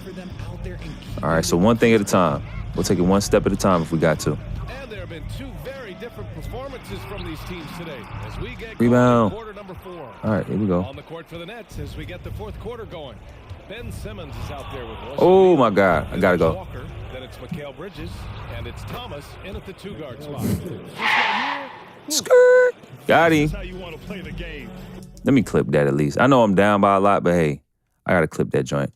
[SPEAKER 1] All right, so one thing at a time. We'll take it one step at a time if we got to.
[SPEAKER 2] And there have been 2 very different performances from these teams today. As we get
[SPEAKER 1] rebound.
[SPEAKER 2] Quarter number 4.
[SPEAKER 1] All right, here we go.
[SPEAKER 2] On the court for the Nets as we get the fourth quarter going. Ben Simmons is out there with Russell.
[SPEAKER 1] Oh my God, I gotta go.
[SPEAKER 2] Walker, then it's Mikal Bridges, and it's Thomas in at the 2-guard spot.
[SPEAKER 1] Skirt. Got him.
[SPEAKER 4] How you want to play the game.
[SPEAKER 1] Let me clip that at least. I know I'm down by a lot, but hey, I gotta clip that joint.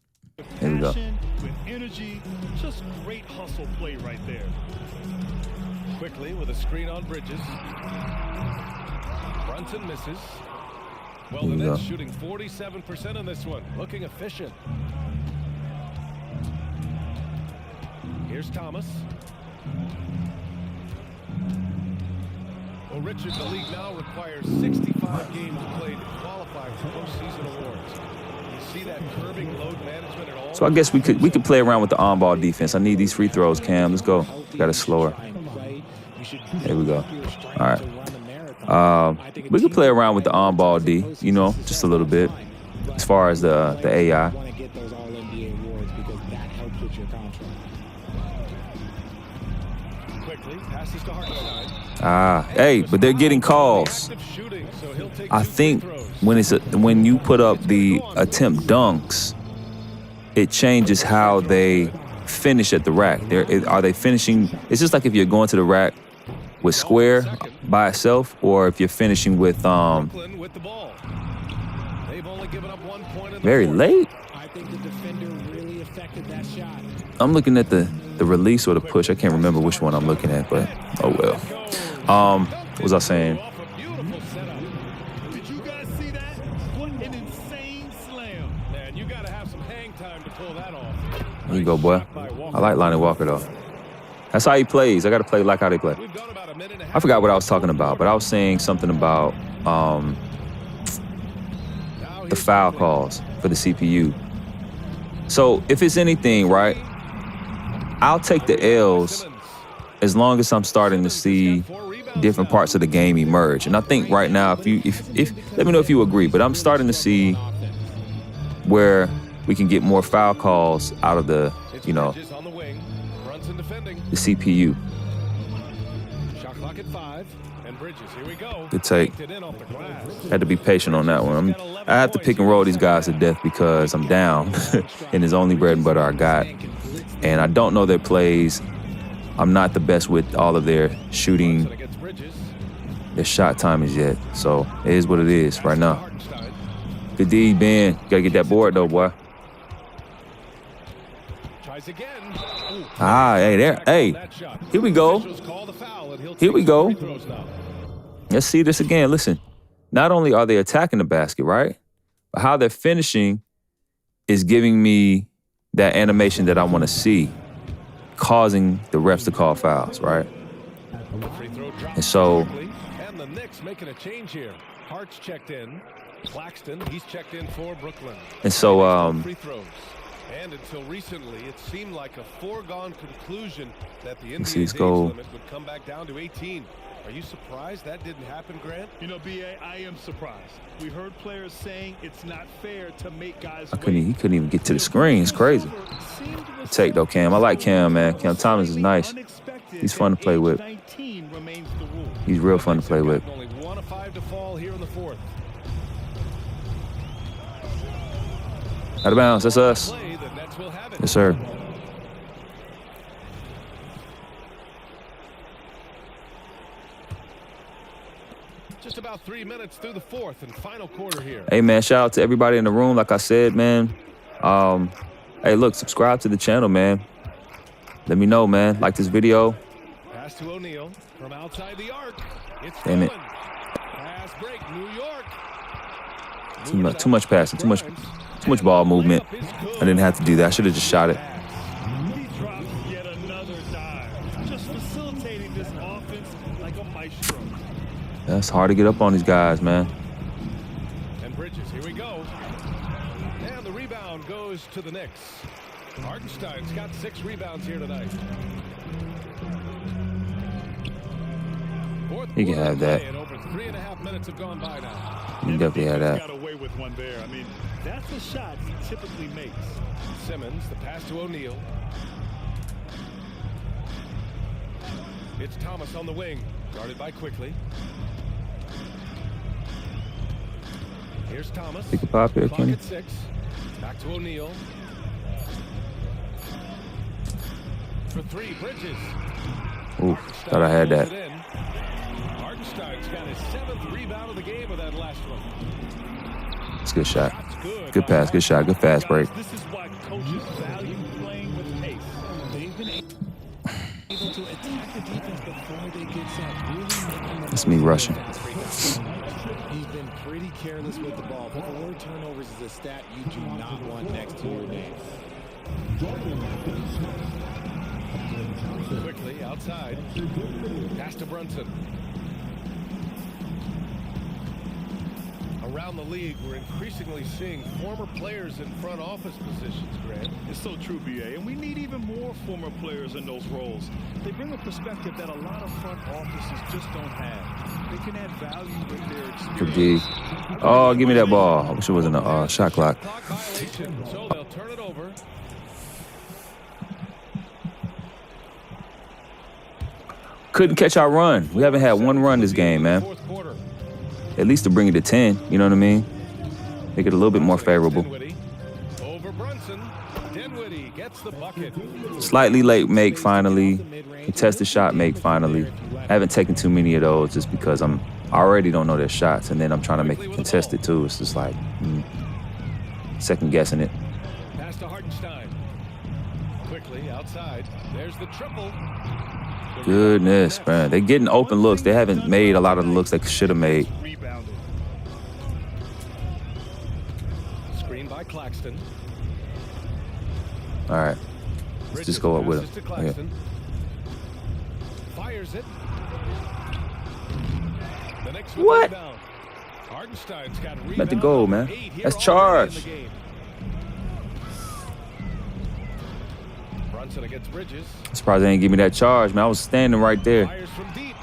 [SPEAKER 1] Here we go.
[SPEAKER 4] With energy, just great hustle play right there.
[SPEAKER 2] Quickly with a screen on Bridges. Brunson misses. Well, the Nets shooting 47% in this one. Looking efficient. Here's Thomas. Well, Richard, the league now requires 65 games to play to qualify for postseason awards. You see that curbing load management at all?
[SPEAKER 1] So I guess we could play around with the on-ball defense. I need these free throws, Cam. Let's go. Got it slower. There we go. All right. We could play around with the on-ball D, you know, just a little bit, as far as the AI. Hey, but they're getting calls. I think when you put up the attempt dunks, it changes how they finish at the rack. Are they finishing? It's just like if you're going to the rack with square by itself, or if you're finishing with very late.
[SPEAKER 3] I think the defender really affected that shot.
[SPEAKER 1] I'm looking at the release or the push. I can't remember which one I'm looking at, but oh well. What was I saying?
[SPEAKER 4] Did you guys see that? What an insane slam.
[SPEAKER 2] Man, you got to have some hang time to pull that off.
[SPEAKER 1] There you go, boy. I like Lonnie Walker though. That's how he plays. I got to play like how they play. I forgot what I was talking about, but I was saying something about the foul calls for the CPU. So if it's anything, right, I'll take the L's as long as I'm starting to see different parts of the game emerge. And I think right now, if let me know if you agree, but I'm starting to see where we can get more foul calls out of the, you know, the CPU.
[SPEAKER 2] Shot clock at 5, and Bridges, here we go.
[SPEAKER 1] Good take. Had to be patient on that one. I have to pick and roll these guys to death because I'm down, and it's only bread and butter I got. And I don't know their plays. I'm not the best with all of their shooting, their shot timings yet. So it is what it is right now. Good D, Ben. Gotta get that board though, boy. Hey, there. Hey, here we go. Here we go. Let's see this again. Listen, not only are they attacking the basket, right? But how they're finishing is giving me that animation that I want to see, causing the refs to call fouls, right? And so,
[SPEAKER 2] and the Knicks making a change here. Hart's checked in. Claxton, he's checked in for Brooklyn.
[SPEAKER 1] And so,
[SPEAKER 2] free throws. And until recently, it seemed like a foregone conclusion that the
[SPEAKER 1] Let's see,
[SPEAKER 2] NBA's
[SPEAKER 1] let's
[SPEAKER 2] age
[SPEAKER 1] go.
[SPEAKER 2] limit would come back down to 18. Are you surprised that didn't happen, Grant?
[SPEAKER 4] You know, B.A., I am surprised. We heard players saying it's not fair to make guys
[SPEAKER 1] He couldn't even get to the screen. It's crazy. Take though, Cam. I like Cam, man. Cam Thomas is nice. He's fun to play with. He's real fun to play with.
[SPEAKER 2] Only 1 of 5 to fall here in the fourth.
[SPEAKER 1] Out of bounds. That's us.
[SPEAKER 2] Play, the Nets will have it.
[SPEAKER 1] Yes, sir.
[SPEAKER 2] Just about 3 minutes through the fourth and final quarter here.
[SPEAKER 1] Hey, man, shout out to everybody in the room. Like I said, man. Hey, look, subscribe to the channel, man. Let me know, man. Like this video.
[SPEAKER 2] Pass to O'Neal from outside the arc. It's
[SPEAKER 1] Damn it.
[SPEAKER 2] Pass break, New York.
[SPEAKER 1] Too much passing. Too much ball movement. I didn't have to do that. I should have just shot it.
[SPEAKER 4] He drops yet another dive, just facilitating this offense like a maestro.
[SPEAKER 1] That's hard to get up on these guys, man.
[SPEAKER 2] And Bridges, here we go. And the rebound goes to the Knicks. Hartenstein's got 6 rebounds here tonight.
[SPEAKER 1] He can have that.
[SPEAKER 2] And over 3.5 minutes have gone by now.
[SPEAKER 1] You can definitely have that.
[SPEAKER 4] Got away with one there. I mean, that's the shot he typically makes.
[SPEAKER 2] Simmons, the pass to O'Neal. It's Thomas on the wing, guarded by Quickly. Here's Thomas.
[SPEAKER 1] Pick a pop here,
[SPEAKER 2] Clock
[SPEAKER 1] Kenny.
[SPEAKER 2] at 6. Back to O'Neal. For 3, Bridges.
[SPEAKER 1] Ooh, thought I had that.
[SPEAKER 2] Hartenstein's got his 7th rebound of the game with that last one.
[SPEAKER 1] It's a good shot. Good pass, good shot, good fast break.
[SPEAKER 4] This is why coaches value playing with pace.
[SPEAKER 3] They've been able to attack the defense before they get set. Really making them.
[SPEAKER 1] It's me rushing.
[SPEAKER 3] He's been pretty careless with the ball. 4 turnovers is a stat you do not want next to your name.
[SPEAKER 2] Quickly outside. Pass to Brunson. Around the league, we're increasingly seeing former players in front office positions, Grant.
[SPEAKER 4] It's so true, B.A., and we need even more former players in those roles. They bring a perspective that a lot of front offices just don't have. They can add value with their experience.
[SPEAKER 1] Good D. Oh, give me that ball. I wish it wasn't a shot clock.
[SPEAKER 2] Clock violation, so they'll turn it over.
[SPEAKER 1] Couldn't catch our run. We haven't had one run this game, man.
[SPEAKER 2] Fourth quarter.
[SPEAKER 1] At least to bring it to 10, you know what I mean? Make it a little bit more favorable.
[SPEAKER 2] Over Brunson. Dinwiddie gets the bucket.
[SPEAKER 1] Slightly late make finally. Contested shot make finally. I haven't taken too many of those just because I already don't know their shots, and then I'm trying to make it contested too. It's just like second guessing it.
[SPEAKER 2] Pass to Hartenstein. Quickly outside. There's the triple.
[SPEAKER 1] Goodness, man. They're getting open looks. They haven't made a lot of the looks they should have made.
[SPEAKER 4] Rebounded.
[SPEAKER 2] Screen by Claxton.
[SPEAKER 1] All right. Let's just go up with
[SPEAKER 2] Passes to
[SPEAKER 1] him.
[SPEAKER 2] Claxton. Fires it. The next
[SPEAKER 1] What?
[SPEAKER 2] rebound. Hartenstein's got a
[SPEAKER 1] Let the
[SPEAKER 2] rebound.
[SPEAKER 1] goal, man.
[SPEAKER 2] 8 here
[SPEAKER 1] That's
[SPEAKER 2] already
[SPEAKER 1] charge.
[SPEAKER 2] in the game. Brunson against Bridges.
[SPEAKER 1] I'm surprised they didn't give me that charge, man. I was standing right there.
[SPEAKER 2] Fires from deep.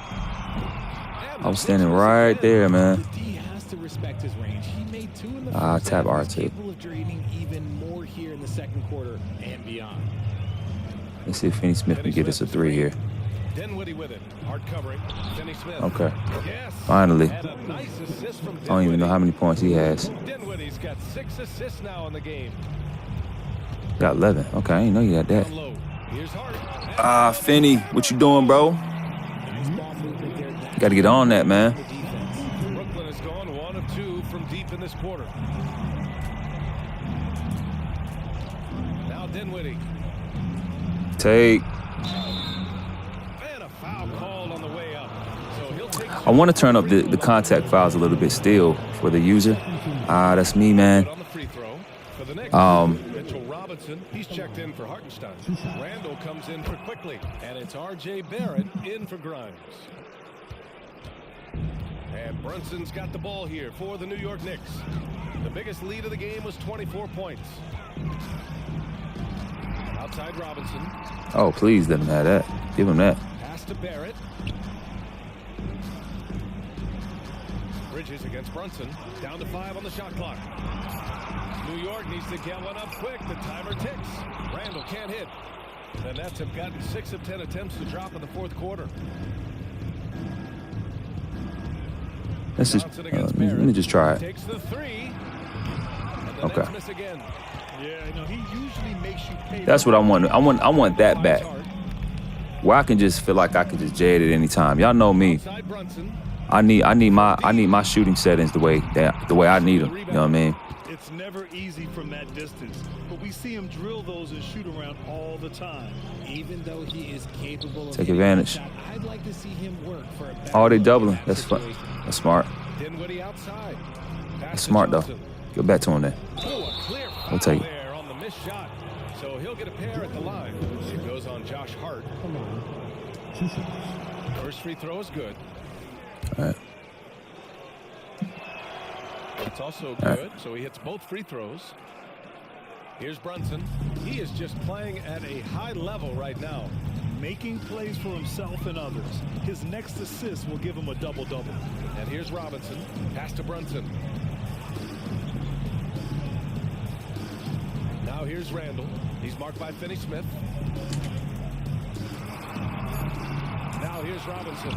[SPEAKER 1] I was standing right there, man.
[SPEAKER 3] The D has to respect his range. He made 2 in the
[SPEAKER 1] Ah,
[SPEAKER 3] first
[SPEAKER 1] tap
[SPEAKER 3] half. He's
[SPEAKER 1] R2.
[SPEAKER 3] capable of draining even more here in the second quarter and beyond.
[SPEAKER 1] Let's see if Finney Smith can get us a 3 here.
[SPEAKER 2] Dinwiddie with it. Hard covering. Finney Smith.
[SPEAKER 1] Okay.
[SPEAKER 2] Yes.
[SPEAKER 1] Finally.
[SPEAKER 2] And a nice assist from
[SPEAKER 1] I don't even know how many points he has.
[SPEAKER 2] Dinwiddie's got 6 assists now in the game.
[SPEAKER 1] Got 11. Okay, I didn't know you got that.
[SPEAKER 2] Down low. Here's Hart.
[SPEAKER 1] Ah, Finney, what you doing, bro?
[SPEAKER 3] Nice ball movement there. That's
[SPEAKER 1] Got to get on that, man.
[SPEAKER 3] the defense.
[SPEAKER 2] Brooklyn has gone 1 of 2 from deep in this quarter. Now Dinwiddie.
[SPEAKER 1] Take.
[SPEAKER 2] And a foul called on the way up. So he'll take
[SPEAKER 1] I want to turn up the contact files a little bit still for the user. Ah, that's me, man.
[SPEAKER 2] on the free throw. For the next Mitchell Robinson, he's checked in for Hartenstein. Randall comes in for Quickly, and it's R.J. Barrett in for Grimes. And Brunson's got the ball here for the New York Knicks. The biggest lead of the game was 24 points. Outside Robinson.
[SPEAKER 1] Oh, please let him have that. Give him that.
[SPEAKER 2] Pass to Barrett. Bridges against Brunson. Down to 5 on the shot clock. New York needs to get one up quick. The timer ticks. Randall can't hit. The Nets have gotten 6 of 10 attempts to drop in the fourth quarter.
[SPEAKER 1] Let's just let me just try it.
[SPEAKER 2] Takes the 3. And the
[SPEAKER 1] Okay.
[SPEAKER 2] Nets miss again.
[SPEAKER 4] Yeah, you know, he usually makes you pay.
[SPEAKER 1] That's what I want. I want that back. Where I can just feel like I can just jade at any time. Y'all know me.
[SPEAKER 2] Outside Brunson.
[SPEAKER 1] I need my shooting settings the way I need them. You know what I mean?
[SPEAKER 4] It's never easy from that distance, but we see him drill those and shoot around all the time.
[SPEAKER 3] Even though he is capable of
[SPEAKER 1] Take
[SPEAKER 3] hitting that
[SPEAKER 1] advantage.
[SPEAKER 3] shot, I'd like to see him work for a better
[SPEAKER 1] Oh, they
[SPEAKER 3] look
[SPEAKER 1] doubling.
[SPEAKER 3] at that
[SPEAKER 1] That's fun.
[SPEAKER 3] situation.
[SPEAKER 1] That's smart.
[SPEAKER 2] Dinwiddie outside. Pass
[SPEAKER 1] That's
[SPEAKER 2] to
[SPEAKER 1] smart though.
[SPEAKER 2] Johnson.
[SPEAKER 1] Go back to him then.
[SPEAKER 2] Oh, a clear foul
[SPEAKER 1] We'll take it.
[SPEAKER 2] there on the missed shot. So he'll get a pair at the line. It goes on Josh Hart. First free throw is good.
[SPEAKER 1] All right.
[SPEAKER 2] It's also
[SPEAKER 1] All right.
[SPEAKER 2] good, so he hits both free throws. Here's Brunson. He is just playing at a high level right now.
[SPEAKER 4] Making plays for himself and others. His next assist will give him a double-double.
[SPEAKER 2] And here's Robinson. Pass to Brunson. Now here's Randall. He's marked by Finney Smith. Now here's Robinson.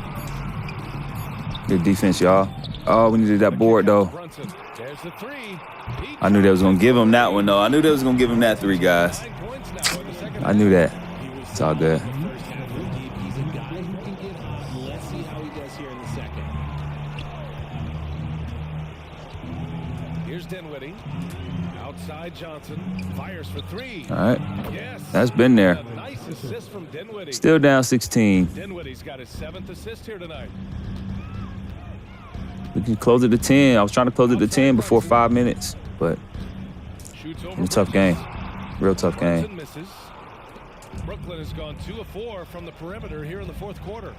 [SPEAKER 1] Good defense, y'all. Oh, we needed that board though.
[SPEAKER 2] Brunson. There's the 3.
[SPEAKER 1] I knew they was gonna give him that one though. I knew they was gonna give him that 3, guys.
[SPEAKER 2] 9 points now in the second
[SPEAKER 1] I knew that.
[SPEAKER 3] He was
[SPEAKER 1] It's all good.
[SPEAKER 3] solid in the first half with deep. He's a guy who can get hot. Let's see how he does here in the second.
[SPEAKER 2] Here's Dinwiddie. Outside Johnson. Fires for 3.
[SPEAKER 1] All right.
[SPEAKER 2] Yes.
[SPEAKER 1] That's been there.
[SPEAKER 2] A nice assist from Dinwiddie.
[SPEAKER 1] Still down 16.
[SPEAKER 2] Dinwiddie's got his 7th assist here tonight.
[SPEAKER 1] We can close it to 10. I was trying to close it to 10 before 5 minutes, but
[SPEAKER 2] Shoots over
[SPEAKER 1] it's a tough
[SPEAKER 2] Bridges.
[SPEAKER 1] game. Real tough
[SPEAKER 2] Brunson
[SPEAKER 1] game.
[SPEAKER 2] misses. Brooklyn has gone 2 of 4 from the perimeter here in the fourth quarter.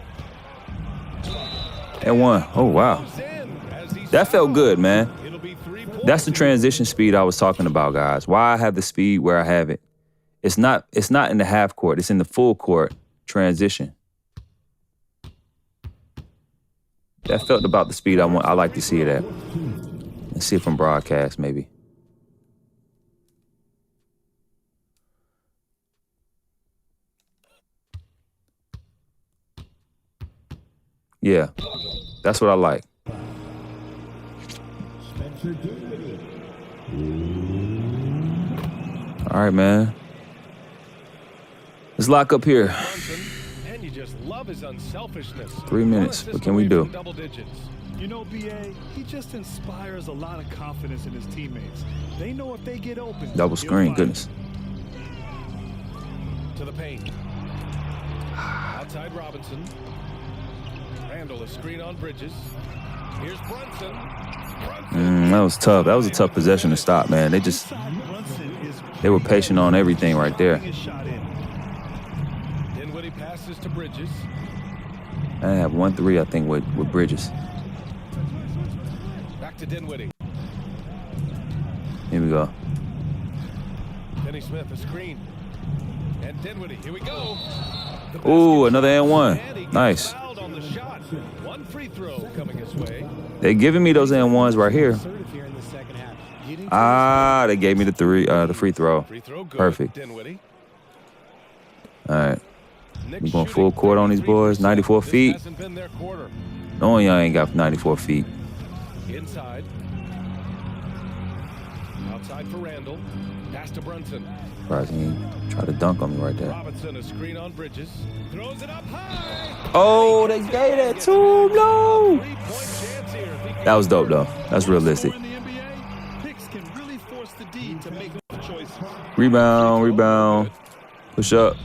[SPEAKER 1] And 1. Oh, wow.
[SPEAKER 2] Goes in as he
[SPEAKER 1] That felt good, man.
[SPEAKER 2] It'll be 3 points.
[SPEAKER 1] That's the transition speed I was talking about, guys. Why I have the speed where I have it. It's not in the half court. It's in the full court transition. That felt about the speed I like to see it at. Let's see it from broadcast, maybe. Yeah, that's what I like. All right, man. Let's lock up here.
[SPEAKER 2] Brunson, and you just love his unselfishness.
[SPEAKER 1] 3 minutes. What can we do?
[SPEAKER 2] Double digits.
[SPEAKER 4] You know, B.A., he just inspires a lot of confidence in his teammates. They know if they get open,
[SPEAKER 1] Double
[SPEAKER 4] he'll
[SPEAKER 1] screen,
[SPEAKER 4] find
[SPEAKER 1] goodness.
[SPEAKER 2] To the paint. Outside Robinson. Randall, a screen on Bridges. Here's Brunson.
[SPEAKER 1] That was tough. That was a tough possession to stop, man. They were patient on everything right there.
[SPEAKER 2] Dinwiddie passes to Bridges.
[SPEAKER 1] I have 1-3, I think, with Bridges.
[SPEAKER 2] Back to Dinwiddie.
[SPEAKER 1] Here we go.
[SPEAKER 2] Finney Smith, a screen. And Dinwiddie, here we go.
[SPEAKER 1] Ooh, another and
[SPEAKER 2] And he
[SPEAKER 1] 1.
[SPEAKER 2] gets
[SPEAKER 1] Nice.
[SPEAKER 2] fouled on the shot. 1 free throw coming his way.
[SPEAKER 1] They giving me those and 1s right here.
[SPEAKER 3] Assertive here in the second half. Getting to
[SPEAKER 1] Ah, they gave me the free throw.
[SPEAKER 2] Free throw good.
[SPEAKER 1] Perfect.
[SPEAKER 2] Dinwiddie.
[SPEAKER 1] All right.
[SPEAKER 2] Knicks
[SPEAKER 1] We going
[SPEAKER 2] shooting
[SPEAKER 1] full court on these boys.
[SPEAKER 2] 33%.
[SPEAKER 1] 94
[SPEAKER 2] This
[SPEAKER 1] feet.
[SPEAKER 2] hasn't been their quarter.
[SPEAKER 1] Knowing y'all ain't got 94 feet.
[SPEAKER 2] Inside. Outside for Randall. Pass to Brunson.
[SPEAKER 1] Surprising he try to dunk on me right there.
[SPEAKER 2] Robinson, a screen on Bridges. Throws it up high.
[SPEAKER 1] Oh, they gave that to him. No.
[SPEAKER 2] 3-point chance here. If he can
[SPEAKER 1] That was dope, though. That's realistic.
[SPEAKER 4] In the NBA, picks can really force the D to make choices.
[SPEAKER 1] Rebound. Push up.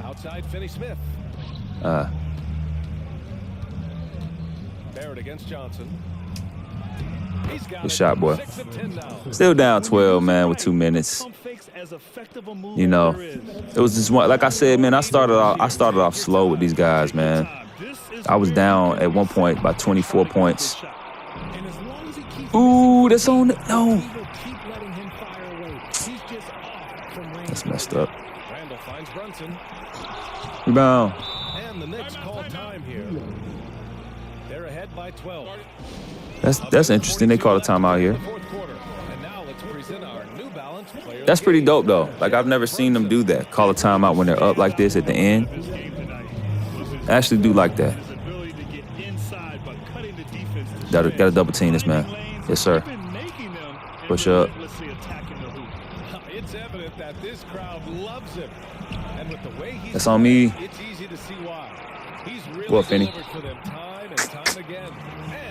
[SPEAKER 2] Outside Finney Smith. Barrett against Johnson. He's got
[SPEAKER 1] Good
[SPEAKER 2] it.
[SPEAKER 1] shot, boy.
[SPEAKER 2] 6 of 10 now.
[SPEAKER 1] Still down 12, man, with 2 minutes.
[SPEAKER 4] Pump fakes as effective a move
[SPEAKER 1] You know,
[SPEAKER 4] there is.
[SPEAKER 1] it was just one. Like I said, man, I started off slow with these guys, man. I was down at one point by 24 points.
[SPEAKER 3] And as long as he keeps
[SPEAKER 1] Ooh, that's on. No.
[SPEAKER 3] he will keep letting him fire away. He's just off from range.
[SPEAKER 1] That's messed up.
[SPEAKER 2] Randall finds Brunson.
[SPEAKER 1] Rebound.
[SPEAKER 2] And the Knicks call time here. They're ahead by 12.
[SPEAKER 1] That's interesting. They call a timeout here.
[SPEAKER 2] Fourth quarter. And now let's present our New Balance player.
[SPEAKER 1] That's pretty dope, though. Like, I've never seen them do that. Call a timeout when they're up like this at the end. I actually do like that. Gotta double team this, man. Yes, sir. Push up.
[SPEAKER 2] It's evident that this crowd loves him. And with the way he's
[SPEAKER 1] That's on me.
[SPEAKER 2] it's easy to see why. He's really
[SPEAKER 1] What, Finney?
[SPEAKER 2] delivered for them time and time again.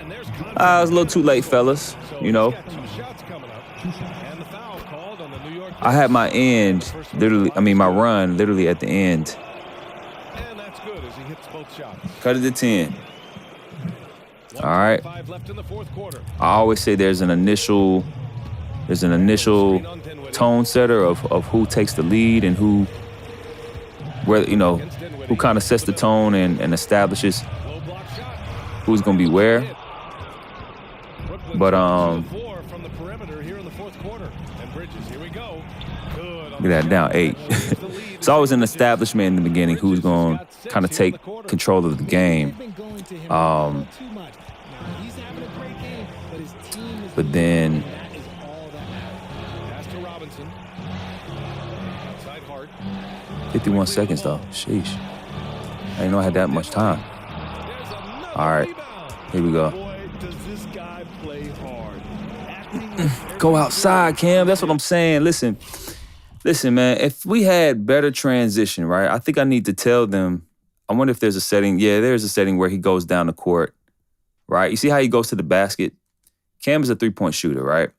[SPEAKER 2] And there's
[SPEAKER 1] It was a little too late, fellas. You know,
[SPEAKER 2] got 2 shots coming up. And the foul called on the New York
[SPEAKER 1] I had my end literally, my run literally at the end.
[SPEAKER 2] And that's good as he hits both shots.
[SPEAKER 1] Cut it to 10. All right.
[SPEAKER 2] 5 left in the fourth quarter.
[SPEAKER 1] I always say there's an initial tone setter of who takes the lead and who kind of sets the tone and establishes
[SPEAKER 2] Low block shot.
[SPEAKER 1] who's gonna be where. But
[SPEAKER 2] from the perimeter here in the fourth quarter. And Bridges, here we go. Good.
[SPEAKER 1] look at that, down 8. It's always an establishment in the beginning who's gonna kind of take control of the game.
[SPEAKER 3] They've been going to him a little too much. Now, he's having a great game, but his team is
[SPEAKER 1] But then
[SPEAKER 3] that is all that matters.
[SPEAKER 2] Pass to Robinson. Outside Hart.
[SPEAKER 1] 51 seconds though. Sheesh. I didn't know I had that much time.
[SPEAKER 2] There's another
[SPEAKER 1] All right,
[SPEAKER 2] rebound.
[SPEAKER 1] here we go.
[SPEAKER 4] Boy, does this guy play hard. Acting with
[SPEAKER 1] Go outside, Cam. That's what I'm saying. Listen, man. If we had better transition, right? I think I need to tell them. I wonder if there's a setting. Yeah, there's a setting where he goes down the court, right? You see how he goes to the basket? Cam is a 3-point shooter, right?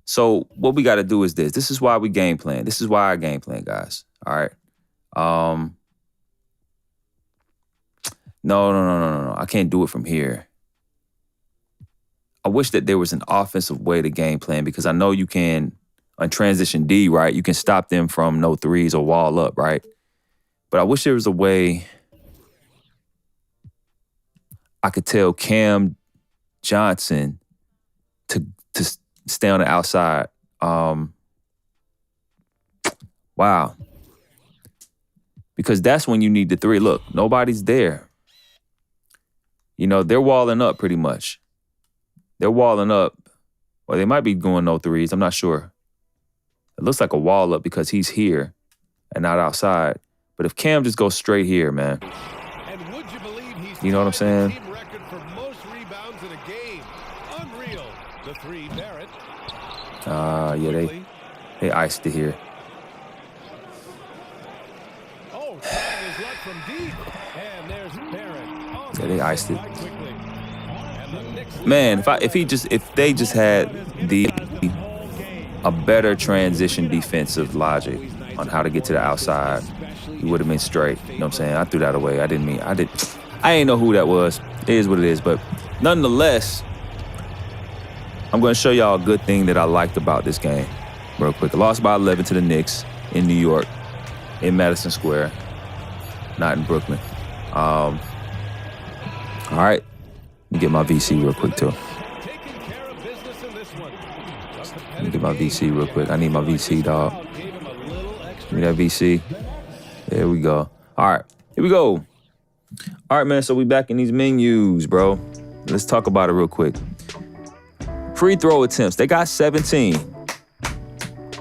[SPEAKER 1] So what we got to do is this. This is why we game plan. This is why I game plan, guys. All right. No. I can't do it from here. I wish that there was an offensive way to game plan because I know you can, on transition D, right? You can stop them from no threes or wall up, right? But I wish there was a way I could tell Cam Johnson to stay on the outside. Wow. Because that's when you need the 3. Look, nobody's there. You know, they're walling up pretty much. They're walling up. Or they might be going no 3s. I'm not sure. It looks like a wall up because he's here and not outside. But if Cam just goes straight here, man.
[SPEAKER 2] And would you believe he's
[SPEAKER 1] You know what I'm saying?
[SPEAKER 2] tied the team record for most rebounds in a game. Unreal. The 3, Barrett.
[SPEAKER 1] Yeah, they iced it here.
[SPEAKER 2] Oh, that is left from deep. And there's Barrett.
[SPEAKER 1] Yeah, they iced it.
[SPEAKER 2] Quickly. And the Knicks
[SPEAKER 1] Man, if they just had a better transition defensive logic on how to get to the outside, he would have been straight. You know what I'm saying? I threw that away. I didn't know who that was. It is what it is. But nonetheless, I'm going to show y'all a good thing that I liked about this game real quick. I lost by 11 to the Knicks in New York, in Madison Square, not in Brooklyn. All right. Let me get my VC real quick, too.
[SPEAKER 2] taking care of business in this one.
[SPEAKER 1] Let me get my VC real quick. I need my VC, dog.
[SPEAKER 2] Gave him a little extra.
[SPEAKER 1] Give me that VC. There we go. All right. Here we go. All right, man. So we back in these menus, bro. Let's talk about it real quick. Free throw attempts. They got 17.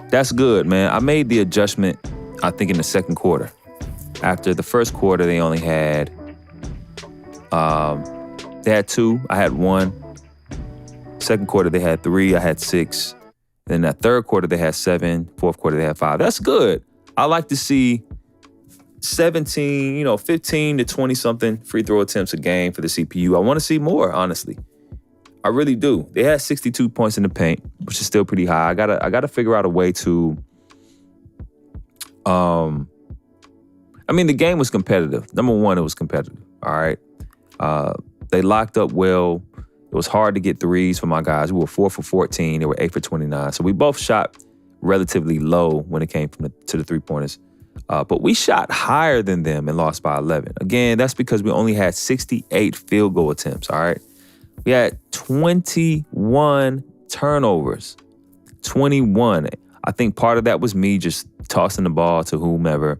[SPEAKER 1] That's good, man. I made the adjustment, I think, in the second quarter. After the first quarter, they only had, they had 2. I had 1. Second quarter, they had 3. I had 6. Then that third quarter, they had 7. Fourth quarter, they had 5. That's good. I like to see 17, 15 to 20 something free throw attempts a game for the CPU. I want to see more, honestly. I really do. They had 62 points in the paint, which is still pretty high. I gotta figure out a way to. The game was competitive. Number one, it was competitive. All right. They locked up well. It was hard to get threes for my guys. We were 4 for 14. They were 8 for 29. So we both shot relatively low when it came to the 3-pointers. But we shot higher than them and lost by 11. Again, that's because we only had 68 field goal attempts. All right. We had 21 turnovers. 21. I think part of that was me just tossing the ball to whomever,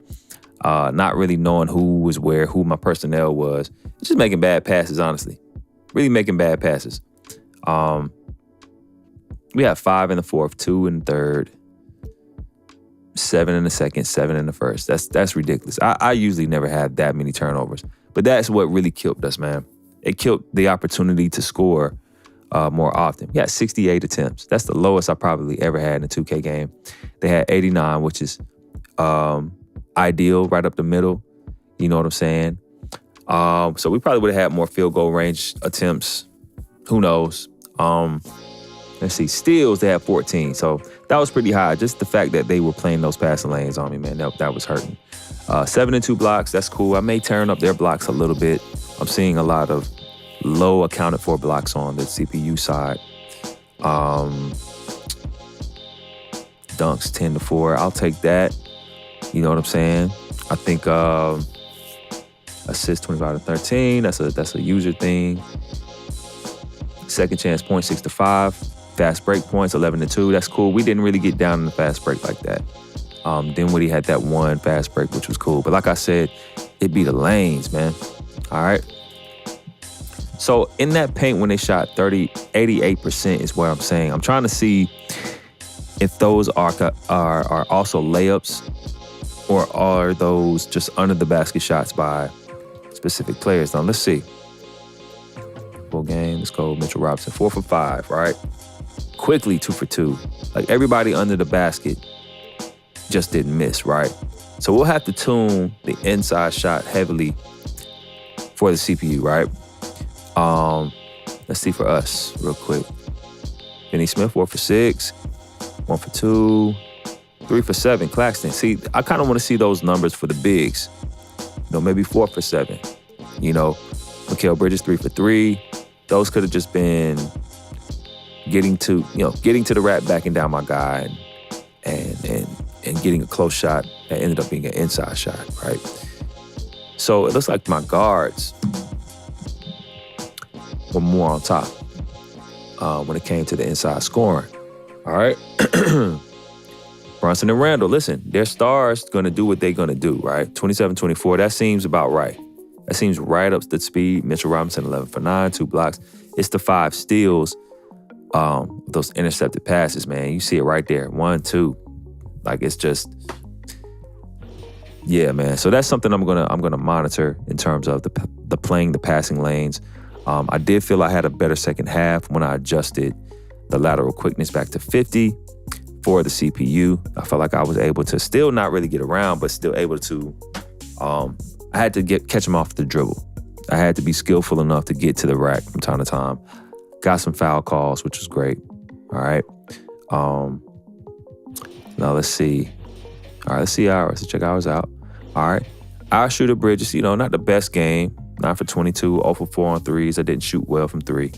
[SPEAKER 1] not really knowing who was where, who my personnel was. Just making bad passes, honestly. Really making bad passes. We had 5 in the fourth, 2 in the third, 7 in the second, 7 in the first. That's ridiculous. I usually never have that many turnovers. But that's what really killed us, man. It killed the opportunity to score more often. We had 68 attempts. That's the lowest I probably ever had in a 2K game. They had 89, which is ideal, right up the middle. You know what I'm saying? So we probably would have had more field goal range attempts. Who knows? Let's see. Steals, they had 14. So that was pretty high. Just the fact that they were playing those passing lanes on me, man, that was hurting. 7 and 2 blocks, that's cool. I may turn up their blocks a little bit. I'm seeing a lot of low accounted for blocks on the CPU side. Dunks 10 to 4. I'll take that. You know what I'm saying? I think assists 25 to 13. That's a user thing. Second chance points 6 to 5. Fast break points 11 to 2. That's cool. We didn't really get down in the fast break like that. Dinwiddie had that one fast break, which was cool. But like I said, it be the lanes, man. All right. So in that paint, when they shot 88% is what I'm saying. I'm trying to see if those are also layups, or are those just under the basket shots by specific players. Now let's see. Full game. Let's go. Mitchell Robinson 4 for 5. Right. Quickly 2 for 2. Like everybody under the basket just didn't miss, right? So we'll have to tune the inside shot heavily for the CPU, right? Let's see for us real quick. Finney Smith 4 for 6, 1 for 2, 3 for 7. Claxton. See, I kind of want to see those numbers for the bigs. You know, maybe 4 for 7. You know, Mikal Bridges 3 for 3. Those could have just been getting to the rack, backing down my guy, and getting a close shot that ended up being an inside shot, right? So it looks like my guards were more on top when it came to the inside scoring. All right. Brunson and Randall, listen, their stars going to do what they're going to do, right? 27-24, that seems about right. That seems right up to speed. Mitchell Robinson, 11 for 9, 2 blocks. It's the 5 steals, those intercepted passes, man. You see it right there, 1, 2. Like it's just, yeah, man. So that's something I'm gonna monitor in terms of the playing the passing lanes. I did feel I had a better second half when I adjusted the lateral quickness back to 50 for the CPU. I felt like I was able to still not really get around, but still able to. I had to catch him off the dribble. I had to be skillful enough to get to the rack from time to time. Got some foul calls, which was great. All right. Now let's see. All right, let's see ours. Let's check ours out. All right. Our shooter Bridges, not the best game. 9 for 22, 0 for 4 on threes. I didn't shoot well from 3.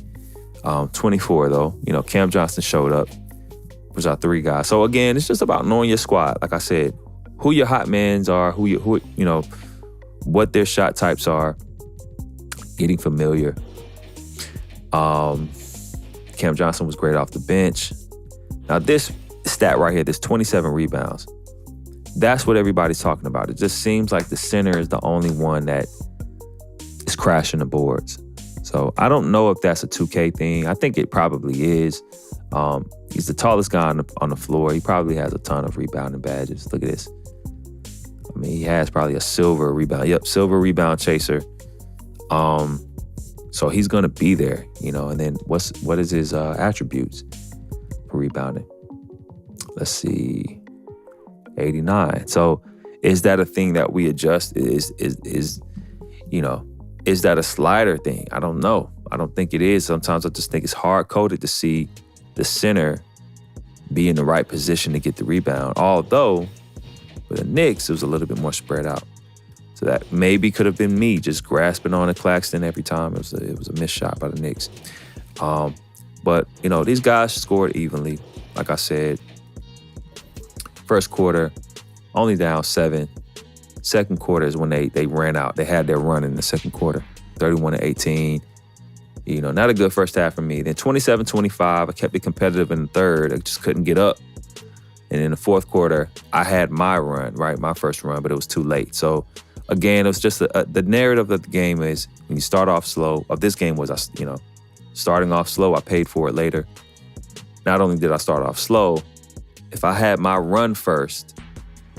[SPEAKER 1] 24 though. Cam Johnson showed up. Was our 3 guy. So again, it's just about knowing your squad. Like I said, who your hot mans are, what their shot types are. Getting familiar. Cam Johnson was great off the bench. Now this stat right here, this 27 rebounds. That's what everybody's talking about. It just seems like the center is the only one that is crashing the boards. So I don't know if that's a 2K thing. I think it probably is. He's the tallest guy on the floor. He probably has a ton of rebounding badges. Look at this. I mean, he has probably a silver rebound. Yep, silver rebound chaser. So he's gonna be there, and then what is his attributes for rebounding? Let's see. 89. So is that a thing that we adjust? Is that a slider thing? I don't know. I don't think it is. Sometimes I just think it's hard-coded to see the center be in the right position to get the rebound. Although, with the Knicks, it was a little bit more spread out. So that maybe could have been me just grasping on a Claxton every time. It was a missed shot by the Knicks. But, these guys scored evenly. Like I said, first quarter, only down 7. Second quarter is when they ran out. They had their run in the second quarter, 31-18. Not a good first half for me. Then 27-25, I kept it competitive in the third. I just couldn't get up. And in the fourth quarter, I had my run, right? My first run, but it was too late. So again, it was just the narrative of the game is when you start off slow. Of this game was, starting off slow, I paid for it later. Not only did I start off slow, if I had my run first,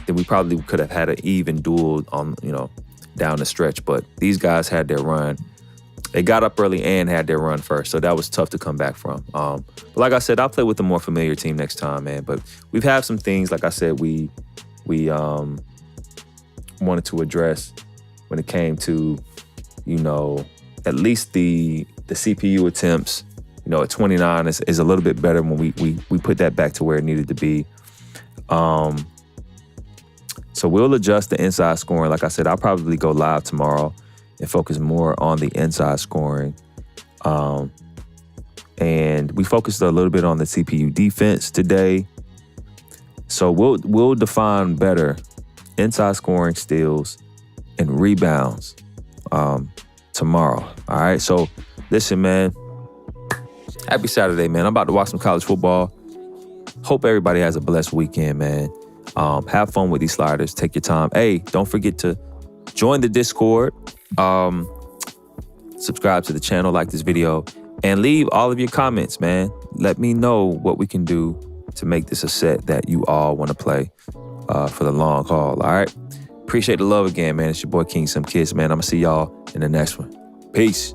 [SPEAKER 1] then we probably could have had an even duel on, down the stretch. But these guys had their run. They got up early and had their run first, so that was tough to come back from. But like I said, I'll play with a more familiar team next time, man. But we've had some things, like I said, we wanted to address when it came to, at least the CPU attempts. At 29 is a little bit better when we put that back to where it needed to be. So we'll adjust the inside scoring. Like I said, I'll probably go live tomorrow and focus more on the inside scoring. And we focused a little bit on the CPU defense today. So we'll define better inside scoring, steals, and rebounds tomorrow. All right. So listen, man. Happy Saturday, man. I'm about to watch some college football. Hope everybody has a blessed weekend, man. Have fun with these sliders. Take your time. Hey, don't forget to join the Discord. Subscribe to the channel, like this video, and leave all of your comments, man. Let me know what we can do to make this a set that you all want to play for the long haul, all right? Appreciate the love again, man. It's your boy King Some Kids, man. I'm going to see y'all in the next one. Peace.